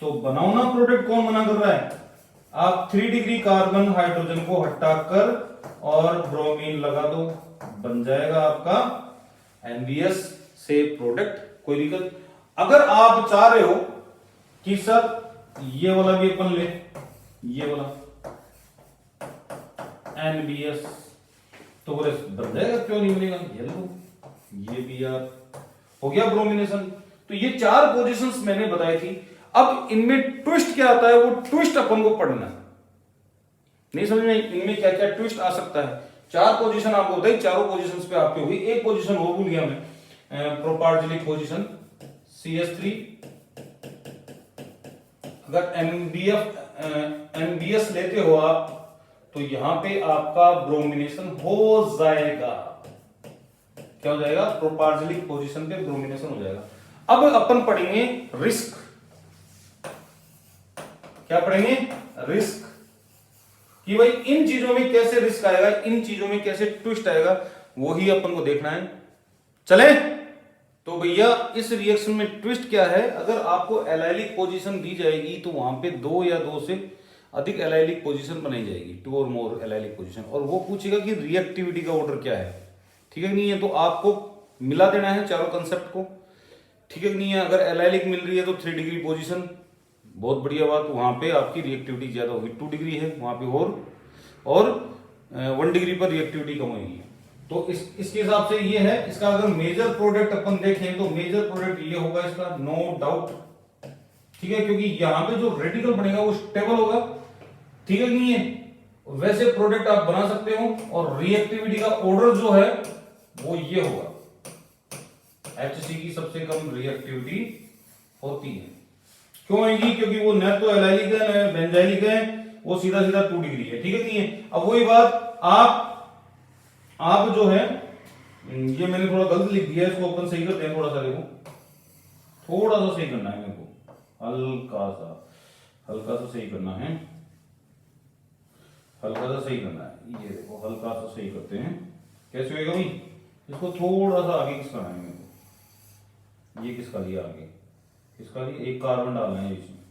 तो बनाओ ना प्रोडक्ट, कौन मना कर रहा है, आप 3 डिग्री कार्बन हाइड्रोजन को हटाकर और ब्रोमीन लगा दो, बन जाएगा आपका एनबीएस से प्रोडक्ट, कोई दिक्कत। अगर आप चाह रहे हो कि सर ये वाला भी अपन ले, ये वाला एनबीएस, तो बोले बन जाएगा, क्यों नहीं बनेगा, ये लो, ये भी यार हो गया ब्रोमिनेशन। तो ये 4 पोजीशंस मैंने बताई थी। अब इनमें ट्विस्ट क्या आता है, वो ट्विस्ट अपन को पढ़ना है, नहीं समझ में इनमें क्या क्या ट्विस्ट आ सकता है। 4 पोजीशन आपको बताई, चारों पोजीशंस पे आपकी होगी। एक पोजीशन वो भूल गया मैं, प्रोपार्जिलिक पोजीशन CH3, अगर एनबीएस लेते हो आप, तो यहां पे आपका ब्रोमिनेशन हो जाएगा, क्या हो जाएगा, प्रोपार्जिलिक पोजीशन पे ब्रोमिनेशन हो जाएगा। अब अपन पढ़ेंगे रिस्क। क्या पढ़ेंगे? रिस्क, कि भाई इन चीजों में कैसे रिस्क आएगा, इन चीजों में कैसे ट्विस्ट आएगा, वही अपन को देखना है। चले तो भैया इस रिएक्शन में ट्विस्ट क्या है, अगर आपको एलाइलिक पोजीशन दी जाएगी तो वहां पे 2 या 2 से अधिक एलाइलिक पोजीशन बनाई जाएगी, 2 और मोर एलाइलिक पोजीशन, और वो पूछेगा कि रिएक्टिविटी का ऑर्डर क्या है। ठीक है नहीं है? तो आपको मिला देना है चारों कंसेप्ट को। ठीक है नहीं है? अगर एलाइलिक मिल रही है तो 3 डिग्री पोजीशन, बहुत बढ़िया बात, वहां पे आपकी रिएक्टिविटी ज्यादा होगी, 2 डिग्री है वहां पे, और 1 डिग्री पर रिएक्टिविटी कम होगी। तो इसके हिसाब से ये है। इसका अगर मेजर प्रोडक्ट अपन देखें तो मेजर प्रोडक्ट ये होगा इसका, नो डाउट। ठीक है, क्योंकि यहां पे जो रेडिकल बनेगा वो स्टेबल होगा। ठीक है नहीं है? वैसे प्रोडक्ट आप बना सकते हो, और रिएक्टिविटी का ऑर्डर जो है वो ये होगा, HC की सबसे कम रिएक्टिविटी होती है। क्यों आएगी? क्योंकि वो न तो एलाइलिक है न बेंजाइलिक है, वो सीधा सीधा 2 डिग्री है। ठीक है नहीं है? अब वही बात, आप जो है, ये मैंने थोड़ा गलत लिख दिया है, इसको अपन सही करते हैं थोड़ा सा। देखो थोड़ा सा सही करना है मेरे को, हल्का सा सही करना है, हल्का सा सही करना है। ये देखो हल्का सा सही करते हैं, कैसे होगा भाई? इसको थोड़ा सा आगे किसका है मेरे को, ये किसका लिया आगे, किसका लिया, एक कार्बन डालना है इसमें,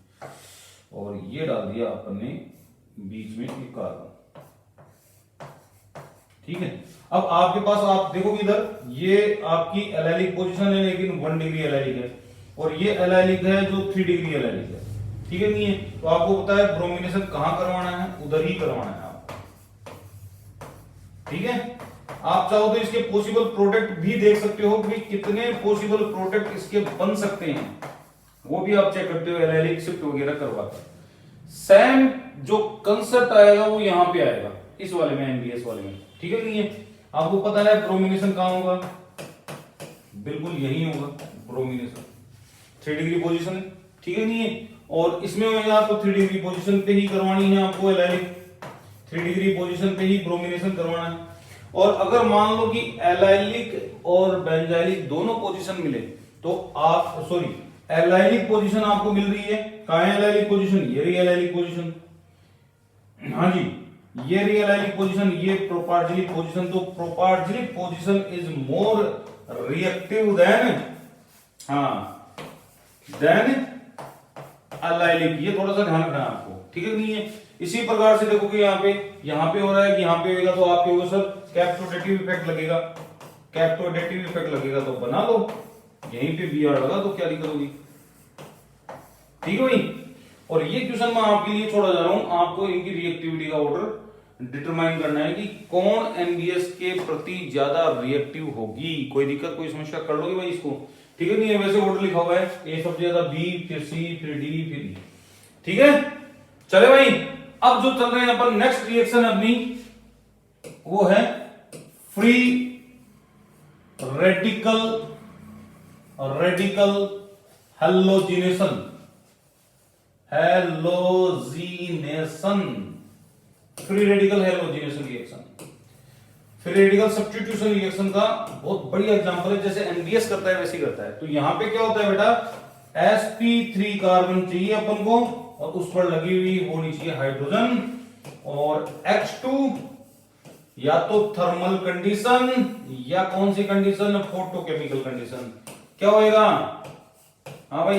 और ये डाल दिया अपन ने बीच में एक कार्बन। ठीक है, अब आपके पास आप देखोगे इधर, ये आपकी एलाइलिक पोजीशन है, लेकिन 1 डिग्री एलाइलिक है, और ये एलाइलिक है जो 3 डिग्री एलाइलिक है। ठीक है नहीं है? तो आपको पता है ब्रोमिनेशन कहां करवाना है, उधर ही करवाना है आप। ठीक है, आप चाहो तो इसके पॉसिबल प्रोडक्ट भी देख सकते हो कि कितने पॉसिबल प्रोडक्ट इसके बन सकते हैं, वो भी आप चेक करते हो एलाइलिक शिफ्ट वगैरह करवाकर। सेम जो कंसेप्ट आएगा वो यहां पे आएगा, इस वाले में, एनबीएस वाले में। ठीक है नहीं है? आपको पता है ब्रोमिनेशन कहां होगा, बिल्कुल यही होगा ब्रोमिनेशन, 3 डिग्री पोजीशन है। ठीक है नहीं है? और इसमें होगा आपको 3 डिग्री पोजीशन पे ही करवानी है आपको एलाइलिक, 3 डिग्री पोजीशन पे ही ब्रोमिनेशन करवाना है। और अगर मान लो कि एलाइलिक और बेंजाइलिक दोनों पोजीशन मिले तो आप, सॉरी, एलाइलिक पोजीशन आपको मिल रही है, कहां है एलाइलिक पोजीशन, ये रही एलाइलिक पोजीशन, हाँ जी, ये रही एलाइलिक पोजीशन, ये प्रोपार्जिलिक पोजीशन। तो propargylic position is more reactive than allylic, ये थोड़ा सा ध्यान रखना आपको। ठीक है नहीं है? इसी प्रकार से देखोगे यहां पे हो रहा है कि यहां पे होगा, तो आपके ऊपर सर कैप्टोडेटिव इफेक्ट लगेगा, कैप्टोडेटिव इफेक्ट लगेगा तो बना लो, यहीं पे Br लगा तो क्या दिक्कत होगी। ठीक है भाई? और ये क्वेश्चन मैं आपके लिए छोड़ा जा रहा हूं, आपको इनकी रिएक्टिविटी का ऑर्डर डिटरमाइन करना है कि कौन एनबीएस के प्रति ज्यादा रिएक्टिव होगी। कोई दिक्कत, कोई समस्या, कर लोगे भाई इसको। ठीक है नहीं है? वैसे ऑर्डर लिखा हुआ है, ए सबसे ज्यादा, बी, फिर सी, फिर डी, फिर ई। ठीक है, चले भाई। अब जो चल रहे हैं अपन, नेक्स्ट रिएक्शन अपनी वो है free radical halogenation, free radical halogenation reaction, free radical substitution reaction का बहुत बढ़िया एग्जांपल है। जैसे एनबीएस करता है वैसे ही करता है। तो यहां पे क्या होता है बेटा, sp3 कार्बन चाहिए अपन को, और उस पर लगी हुई होनी चाहिए हाइड्रोजन, और H2 या तो थर्मल कंडीशन या कौन सी कंडीशन, फोटोकेमिकल कंडीशन, क्या होएगा, हाँ भाई,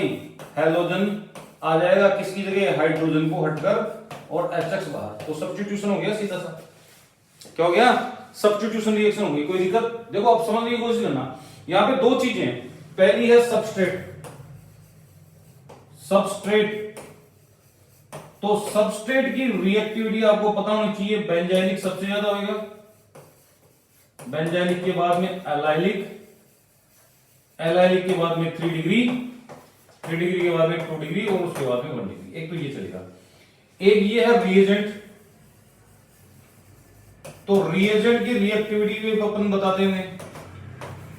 हैलोजन आ जाएगा किसकी जगह, हाइड्रोजन को हटकर, और HX बाहर। तो सब्स्टिट्यूशन हो गया सीधा सा, क्या हो गया, सब्स्टिट्यूशन रिएक्शन हो गई। कोई दिक्कत? देखो आप समझने की कोशिश करना, यहां पे 2 चीजें हैं। पहली है सबस्ट्रेट, तो सबस्ट्रेट की रिएक्टिविटी आपको पता होनी चाहिए, बेंजाइलिक सबसे ज्यादा होगा, बेंजाइलिक के बाद में एलाइलिक, एलाइलिक के बाद में 3 डिग्री, 3 डिग्री के बाद में 2 डिग्री, और उसके बाद में 1 डिग्री। एक तो ये चलेगा, एक ये है रिएजेंट। तो रिएजेंट की रिएक्टिविटी भी अपन बताते हैं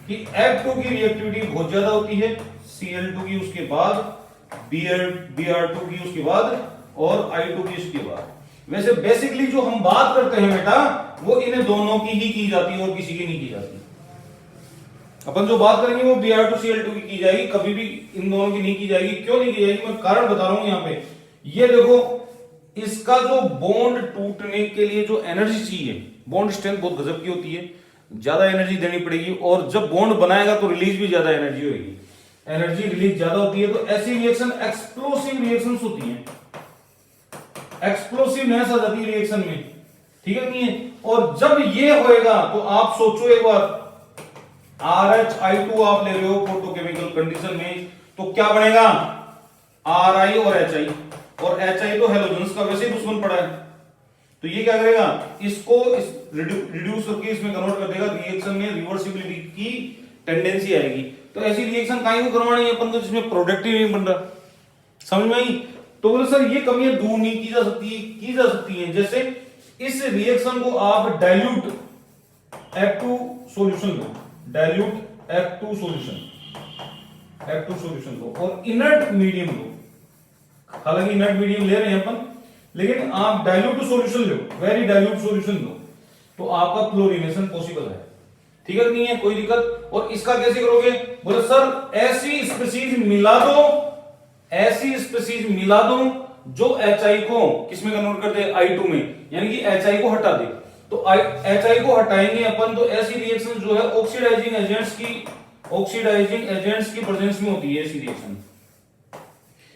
कि F2 की रिएक्टिविटी बहुत ज्यादा होती है, Cl2 की उसके बाद, Br2 की उसके बाद, और I2 की उसके बाद। वैसे बेसिकली जो हम बात करते हैं बेटा, वो इन दोनों की ही की जाती है और किसी की नहीं की जाती। अपन जो बात करेंगे वो Br2Cl2 की जाएगी, कभी भी इन दोनों की नहीं की जाएगी। क्यों नहीं की जाएगी, मैं कारण बता रहा हूं यहाँ पे। ये देखो, इसका जो बॉन्ड टूटने के लिए जो एनर्जी चाहिए, बॉन्ड स्ट्रेंथ बहुत गजब की होती है, ज्यादा एनर्जी देनी पड़ेगी, और जब बॉन्ड बनाएगा तो रिलीज भी ज्यादा एनर्जी होगी, एनर्जी रिलीज ज्यादा होती है। तो ऐसी रिएक्शन एक्सप्लोसिव रिएक्शंस होती हैं, एक्सप्लोसिवनेस आ जाती है रिएक्शन में, ठीक है नहीं है। और जब ये होएगा तो आप सोचो एक बार, RHI2 आप ले रहे हो फोटोकेमिकल कंडीशन में, तो क्या बनेगा, RI और HI, और HI तो हेलोजेंस का वैसे ही दुश्मन पड़ा है, तो ये क्या करेगा, इसको रिड्यूस करके इसमें कन्वर्ट कर देगा, रिएक्शन में रिवर्सिबिलिटी की टेंडेंसी आएगी। तो ऐसी रिएक्शन काहे को करवानी है अपन को जिसमें प्रोडक्ट ही नहीं बन रहा, समझ में आई। तो बोले सर ये कमियां दूर नहीं की जा सकती हैं, जैसे इस रिएक्शन को आप डाइल्यूट F2 सॉल्यूशन लो, डाइल्यूट F2 सॉल्यूशन लो, और इनर्ट मीडियम लो, हालांकि इनर्ट मीडियम ले रहे हैं अपन, लेकिन आप डाइल्यूट सॉल्यूशन लो, वेरी डाइल्यूट सॉल्यूशन लो, तो आपका क्लोरीनेशन पॉसिबल है, ठीक है नहीं है, कोई दिक्कत। और इसका कैसे करोगे, बोले सर ऐसी स्पीशीज मिला दो जो HI को किसमें कन्वर्ट कर दे, I2 में, यानी कि HI को हटा दे। तो HI को हटाएंगे अपन, तो ऐसी रिएक्शन जो है ऑक्सीडाइजिंग एजेंट्स की प्रेजेंस में होती है। ऐसी रिएक्शन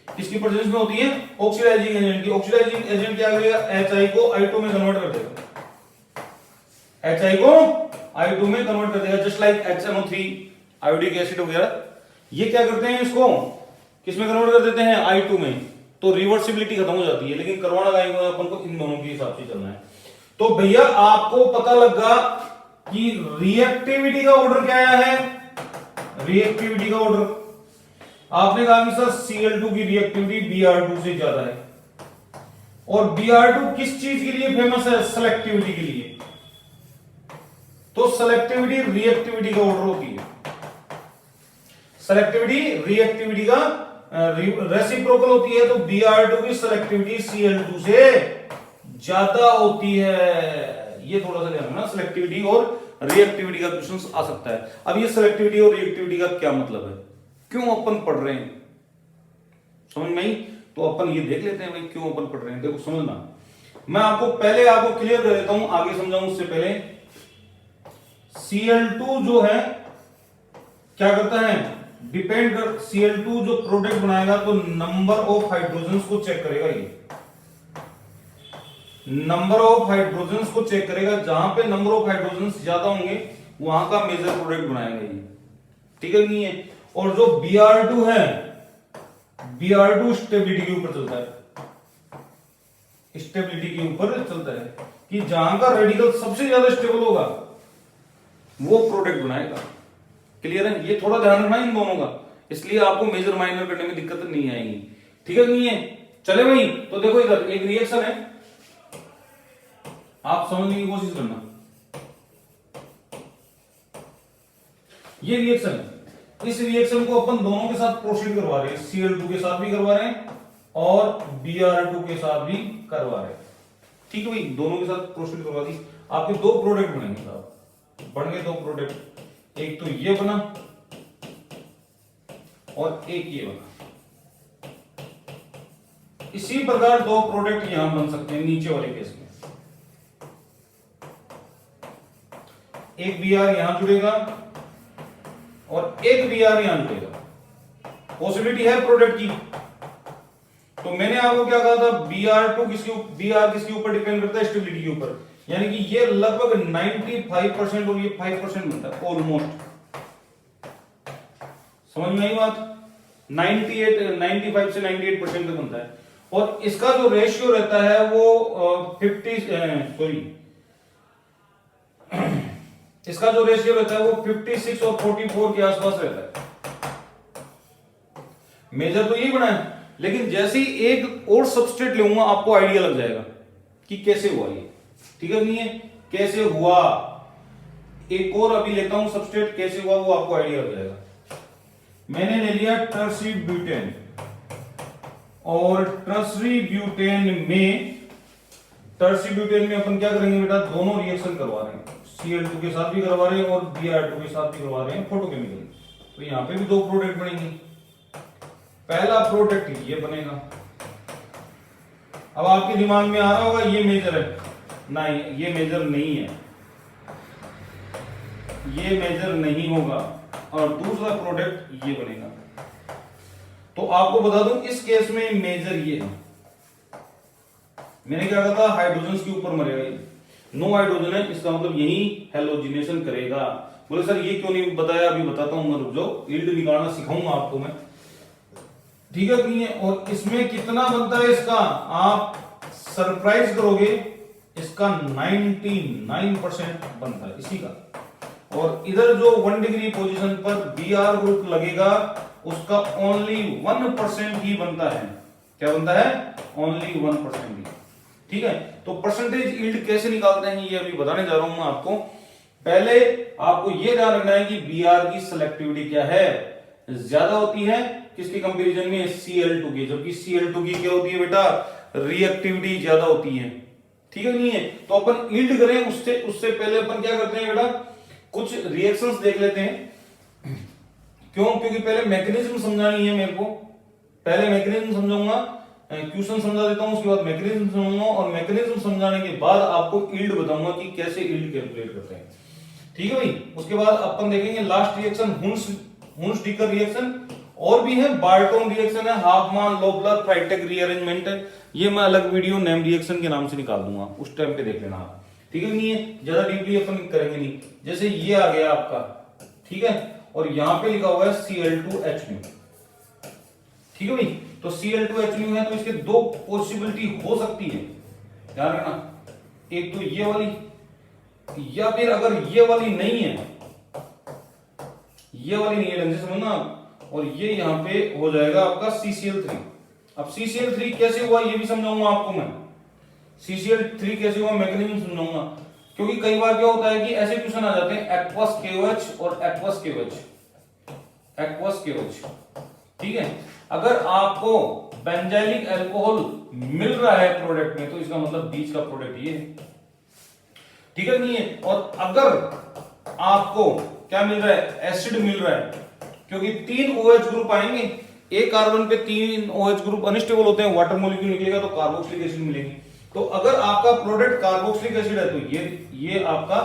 किसकी प्रेजेंस में होती है, ऑक्सीडाइजिंग एजेंट की। ऑक्सीडाइजिंग एजेंट क्या करेगा, HI को I2 में कन्वर्ट कर देगा, HI को I2 में कन्वर्ट कर देगा, just like HNO3 iodic acid वगैरह। ये क्या करते हैं, इसको किसमें कन्वर्ट कर देते हैं, I2 में, तो रिवर्सिबिलिटी खत्म हो जाती है। लेकिन करवाना गाएंगे अपन को इन दोनों के हिसाब से चलना है। तो भैया आपको पता लगा कि रिएक्टिविटी का ऑर्डर क्या आया है, रिएक्टिविटी का ऑर्डर आपने कहा कि सर Cl2 की रिएक्टिविटी Br2 से ज्यादा है, और Br2 किस चीज के लिए फेमस है, सेलेक्टिविटी के लिए। तो सेलेक्टिविटी रिएक्टिविटी का ऑर्डर होती है, सेलेक्टिविटी रिएक्टिविटी का रेसिप्रोकल होती है। तो Br2 की सेलेक्टिविटी Cl2 से ज्यादा होती है। ये थोड़ा सा ध्यान रखना, सेलेक्टिविटी और रिएक्टिविटी का क्वेश्चन आ सकता है। अब ये सेलेक्टिविटी और रिएक्टिविटी का क्या मतलब है, क्यों अपन पढ़ रहे हैं, समझ में आई। तो अपन ये देख लेते हैं भाई क्यों अपन पढ़ रहे हैं। देखो समझना, मैं आपको क्लियर कर देता हूं, आगे समझाऊं उससे पहले। Cl2 जो है क्या करता है, डिपेंड कर, Cl2 जो प्रोडक्ट बनाएगा तो नंबर ऑफ हाइड्रोजन्स को चेक करेगा, ये नंबर ऑफ हाइड्रोजन्स को चेक करेगा। जहां पे नंबर ऑफ हाइड्रोजन्स ज्यादा होंगे वहां का मेजर प्रोडक्ट बनाएगा ये, ठीक है नहीं है। और जो Br2 है, Br2 स्टेबिलिटी के ऊपर चलता है, स्टेबिलिटी के ऊपर चलता है कि जहां का रेडिकल सबसे ज्यादा स्टेबल होगा वो प्रोडक्ट बनाएगा। क्लियर है, ये थोड़ा ध्यान रखना इन दोनों का, इसलिए आपको मेजर माइनर करने में दिक्कत नहीं आएगी, ठीक है नहीं है। चले भाई, तो देखो इधर एक रिएक्शन है, आप समझने की कोशिश करना। ये रिएक्शन है, इस रिएक्शन को अपन दोनों के साथ प्रोसीड करवा रहे हैं, Cl2 के साथ भी करवा रहे हैं और Br2 के साथ भी करवा रहे हैं, ठीक है भाई, दोनों के साथ प्रोसीड करवा दी। आपके दो प्रोडक्ट बनेंगे साहब, बन गए दो प्रोडक्ट, एक तो ये बना और एक ये बना। इसी प्रकार दो प्रोडक्ट यहां बन सकते हैं नीचे वाले केस में, एक Br यहां जुड़ेगा और एक Br यहां जुड़ेगा, पॉसिबिलिटी है प्रोडक्ट की। तो मैंने आपको क्या कहा था, Br किसके ऊपर डिपेंड करता है, स्टेबिलिटी के ऊपर, यानी कि ये लगभग 95% और ये 5% बनता है ऑलमोस्ट, समझ में आई बात, 95 से 98% तक बनता है। और इसका जो रेशियो रहता है वो इसका जो रेशियो रहता है वो 56 और 44 के आसपास रहता है। मेजर तो यही बना है, लेकिन जैसे ही एक और सबस्ट्रेट लूंगा आपको आइडिया लग जाएगा कि कैसे हुआ ये, ठीक है नहीं है, कैसे हुआ। एक और अभी लेता हूं सबस्ट्रेट, कैसे हुआ वो आपको आइडिया लग जाएगा। मैंने ले लिया टर्सरी ब्यूटेन, और टर्सरी ब्यूटेन में अपन क्या करेंगे बेटा, दोनों रिएक्शन करवा रहे हैं, Cl2 के साथ भी करवा रहे हैं और Br2 के साथ भी करवा रहे हैं फोटोकेमिकल, तो यहाँ पे भी दो प्रोडक्ट बनेंगे। पहला प्रोडक्ट ये बनेगा। अब आपके दिमाग में आ रहा होगा ये मेजर है, नहीं ये मेजर नहीं है, ये मेजर नहीं होगा, और दूसरा प्रोडक्ट ये बनेगा। तो आपको बता दूं इस केस में मेजर ये है। मैंने क्या कहा था, हाइड्रोजन के ऊपर मरेगा ये, नो हाइड्रोजन है, इसका मतलब यही हेलोजिनेशन करेगा। बोले सर ये क्यों नहीं बताया, अभी बताता हूं मैं, रुक जाओ, यील्ड निकालना सिखाऊंगा आपको मैं, ठीक है नहीं है। और इसमें कितना बनता है इसका, आप सरप्राइज करोगे, इसका 99% बनता है इसी का। और इधर जो 1 डिग्री पोजीशन पर Br ग्रुप लगेगा उसका ओनली 1% ही बनता है। क्या बनता है, ओनली 1% ही, ठीक है। तो परसेंटेज यील्ड कैसे निकालते हैं ये अभी बताने जा रहा हूं मैं आपको। पहले आपको ये ध्यान रखना है कि Br की सिलेक्टिविटी क्या है, ज्यादा होती है किसके कंपैरिजन में, Cl2 की, जबकि Cl2 की क्या होती है बेटा, रिएक्टिविटी ज्यादा होती है, ठीक है नहीं है। तो अपन यील्ड करें उससे पहले अपन क्या करते हैं बेटा, कुछ रिएक्शंस देख लेते हैं। क्यों, क्योंकि पहले मैकेनिज्म समझानी है मेरे को, पहले मैकेनिज्म समझाऊंगा, क्वेश्चन समझा देता हूं, उसके बाद मैकेनिज्म समझाऊंगा, और मैकेनिज्म समझाने के बाद आपको यील्ड बताऊंगा कि कैसे यील्ड कैलकुलेट करते हैं, ठीक है भाई। उसके बाद अपन देखेंगे लास्ट रिएक्शन हुन्स-डिकर रिएक्शन, और भी है बार्टोन रिएक्शन है, हाफमान लोबलर फ्राइटेक रीअरेंजमेंट है, ये मैं अलग वीडियो नेम रिएक्शन के नाम से निकाल दूंगा, उस टाइम पे देख लेना आप, ठीक है नहीं है, ज्यादा डीपली अपन करेंगे नहीं। जैसे ये आ गया आपका, ठीक है, और यहां पे लिखा हुआ है Cl2H, ठीक है भाई। तो Cl2H है, तो इसके दो पॉसिबिलिटी हो सकती है, ध्यान रखना, एक तो ये वाली, या फिर अगर ये वाली नहीं है, ये वाली नहीं है, ढंग से समझना, और ये यहां पे हो जाएगा आपका CCl3। अब CCl3 कैसे हुआ ये भी समझाऊंगा आपको मैं, CCl3 कैसे हुआ मैकेनिज्म समझाऊंगा, क्योंकि कई बार क्या होता है कि ऐसे क्वेश्चन आ जाते हैं एक्वस KOH और एक्वस KOH, ठीक है। अगर आपको बेंजाइलिक अल्कोहल मिल रहा है प्रोडक्ट में, तो इसका मतलब बीच का प्रोडक्ट ये है, ठीक है नहीं है। और अगर आपको क्या मिल रहा है, एसिड मिल रहा है, क्योंकि 3 OH ग्रुप आएंगे, एक कार्बन पे 3 OH ग्रुप अनस्टेबल होते हैं, वाटर मॉलिक्यूल निकलेगा तो कार्बोक्सिलिक एसिड मिलेगी। तो अगर आपका प्रोडक्ट कार्बोक्सिलिक एसिड है, तो ये आपका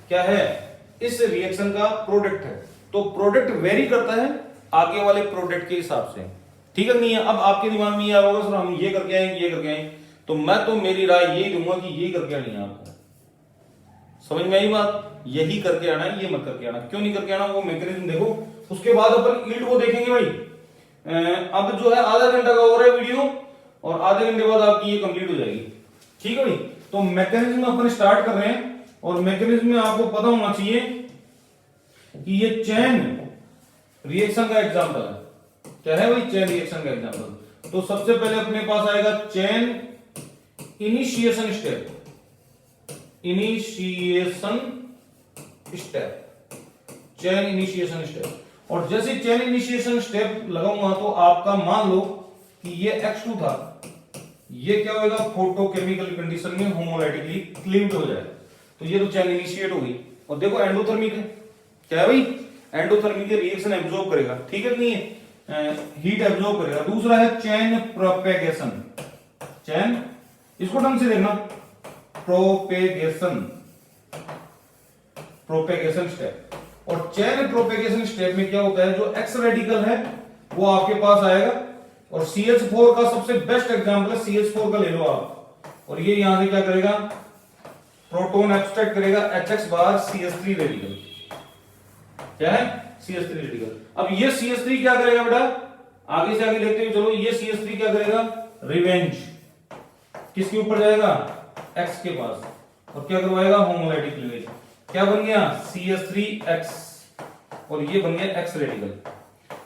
क्या है, इस रिएक्शन का प्रोडक्ट है। तो प्रोडक्ट वेरी करता है आगे वाले प्रोडक्ट के हिसाब से, ठीक है नहीं है। अब आपके दिमाग में ये आ होगा सर हम ये करके आए, ये करके आए, तो मैं तो मेरी राय यही दूंगा कि ये करके आनी है आपको, समझ में आई बात, यही करके आना है, ये मत करके आना। क्यों नहीं करके आना, वो मैकेनिज्म देखो, उसके बाद अपन यील्ड को देखेंगे भाई। अब जो है आधा घंटा का हो रहा है वीडियो, और आधे घंटे बाद आपकी ये कंप्लीट हो जाएगी, ठीक है भाई। तो मैकेनिज्म अपन स्टार्ट कर रहे हैं, और मैकेनिज्म में आपको पता होना चाहिए कि ये चेन रिएक्शन का एग्जांपल है। क्या है भाई, चेन रिएक्शन का एग्जांपल। तो सबसे पहले अपने पास आएगा chain initiation step, chain initiation step. और जैसे चेन इनिशिएशन स्टेप लगाऊंगा तो आपका मान लो कि ये X2 था, ये क्या होगा, फोटोकेमिकल कंडीशन में होमोलाइटिकली क्लीव्ड हो जाए, तो ये तो चेन इनिशिएट हो गई। और देखो एंडोथर्मिक है, क्या है भाई, एंडोथर्मिक रिएक्शन एब्जॉर्ब करेगा, ठीक है नहीं है, हीट एब्जॉर्ब करेगा। दूसरा है चेन प्रोपेगेशन, चेन, इसको ढंग से देखना, प्रोपेगेशन स्टेप। और चेन प्रोपेगेशन स्टेप में क्या होता है, जो एक्स रेडिकल है वो आपके पास आएगा, और CH4 का सबसे बेस्ट एग्जांपल है, CH4 का ले लो आप, और ये यहां से क्या करेगा, प्रोटॉन एब्स्ट्रैक्ट करेगा HX बार CH3 रेडिकल, क्या है, CH3 रेडिकल। अब ये CH3 क्या करेगा बेटा, आगे से आगे देखते हुए चलो, ये CH3 क्या करेगा, रिवेंज किसके ऊपर जाएगा, X के पास, और क्या करवाएगा, होमोलाइटिक क्लीवेज। क्या बन गया, CH3X, और ये बन गया X रेडिकल।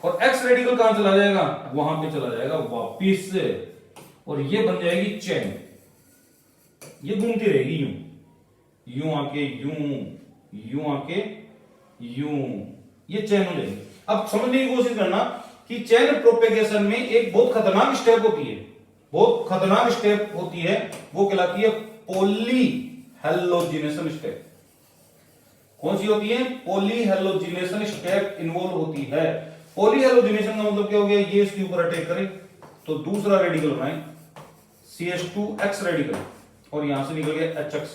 और X रेडिकल कहां चला जाएगा, वहां पे चला जाएगा वापिस से, और ये बन जाएगी चेन, ये घूमती रहेगी यूं, यूं आके यूं आके यूं, ये चेन हो जाएगी। अब समझने की कोशिश करना कि चेन प्रोपेगेशन में एक बहुत खतरनाक स्टेप होती है, बहुत खतरनाक स्टेप होती है, वो कहलाती है पॉली हेलोजिनेशन स्टेप। कौन सी होती है? पॉलीहेलोजिनेशन स्टेप इन्वॉल्व होती है। पॉलीहेलोजिनेशन का मतलब क्या हो गया? ये इसके ऊपर अटैक करे तो दूसरा रेडिकल बनाए CH2X रेडिकल, और यहां से निकल गया HX,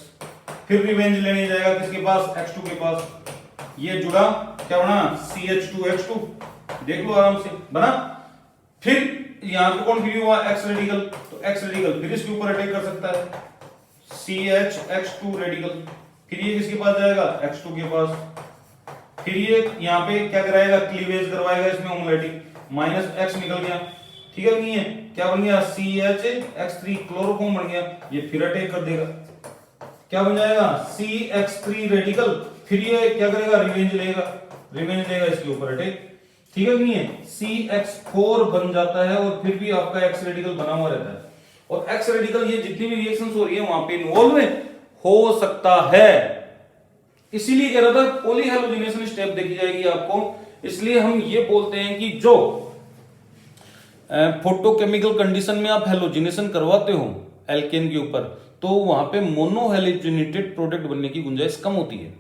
फिर रिवेंज लेने जाएगा किसके पास? X2 के पास। ये जुड़ा, क्या बना? CH2X2, देख लो आराम से बना। फिर यहां पे कौन फ्री हुआ? X रेडिकल, तो X रेडिकल फिर इसके ऊपर अटैक कर सकता है CHX2 रेडिकल, फिर ये किसके पास जाएगा? X2 के पास। फिर ये यहां पे क्या कराएगा? क्लीवेज करवाएगा इसमें होमोलैटिक, -X निकल गया, ठीक है नहीं है? क्या बन गया? CHX3 क्लोरोफॉर्म बन गया, ये फिर अटैक कर देगा, क्या बन जाएगा? CX3 रेडिकल, फिर ये क्या करेगा? रिवेंज लेगा इसके ऊपर अटैक, ठीक है नहीं है? CX4 बन जाता है और फिर भी आपका X रेडिकल बना हुआ रहता है, और X रेडिकल ये जितनी भी रिएक्शंस हो रही है वहां पे इन्वॉल्व हो सकता है। इसीलिए कह रहा था पॉलीहेलोजिनेशन स्टेप देखी जाएगी आपको। इसलिए हम ये बोलते हैं कि जो फोटोकेमिकल कंडीशन में आप हेलोजिनेशन करवाते हो एल्केन के ऊपर, तो वहां पे मोनोहेलोजिनेटेड प्रोडक्ट बनने की गुंजाइश कम होती है।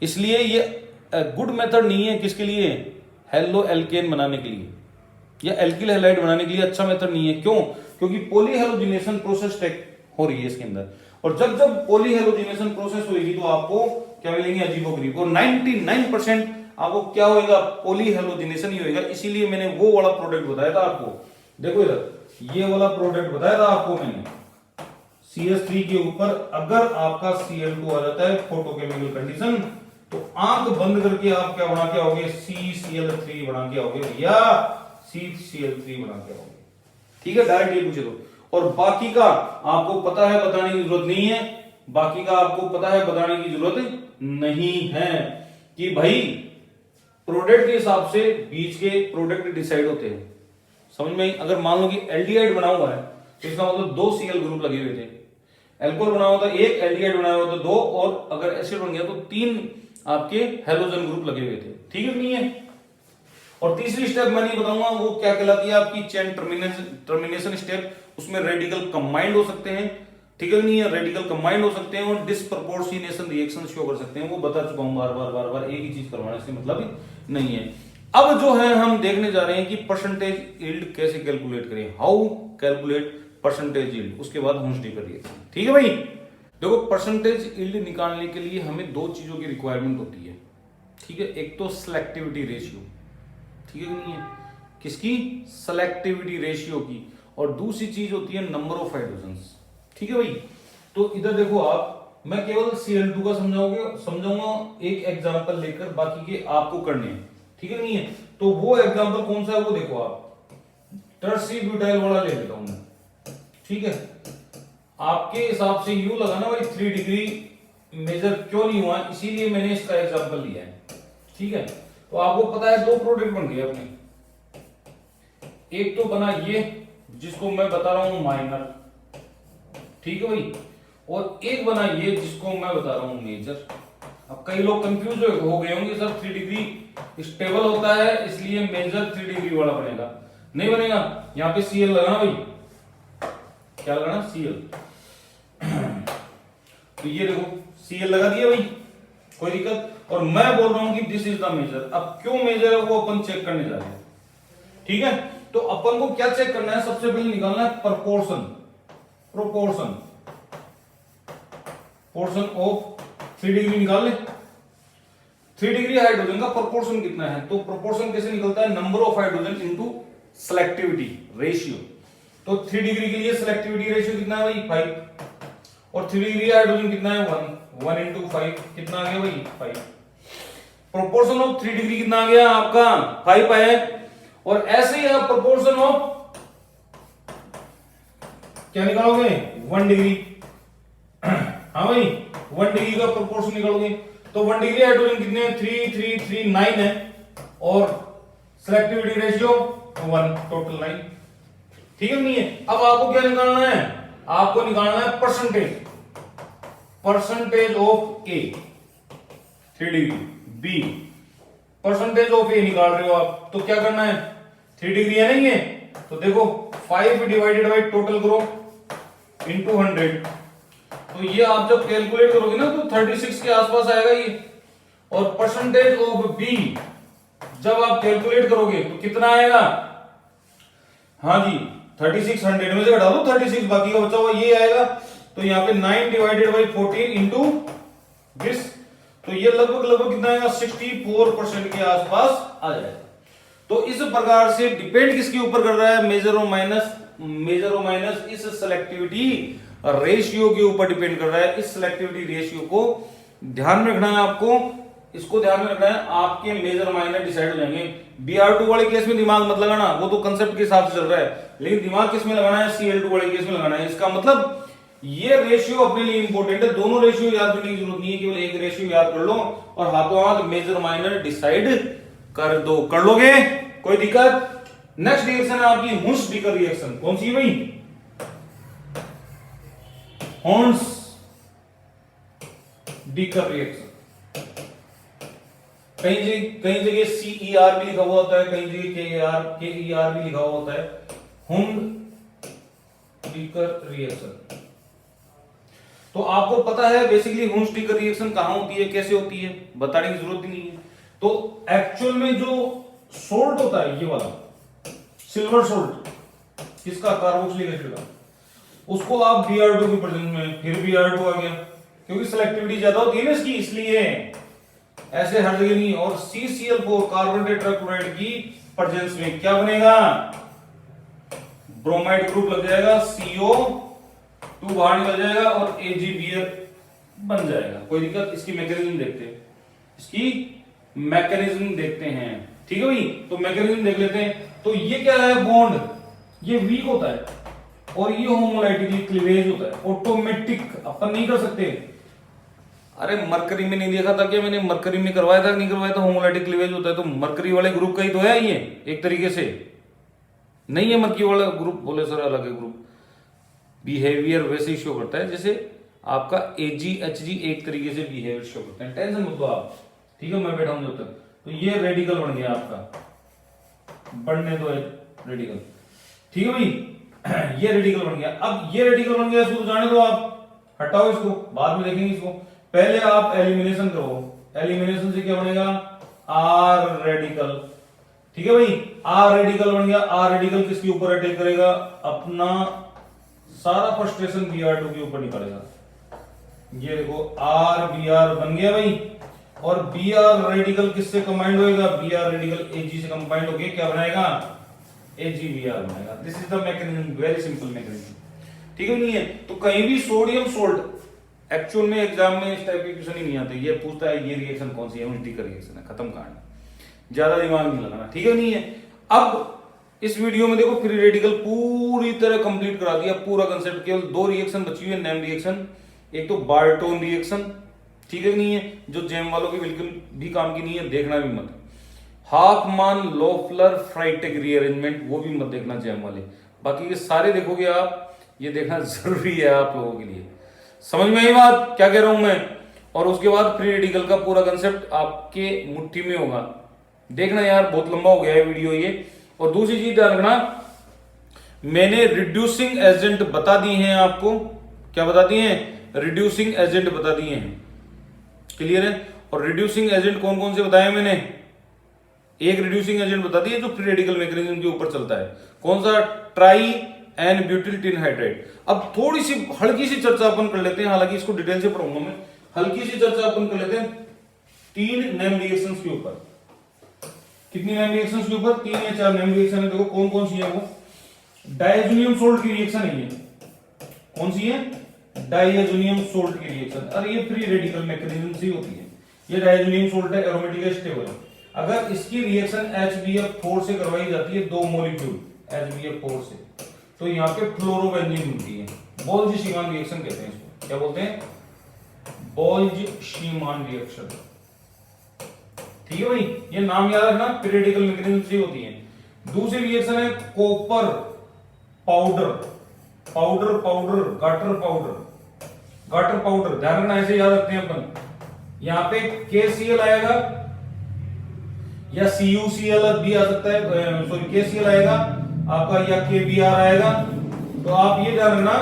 इसलिए ये गुड मेथड नहीं है किसके लिए? हेलो एल्केन बनाने के लिए या एल्किल हैलाइड बनाने के लिए अच्छा मेथड नहीं है। क्यों? क्योंकि पॉलीहेलोजिनेशन प्रोसेस हो रही है इसके अंदर, और जब जब पॉलीहेलोजिनेशन प्रोसेस होगी तो आपको क्या मिलेंगे? अजीबोगरीब, और 99% आपको क्या होगा? पॉलीहेलोजिनेशन ही होगा। इसीलिए मैंने वो वाला प्रोडक्ट बताया था आपको, देखो इधर ये वाला प्रोडक्ट बताया था आपको मैंने, CH3 के ऊपर अगर आपका Cl2 आ जाता है फोटोकेमिकल कंडीशन, तो आंख बंद करके आप क्या बना के आओगे? CCl3 बना के आओगे भैया, CCl3 बना के आओगे, ठीक है? डायरेक्ट ये पूछे तो। और बाकी का आपको पता है, बताने की जरूरत नहीं है, बाकी का आपको पता है, बताने की जरूरत नहीं है कि भाई प्रोडक्ट के हिसाब से बीच के प्रोडक्ट डिसाइड होते हैं, समझ में? अगर मान लो कि एल्डिहाइड बना हुआ है तो इसका मतलब 2 Cl ग्रुप लगे हुए थे, एल्कोहल बना हुआ था 1, एल्डिहाइड बनाया हुआ था 2, और अगर एसिड बन गया तो 3 आपके हेलोजन ग्रुप लगे हुए थे, ठीक है नहीं है? और तीसरी स्टेप मैं नहीं बताऊंगा वो क्या कहलाती है आपकी चेन टर्मिनेशन स्टेप। उसमें रेडिकल कंबाइंड हो सकते हैं, ठीक है नहीं है? रेडिकल कंबाइंड हो सकते हैं और डिस्प्रपोर्शनेशन रिएक्शन शो कर सकते हैं। वो बता चुका हूं बार बार एक ही चीज करवाने से मतलब नहीं है। अब जो है हम देखने जा रहे हैं कि परसेंटेज यील्ड कैसे कैलकुलेट करें, हाउ कैलकुलेट परसेंटेज यील्ड, उसके बाद हुंसडीकर रिएक्शन, ठीक है भाई? देखो परसेंटेज यील्ड निकालने के लिए हमें 2 चीजों की रिक्वायरमेंट होती है, ठीक है? एक तो सिलेक्टिविटी रेशियो, ठीक है नहीं है? किसकी? सिलेक्टिविटी रेशियो की। और दूसरी चीज होती है नंबर ऑफ हाइड्रोजन्स, ठीक है भाई? तो इधर देखो आप, मैं केवल Cl2 का समझाऊंगा एक एग्जांपल लेकर, बाकी के आपको करने हैं, ठीक है नहीं है? तो वो एग्जांपल कौन सा है वो देखो आप, टर्सी ब्यूटाइल वाला ले लेता हूं मैं, ठीक है? आपके हिसाब से यू लगा ना भाई 3 डिग्री मेजर क्यों नहीं हुआ, इसीलिए मैंने इसका एग्जांपल लिया है, ठीक है? तो आपको पता है 2 प्रोडक्ट बन गए अपने, एक तो बना ये जिसको मैं बता रहा हूं माइनर, ठीक है भाई, और एक बना ये जिसको मैं बता रहा हूं मेजर। अब कई लोग कंफ्यूज हो गए होंगे, सर 3 डिग्री स्टेबल होता है इसलिए मेजर 3 डिग्री वाला बनेगा, नहीं बनेगा। यहां पे Cl लगाना भाई, क्या लगाना? Cl। तो ये देखो Cl लगा दिया भाई, कोई दिक्कत? और मैं बोल रहा हूं कि दिस इज द मेजर। अब क्यों मेजर है वो अपन चेक करने जा रहे हैं, ठीक है? तो अपन को क्या चेक करना है? सबसे पहले निकालना है प्रोपोर्शन ऑफ 3 डिग्री निकाल ले। 3 डिग्री हाइड्रोजन का प्रोपोर्शन कितना है? तो प्रोपोर्शन कैसे निकलता है? Number of hydrogen into selectivity ratio. तो 3 डिग्री के लिए सिलेक्टिविटी रेशियो कितना है भाई? 5, और 3 डिग्री हाइड्रोजन कितना है? 1 इंटू 5 कितना आ गया भाई? 5। प्रोपोर्शन ऑफ 3 डिग्री कितना आ गया आपका? 5 आया। और ऐसे ही आप प्रोपोर्शन ऑफ क्या निकालोगे? 1 डिग्री, हाँ भाई 1 डिग्री का प्रोपोर्शन निकालोगे तो 1 डिग्री हाइड्रोजन कितने हैं? 3 3 3 9 है, और सिलेक्टिविटी रेशियो 1, टोटल 9, ठीक है नहीं है? अब आपको क्या निकालना है? आपको निकालना है percentage of A 3 degree, B percentage of A निकाल रहे हो आप, तो क्या करना है? 3 डिग्री है नहीं है, तो देखो 5 डिवाइडेड बाई टोटल करो इनटू 100, तो ये आप जब कैलकुलेट करोगे ना तो 36 के आसपास आएगा ये। और परसेंटेज ऑफ बी जब आप कैलकुलेट करोगे तो कितना आएगा? हाँ जी 36 100 में से घटा दो 36, बाकी का बचा हुआ ये आएगा। तो यहाँ पे 9 डिवाइडेड बाई 14 इंटू दिस, तो ये लगभग कितना आएगा? 64% के आसपास आ जाएगा। तो इस प्रकार से डिपेंड किसके ऊपर कर रहा है? मेजर और माइनस इस सेलेक्टिविटी रेशियो के ऊपर डिपेंड कर रहा है। इस सेलेक्टिविटी रेशियो को ध्यान में रखना है आपको, इसको ध्यान में रखना है। आपके मेजर माइनर डिसाइड हो जाएंगे। Br2 वाले केस में दिमाग मत लगाना, वो तो कंसेप्ट के हिसाब से चल रहा है, लेकिन दिमाग किस में लगाना है? Cl2 वाले केस में लगाना है। इसका मतलब ये रेशियो अपने लिए इंपॉर्टेंट है। दोनों रेशियो याद करने की जरूरत नहीं है, केवल एक रेशियो याद कर लो और हाथों हाथ मेजर माइनर डिसाइड कर दो। कर लोगे? कोई दिक्कत? नेक्स्ट रिएक्शन है आपकी हुंस-डिकर रिएक्शन। कौन सी है भाई? हुंस-डिकर रिएक्शन। कई जगह CER भी लिखा हुआ होता है, कई जगह KER भी लिखा हुआ होता है। हुंस-डिकर रिएक्शन तो आपको पता है बेसिकली हुंस-डिकर रिएक्शन कहां होती है, कैसे होती है, बताने की जरूरत ही नहीं है। तो एक्चुअल में जो सोल्ट होता है, ये वाला सिल्वर सोल्ट, किसका? कार्बोक्सिलिक एसिड का, उसको आप Br2 की प्रेजेंस में, फिर Br2 आ गया, क्योंकि सिलेक्टिविटी ज्यादा होती है ना इसकी, इसलिए ऐसे हर जगह नहीं। और CCl4 कार्बन टेट्राक्लोराइड की प्रेजेंस में क्या बनेगा? ब्रोमाइड ग्रुप लग जाएगा, CO2 बाहर निकल जाएगा और AgBr बन जाएगा। कोई दिक्कत? इसकी मैकेनिज्म देखते हैं, ठीक है भाई। तो मैकेनिज्म देख लेते हैं। तो ये क्या है? बॉन्ड ये वीक होता है और ये होमोलाइटिकली क्लीवेज होता है, ऑटोमेटिक, अपन नहीं कर सकते। अरे मरकरी में नहीं देखा था क्या मैंने? मरकरी में करवाया था, नहीं करवाया था? होमोलाइटिक क्लीवेज होता है, तो मरकरी वाले ग्रुप का ही तो है ये, एक तरीके से। नहीं है मरकरी वाला ग्रुप, बोले सर अलग है ग्रुप। बिहेवियर वैसे ही शो करता है जैसे आपका AgHg एक तरीके से बिहेवियर शो करते हैं। टेंशन मत लो आप, ठीक है, मैं बैठा हूं जब तक। तो ये रेडिकल बन गया आपका, बढ़ने दो रेडिकल, ठीक है भाई। ये रेडिकल बन गया। अब ये रेडिकल बन गया, इसको जाने दो आप, हटाओ इसको, बाद में देखेंगे इसको। पहले आप एलिमिनेशन करो। एलिमिनेशन से क्या बनेगा? R रेडिकल, ठीक है भाई। R रेडिकल बन गया। R रेडिकल किसके ऊपर अटैक करेगा? अपना सारा फ्रस्ट्रेशन Br2 के ऊपर निकलेगा। ये देखो RBr बन गया भाई। और Br रेडिकल किससे कंबाइंड होएगा? Br रेडिकल Ag से कंबाइंड होके क्या बनाएगा? AgBr बनाएगा। This is the mechanism, very simple mechanism, ठीक है नहीं है? तो कहीं भी सोडियम सोल्ट, एक्चुअल में एग्जाम में इस टाइप के क्वेश्चन ही नहीं आते। ये पूछता है ये रिएक्शन कौन सी है? हुंस-डिकर रिएक्शन है, खत्म कहानी, ज्यादा दिमाग नहीं लगाना, ठीक है नहीं है? अब इस वीडियो में देखो फ्री रेडिकल पूरी तरह कंप्लीट करा दिया, पूरा कंसेप्ट। केवल 2 रिएक्शन बची हुई है, नेम रिएक्शन। एक तो बार्टोन रिएक्शन, ठीक है नहीं है, जो जेम वालों की बिल्कुल भी काम की नहीं है, देखना भी मत। हाफमान लोफलर फ्राइटेक रीअरेंजमेंट, वो भी मत देखना जेम वाले। बाकी के सारे देखोगे आप, ये देखना जरूरी है आप लोगों के लिए। समझ में आई बात क्या कह रहा हूं मैं? और उसके बाद फ्री रेडिकल का पूरा कंसेप्ट आपके मुट्ठी में होगा। देखना यार, बहुत लंबा हो गया है वीडियो ये। और दूसरी चीज ध्यान रखना, मैंने रिड्यूसिंग एजेंट बता दी हैं आपको। क्या बता दिए हैं? रिड्यूसिंग एजेंट बता दिए हैं, क्लियर है? और रिड्यूसिंग एजेंट कौन कौन से बताए मैंने? एक रिड्यूसिंग एजेंट बता दिए जो फ्री रेडिकल मैकेनिज्म के ऊपर चलता है। कौन सा? Tri n butyl tin hydride. अब थोड़ी सी हल्की सी चर्चा अपन कर लेते हैं, हालांकि इसको डिटेल से पढ़ूंगा मैं। हल्की सी चर्चा अपन कर लेते हैं 3 नेम रिएक्शंस के ऊपर। कितनी नेम रिएक्शंस के ऊपर? 3 या 4 नेम रिएक्शन है। देखो कौन कौन सी है वो। डायजोनियम सोल्ट की रिएक्शन है ये। कौन सी है? डायजोनियम सोल्ट की रिएक्शन। अरे ये फ्री रेडिकल मैकेनिज्म से होती है। ये डायजोनियम सोल्ट है, एरोमेटिक स्टेबल है। अगर इसकी रिएक्शन HBF4 से करवाई जाती है, 2 मॉलिक्यूल HBF4 से, तो यहाँ पे फ्लोरोबेंजीन मिलती है। बोल्ज-शीमान रिएक्शन कहते हैं इसको। क्या बोलते हैं? बोल्ज-शीमान रिएक्शन, ठीक है भाई। ये नाम याद रखना, फ्री रेडिकल मैकेनिज्म से होती है। दूसरी रिएक्शन है कॉपर पाउडर, गाटर पाउडर। ध्यान रखना, ऐसे याद रखते हैं अपन। यहाँ पे KCl आएगा या CuCl भी आ सकता है, सॉरी KCl आएगा आपका या KBr आएगा। तो आप ये ध्यान रखना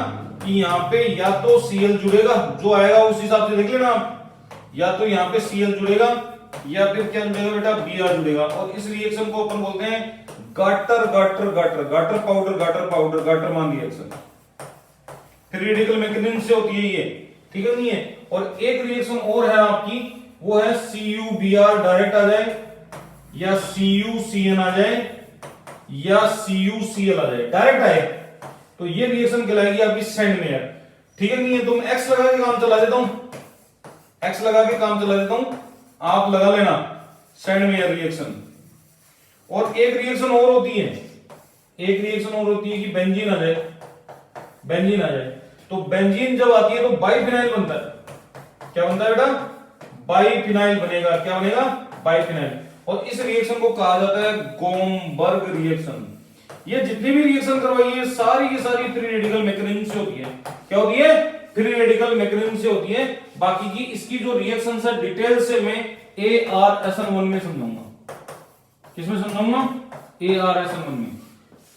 कि यहाँ पे या तो Cl जुड़ेगा, जो आएगा उस हिसाब से देख लेना आप, या तो यहाँ पे Cl जुड़ेगा या फिर क्या जुड़ेगा बेटा, Br जुड़ेगा। और इस रिएक्शन को अपन बोलते हैं गाटर गाटर गाटर गाटर पाउडर गाटर पाउडर गाटर मान रिएक्शन। फ्री रेडिकल मैकेनिज्म से होती है ये, ठीक है नहीं है। और एक रिएक्शन और है आपकी, वो है CuBr डायरेक्ट आ जाए या CuCN आ जाए या CuCl आ जाए, डायरेक्ट आए तो ये रिएक्शन कहलाएगी आपकी सैंडमेयर, ठीक है नहीं है। तो मैं एक्स लगा के काम चला देता हूं, एक्स लगा के काम चला देता हूं, आप लगा लेना सैंडमेयर रिएक्शन। और एक रिएक्शन और होती है, एक रिएक्शन और होती है कि बेंजीन आ जाए, बेंजीन आ जाए। तो बेंजीन जब आती है तो बाइफिनाइल बनता है, क्या बनता है बेटा, बाइफिनाइल बनेगा, क्या बनेगा, बाइफिनाइल। और इस रिएक्शन को कहा जाता है गोमबर्ग रिएक्शन। ये जितनी भी रिएक्शन करवाई है सारी की सारी फ्री रेडिकल मैकेनिज्म से होती है, क्या होती है, फ्री रेडिकल मैकेनिज्म से होती है। बाकी की इसकी जो रिएक्शन है डिटेल से मैं ARSN1 में समझाऊंगा, किसमें समझाऊंगा, ARSN1 में।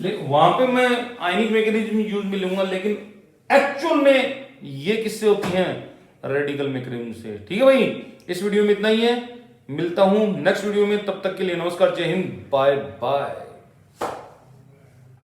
लेकिन वहां पे मैं आयनिक मैकेनिज्म यूज में लूंगा, लेकिन एक्चुअल में ये किससे होती हैं, रेडिकल मैकेनिज्म से, ठीक है भाई। इस वीडियो में इतना ही है, मिलता हूं नेक्स्ट वीडियो में, तब तक के लिए नमस्कार, जय हिंद, बाय बाय।